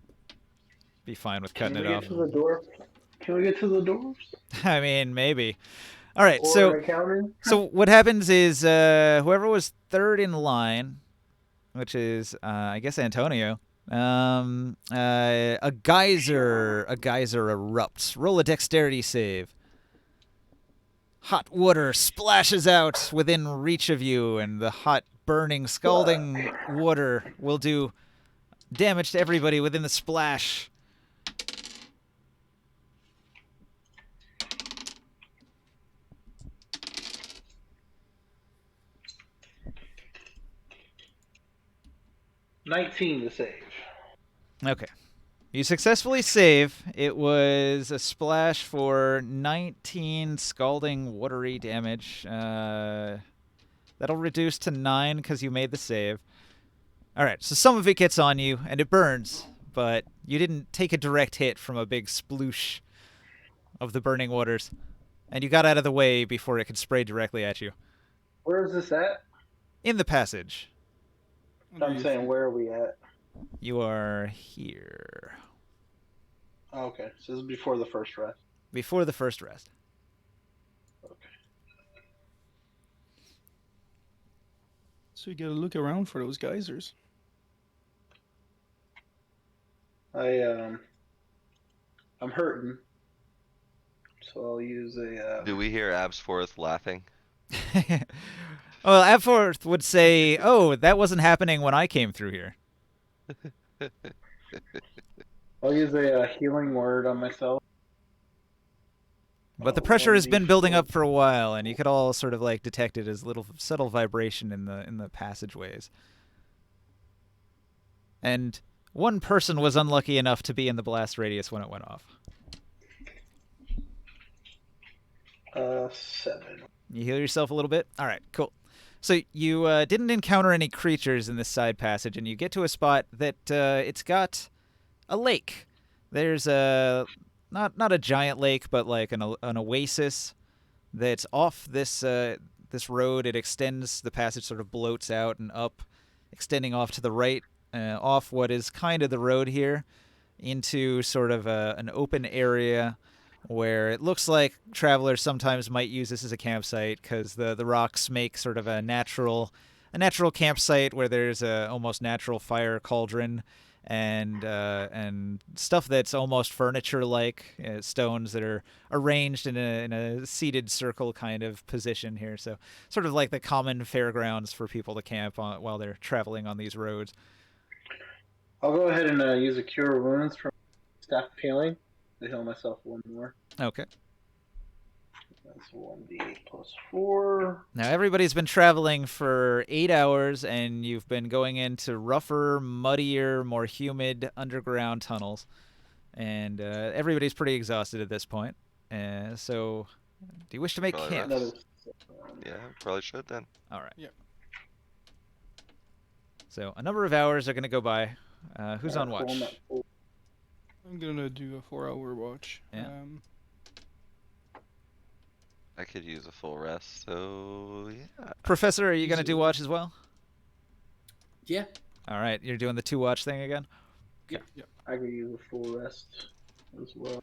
be fine with cutting Can it we off. get to the door? Can we get to the doors? I mean, maybe. All right, Or so an encounter? so what happens is whoever was third in line, which is I guess Antonio, a geyser erupts. Roll a dexterity save. Hot water splashes out within reach of you, and the hot, burning, scalding water will do damage to everybody within the splash. $19 to save. Okay. You successfully save. It was a splash for 19 scalding, watery damage. That'll reduce to 9 because you made the save. All right, so some of it gets on you, and it burns, but you didn't take a direct hit from a big sploosh of the burning waters, and you got out of the way before it could spray directly at you. Where is this at? In the passage. I'm saying, where are we at? You are here. Oh, okay, so this is before the first rest. Before the first rest. Okay. So you gotta look around for those geysers. I'm hurting, so I'll use a. Do we hear Absforth laughing? Well, Abforth would say, "Oh, that wasn't happening when I came through here." I'll use a healing word on myself. But the pressure has been building up for a while, and you could all sort of like detect it as little subtle vibration in the passageways. And one person was unlucky enough to be in the blast radius when it went off. 7. You heal yourself a little bit? All right, cool. So you didn't encounter any creatures in this side passage, and you get to a spot that it's got a lake. There's a not a giant lake, but like an oasis that's off this road. It extends. The passage sort of bloats out and up, extending off to the right, off what is kind of the road here, into sort of an open area where it looks like travelers sometimes might use this as a campsite because the rocks make sort of a natural campsite where there's a almost natural fire cauldron and stuff that's almost furniture-like, stones that are arranged in a seated circle kind of position here. So sort of like the common fairgrounds for people to camp on while they're traveling on these roads. I'll go ahead and use a cure wounds from staff of healing to heal myself 1 more. Okay. That's 1d8 plus 4. Now, everybody's been traveling for 8 hours, and you've been going into rougher, muddier, more humid underground tunnels. And everybody's pretty exhausted at this point. So, do you wish to make Probably camp? rest. Yeah, probably should then. All right. Yep. So, a number of hours are going to go by. Who's on watch? I'm gonna do a 4-hour watch. Yeah. I could use a full rest, so yeah. Professor, are you going to do watch as well? Yeah. All right. You're doing the 2-watch thing again? Yeah. I could use a full rest as well.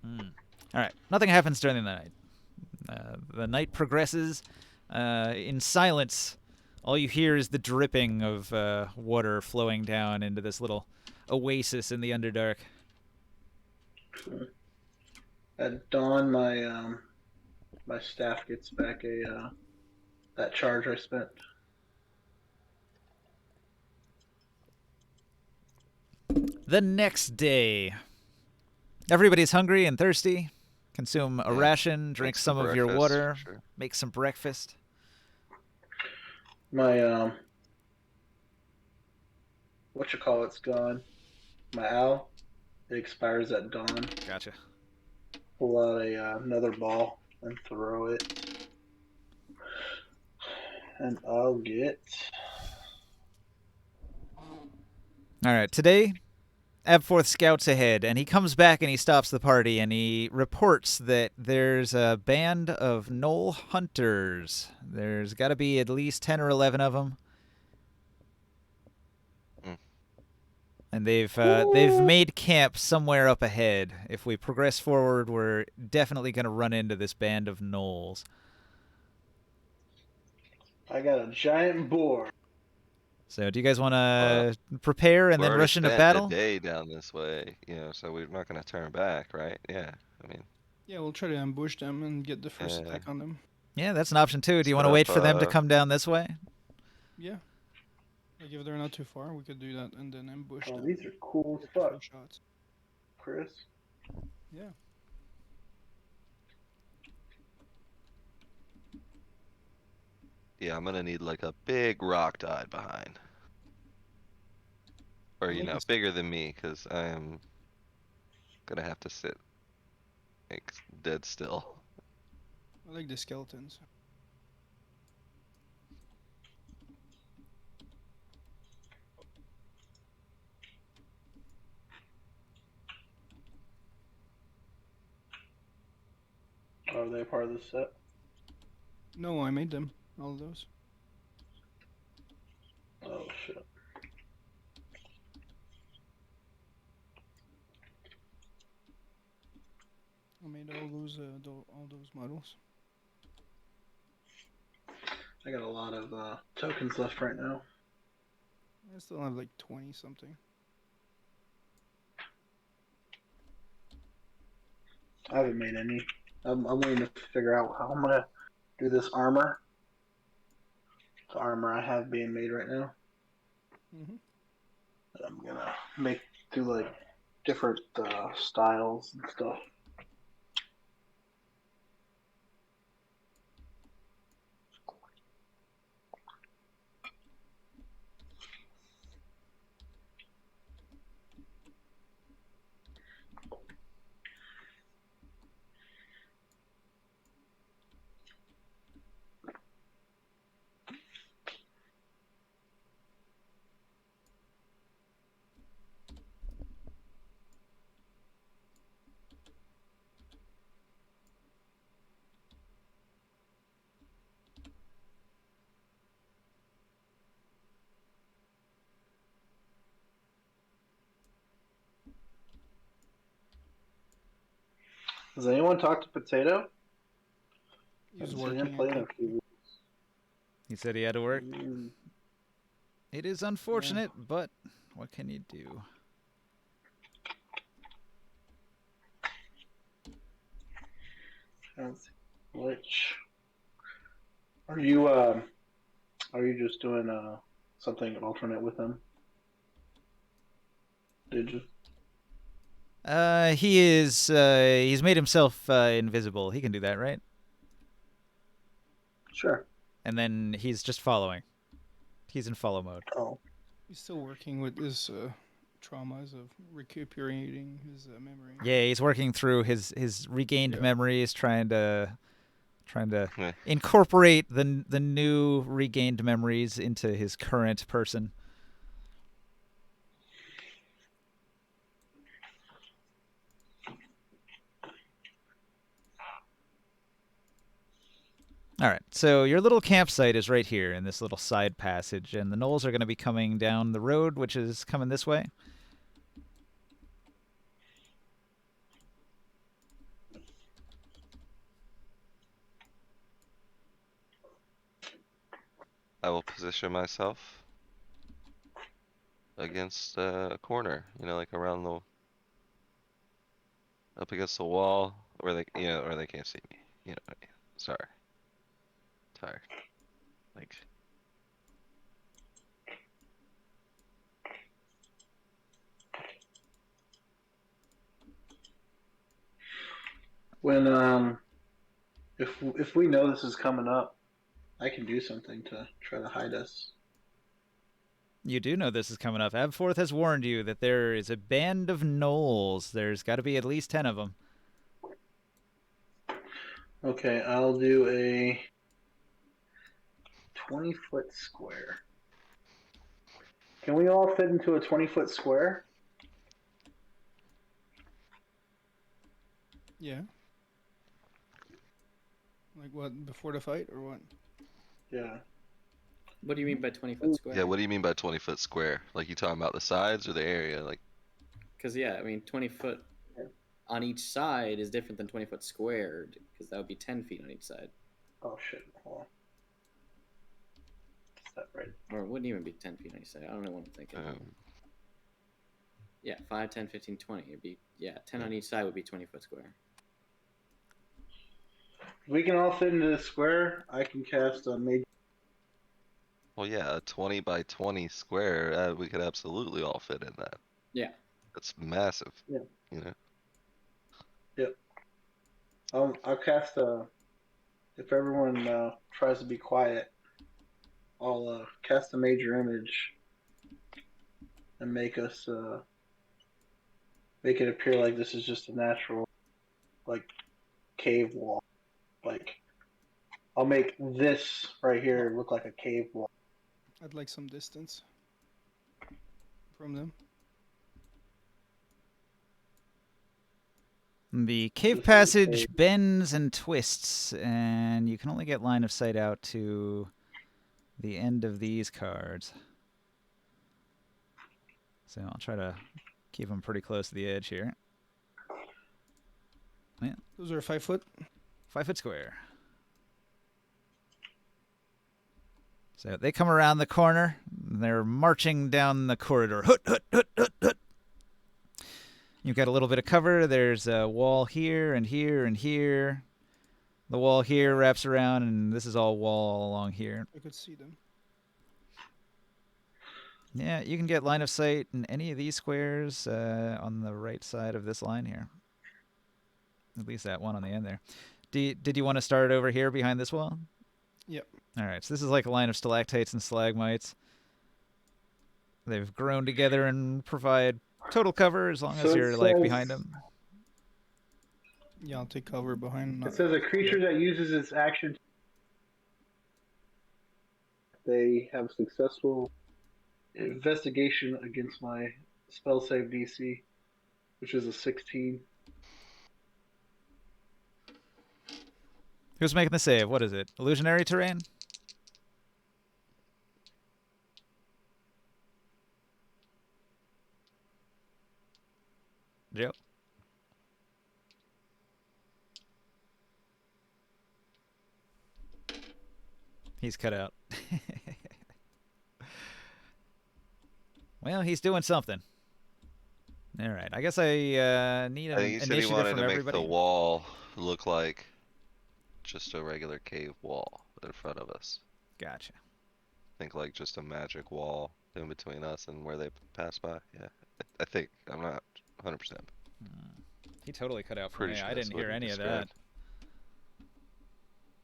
All right. Nothing happens during the night. The night progresses in silence. All you hear is the dripping of water flowing down into this little oasis in the Underdark. At dawn, my my staff gets back that charge I spent. The next day, everybody's hungry and thirsty. Consume a ration, drink Make some of your breakfast, water, for sure. make some breakfast. My what's gone. My owl, it expires at dawn. Gotcha. Pull out another ball and throw it, and I'll get All right, today, Abforth scouts ahead, and he comes back and he stops the party, and he reports that there's a band of gnoll hunters. There's got to be at least 10 or 11 of them. Mm. And they've made camp somewhere up ahead. If we progress forward, we're definitely going to run into this band of gnolls. I got a giant boar. So do you guys want to prepare and We then already rush into spent a battle? day down this way, so we're not gonna turn back, right? Yeah, I mean, Yeah, we'll try to ambush them and get the first Yeah. attack on them. Yeah, that's an option too. Do you Set want to wait up, for them to come down this way? Yeah. Like if they're not too far, we could do that and then ambush Oh, them. these are cool as Get the fuck, first shots. Chris. Yeah. yeah, I'm gonna need like a big rock to hide behind. Or, I like this- bigger than me, because I am gonna have to sit like dead still. I like the skeletons. Are they part of the set? No, I made them. All of those. Oh shit. I made all those models. I got a lot of tokens left right now. I still have like 20 something. I haven't made any. I'm waiting to figure out how I'm gonna do this armor. The armor I have being made right now. Mhm. I'm gonna do like different styles and stuff. Has anyone talked to Potato? He's I've seen him working, I play in a think. few. He said he had to work. Mm, It is unfortunate, but what can you do? that's glitch. Are you just doing something alternate with him? Did you? He is. He's made himself invisible. He can do that, right? Sure. And then he's just following. He's in follow mode. Oh. He's still working with his traumas of recuperating his memory. Yeah, he's working through his regained Yeah. memories, trying to Meh. incorporate the new regained memories into his current person. All right, so your little campsite is right here in this little side passage, and the gnolls are going to be coming down the road, which is coming this way. I will position myself against a corner, like around up against the wall, where they can't see me. You know what I mean? Sorry. Tired. Like, When if we know this is coming up, I can do something to try to hide us. You do know this is coming up. Abforth has warned you that there is a band of gnolls. There's got to be at least 10 of them. Okay, I'll do a 20-foot square. Can we all fit into a 20-foot square? Yeah. Like what? Before the fight or what? Yeah. What do you mean by 20-foot square? Yeah, what do you mean by 20-foot square? Like you talking about the sides or the area? Like, Because yeah, I mean 20 foot on each side is different than 20-foot squared, because that would be 10 feet on each side. Oh shit. Hold on. Is that right? Or it wouldn't even be 10 feet on each side. I don't know what I'm thinking. um, Yeah, 5, 10, 15, 20. It'd be, 10 on each side would be 20-foot square. If we can all fit into the square, I can cast a major. well, yeah, a 20 by 20 square, we could absolutely all fit in that. Yeah. That's massive. Yeah. You know? Yep. I'll cast a. If everyone tries to be quiet, I'll cast a major image and make us make it appear like this is just a natural, like, cave wall. Like, I'll make this right here look like a cave wall. I'd like some distance from them. The cave This is passage a- bends and twists, and you can only get line of sight out to the end of these cards. So I'll try to keep them pretty close to the edge here. Those are 5 foot. 5-foot square. So they come around the corner. They're marching down the corridor. Hut, hut, hut, hut, hut. You've got a little bit of cover. There's a wall here and here and here. The wall here wraps around, and this is all wall along here. I could see them. Yeah, you can get line of sight in any of these squares on the right side of this line here. At least that one on the end there. Did you want to start over here behind this wall? Yep. All right, so this is like a line of stalactites and stalagmites. They've grown together and provide total cover as long So as it you're like says- behind them. Yeah, I'll take cover behind. It says a creature that uses its action. They have successful investigation against my spell save DC, which is a 16. Who's making the save? What is it? Illusionary terrain? Joe? He's cut out. Well, he's doing something. All right. I guess I need I an think he said he initiative wanted from to make everybody. the wall look like just a regular cave wall in front of us. Gotcha. Think like just a magic wall in between us and where they pass by. Yeah, I think. I'm not 100%. He totally cut out for Pretty me. sure I that's didn't what hear he any of that. described.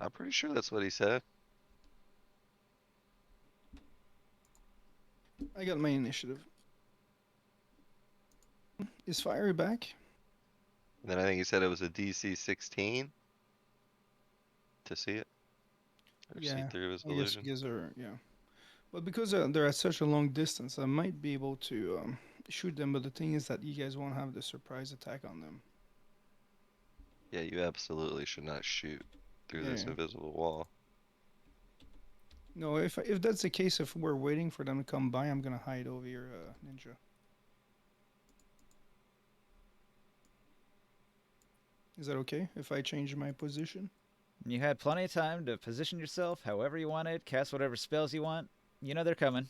I'm pretty sure that's what he said. I got my initiative. Is Fiery back? And then I think he said it was a DC 16 to see it. Or see Yeah, through his I guess illusion. you guys are, yeah. But because they're at such a long distance, I might be able to shoot them. But the thing is that you guys won't have the surprise attack on them. Yeah, you absolutely should not shoot through this Yeah. invisible wall. No, if that's the case, if we're waiting for them to come by, I'm gonna hide over your ninja. Is that okay if I change my position? You had plenty of time to position yourself however you wanted, cast whatever spells you want. You know they're coming.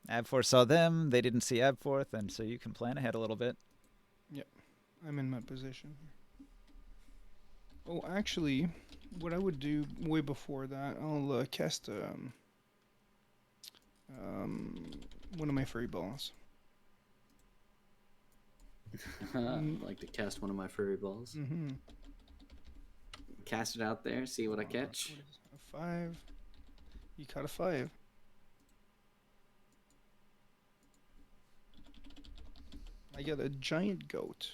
Abforth saw them, they didn't see Abforth, and so you can plan ahead a little bit. I'm in my position. Oh, actually, what I would do way before that, I'll cast one of my fairy balls. I'd like to cast one of my furry balls. Mm-hmm. Cast it out there, see what I catch. What is a 5? You caught a 5. I got a giant goat.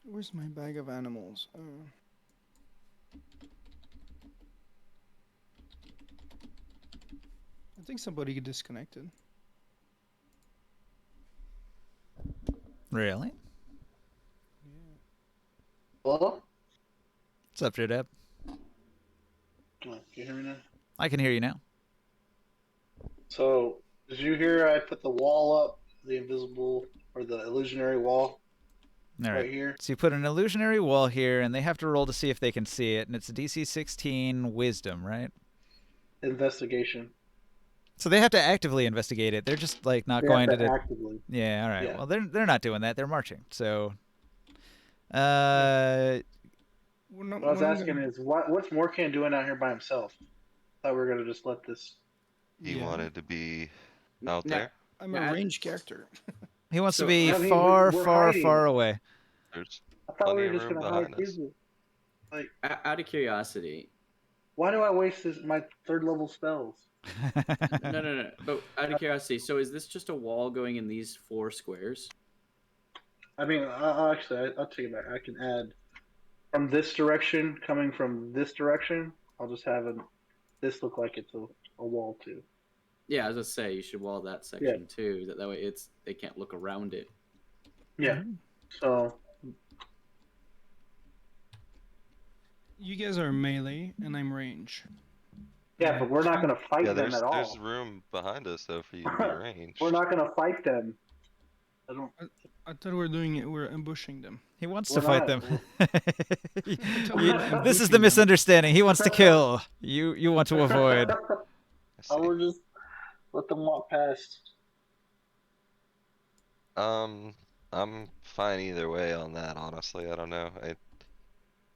Where's my bag of animals? I think somebody disconnected. Really? Yeah. Hello? What's up, J-Dab? Can you hear me now? I can hear you now. So, did you hear I put the wall up, the invisible or the illusionary wall All right. right here? So you put an illusionary wall here, and they have to roll to see if they can see it, and it's a DC 16 Wisdom, right? Investigation. So they have to actively investigate it. They're just like not They going have to. to actively. Yeah. All right. Yeah. Well, they're not doing that. They're marching. So. We're not, What I was we're not asking gonna- is, what's Morkan doing out here by himself? Thought we were gonna just let this. He Yeah. wanted to be out Now- there. I'm a Yeah, ranged character. He wants to So, be I mean, far, we're far, hiding. far away. There's I thought we plenty were of just room gonna hide behind us. too. Like, out of curiosity, why do I waste my third level spells? no. But out of curiosity, so is this just a wall going in these 4 squares? I mean, actually, I'll take it back. I can add from this direction, coming from this direction. I'll just have this look like it's a wall too. Yeah, I was gonna say you should wall that section too. That way they can't look around it. Yeah. So You guys are melee, and I'm range. yeah, but we're not gonna fight Yeah, them there's at all. there's room behind us though for you to be ranged. We're not gonna fight them. I don't. I thought we were doing it. We're ambushing them. He wants We're to fight not. them. We're- This is the misunderstanding. He wants to kill. You want to avoid. I I see. will just let them walk past. I'm fine either way on that, honestly. I don't know.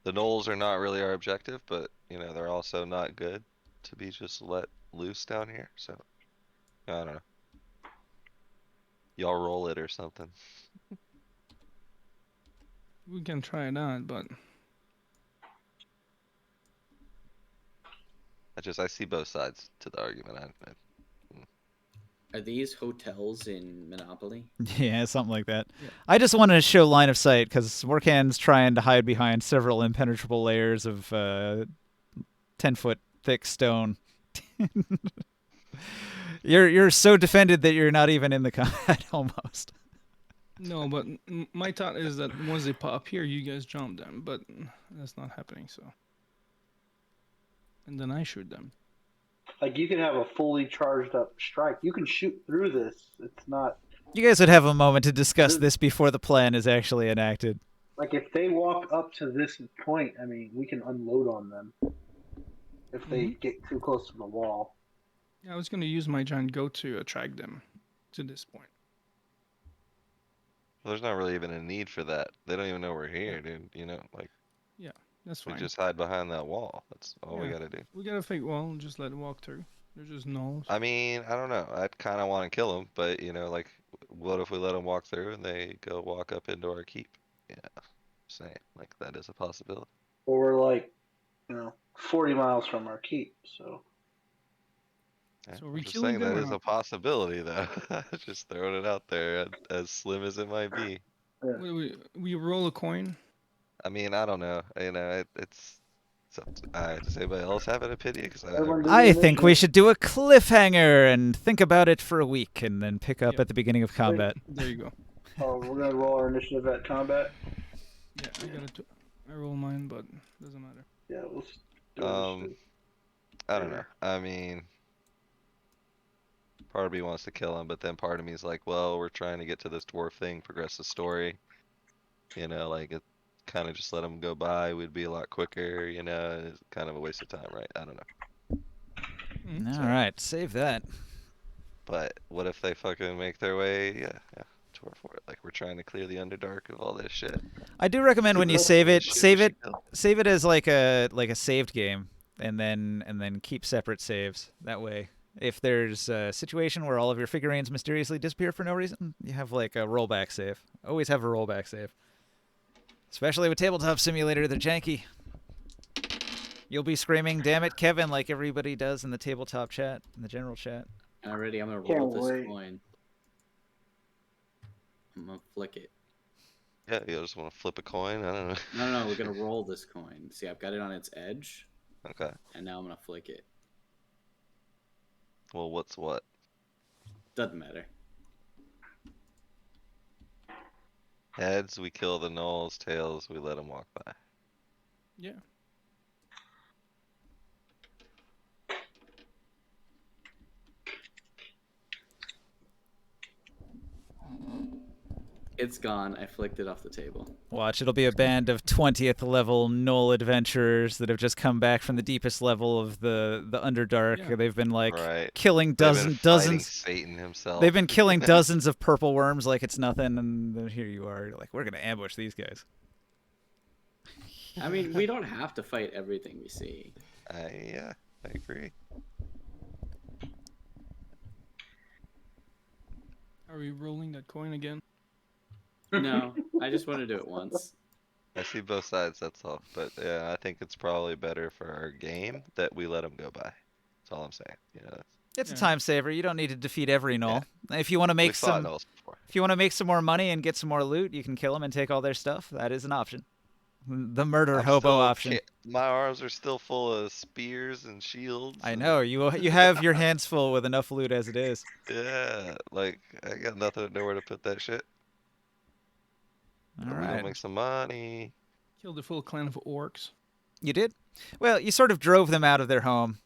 The gnolls are not really our objective, but you know, they're also not good to be just let loose down here, so I don't know. Y'all roll it or something. We can try it out, but I see both sides to the argument. Are these hotels in Monopoly? Yeah, something like that. Yeah. I just wanted to show line of sight because Morkan's trying to hide behind several impenetrable layers of 10-foot thick stone. You're so defended that you're not even in the combat almost. no. But my thought is that once they pop here, you guys jump them. But that's not happening. So, and then I shoot them. Like you can have a fully charged up strike. You can shoot through this. It's not You guys would have a moment to discuss this before the plan is actually enacted. like if they walk up to this point. I mean, we can unload on them if they get too close to the wall. Yeah, I was gonna use my giant goat to attract them to this point. Well, there's not really even a need for that. They don't even know we're here, dude. You know, like That's we fine. just hide behind that wall. That's all we Yeah. gotta do. We got a fake wall and just let it walk through. They're just gnolls. I mean, I don't know. I'd kind of want to kill them, but you know, like, what if we let them walk through and they go walk up into our keep? Yeah, saying like that is a possibility. Or we're like, 40 miles from our keep. So Yeah, So are I'm we just killing saying them that or is a not? possibility, though. Just throwing it out there, as slim as it might be. We roll a coin. I mean, I don't know. You know, it's up to, does anybody else have an opinion? Because Everyone do I the think we initiative. should do a cliffhanger and think about it for a week and then pick up Yeah. at the beginning of combat. There you go. Oh, we're gonna roll our initiative at combat. Yeah, I roll mine, but doesn't matter. Yeah, let's do initiative. I don't know. I mean, part of me wants to kill him, but then part of me is like, well, we're trying to get to this dwarf thing, progress the story. You know, like it kind of just let him go by. We'd be a lot quicker. You know, it's kind of a waste of time, right? I don't know. All right, save that. But what if they fucking make their way? Yeah, tour for it. Like we're trying to clear the Underdark of all this shit. I do recommend when you Shit, save it, Shit, save we it, should kill. save it as like a saved game, and then keep separate saves. That way, if there's a situation where all of your figurines mysteriously disappear for no reason, you have like a rollback save. Always have a rollback save. Especially with Tabletop Simulator, they're janky. You'll be screaming, "Damn it, Kevin!" like everybody does in the tabletop chat, in the general chat. Already, I'm gonna Can't roll this wait. coin. I'm gonna flick it. Yeah, you just want to flip a coin? I don't know. No, we're gonna roll this coin. See, I've got it on its edge, Okay. and now I'm gonna flick it. Well, what's what? Doesn't matter. Heads, we kill the gnolls. Tails, we let them walk by. Yeah. It's gone. I flicked it off the table. Watch, it'll be a band of 20th level Knoll adventurers that have just come back from the deepest level of the Underdark. Yeah. They've been like Right. killing They've been fighting dozens. Satan himself. They've been killing dozens of purple worms like it's nothing, and then here you are. You're like, we're gonna ambush these guys. I mean, we don't have to fight everything we see. Yeah, I agree. Are we rolling that coin again? No, I just want to do it once. I see both sides, that's all. But yeah, I think it's probably better for our game that we let them go by. That's all I'm saying. You know, It's a Yeah. time saver. You don't need to defeat every Knoll. If you want to we make fought some, gnolls before. if you want to make some more money and get some more loot, you can kill them and take all their stuff. That is an option. The murder I'm hobo still option. My arms are still full of spears and shields. I and- know you have your hands full with enough loot as it is. Yeah, like I got nothing, nowhere to put that shit. All But we right. gonna make some money. Killed a full clan of orcs. You did? Well, you sort of drove them out of their home.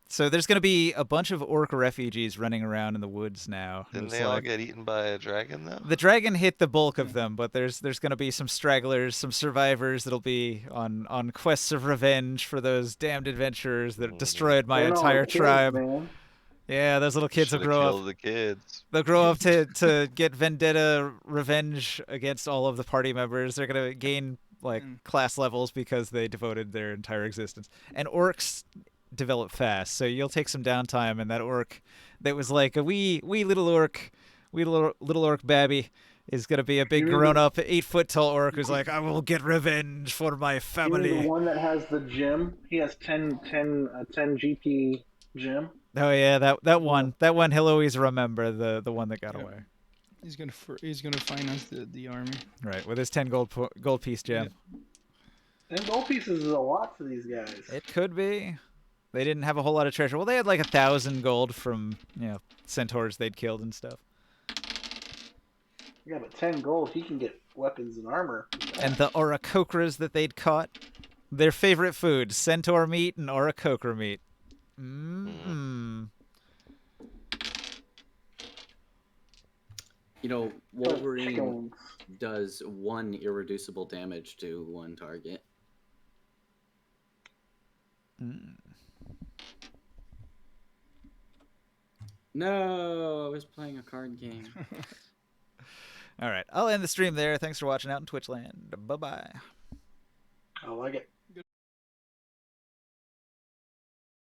So there's going to be a bunch of orc refugees running around in the woods now. Didn't It's they all like- get eaten by a dragon though? The dragon hit the bulk of them, but there's going to be some stragglers, some survivors that'll be on quests of revenge for those damned adventurers that destroyed my They're all entire kids, tribe. man. Yeah, those little kids will Should've grow killed up. the kids. They'll grow up to get vendetta revenge against all of the party members. They're going to gain like class levels because they devoted their entire existence. And orcs develop fast, so you'll take some downtime, and that orc that was like a wee little orc babby is gonna be a big You mean grown up 8 foot tall orc who's like, I will get revenge for my You mean family. the one that has the gym? He has 10 GP gym. Oh yeah, that one he'll always remember, the one that got Yeah. away. He's gonna finance the army. Right, with his 10 gold piece gem. And gold pieces is a lot to these guys. It could be. They didn't have a whole lot of treasure. Well, they had like 1,000 gold from centaurs they'd killed and stuff. Yeah, but 10 gold, he can get weapons and armor. And the oracocras that they'd caught, their favorite food, centaur meat and oracocra meat. Mmm. You know, Wolverine Chicken. does 1 irreducible damage to 1 target. No, I was playing a card game. All right, I'll end the stream there. Thanks for watching out in Twitchland. Bye-bye. I like it.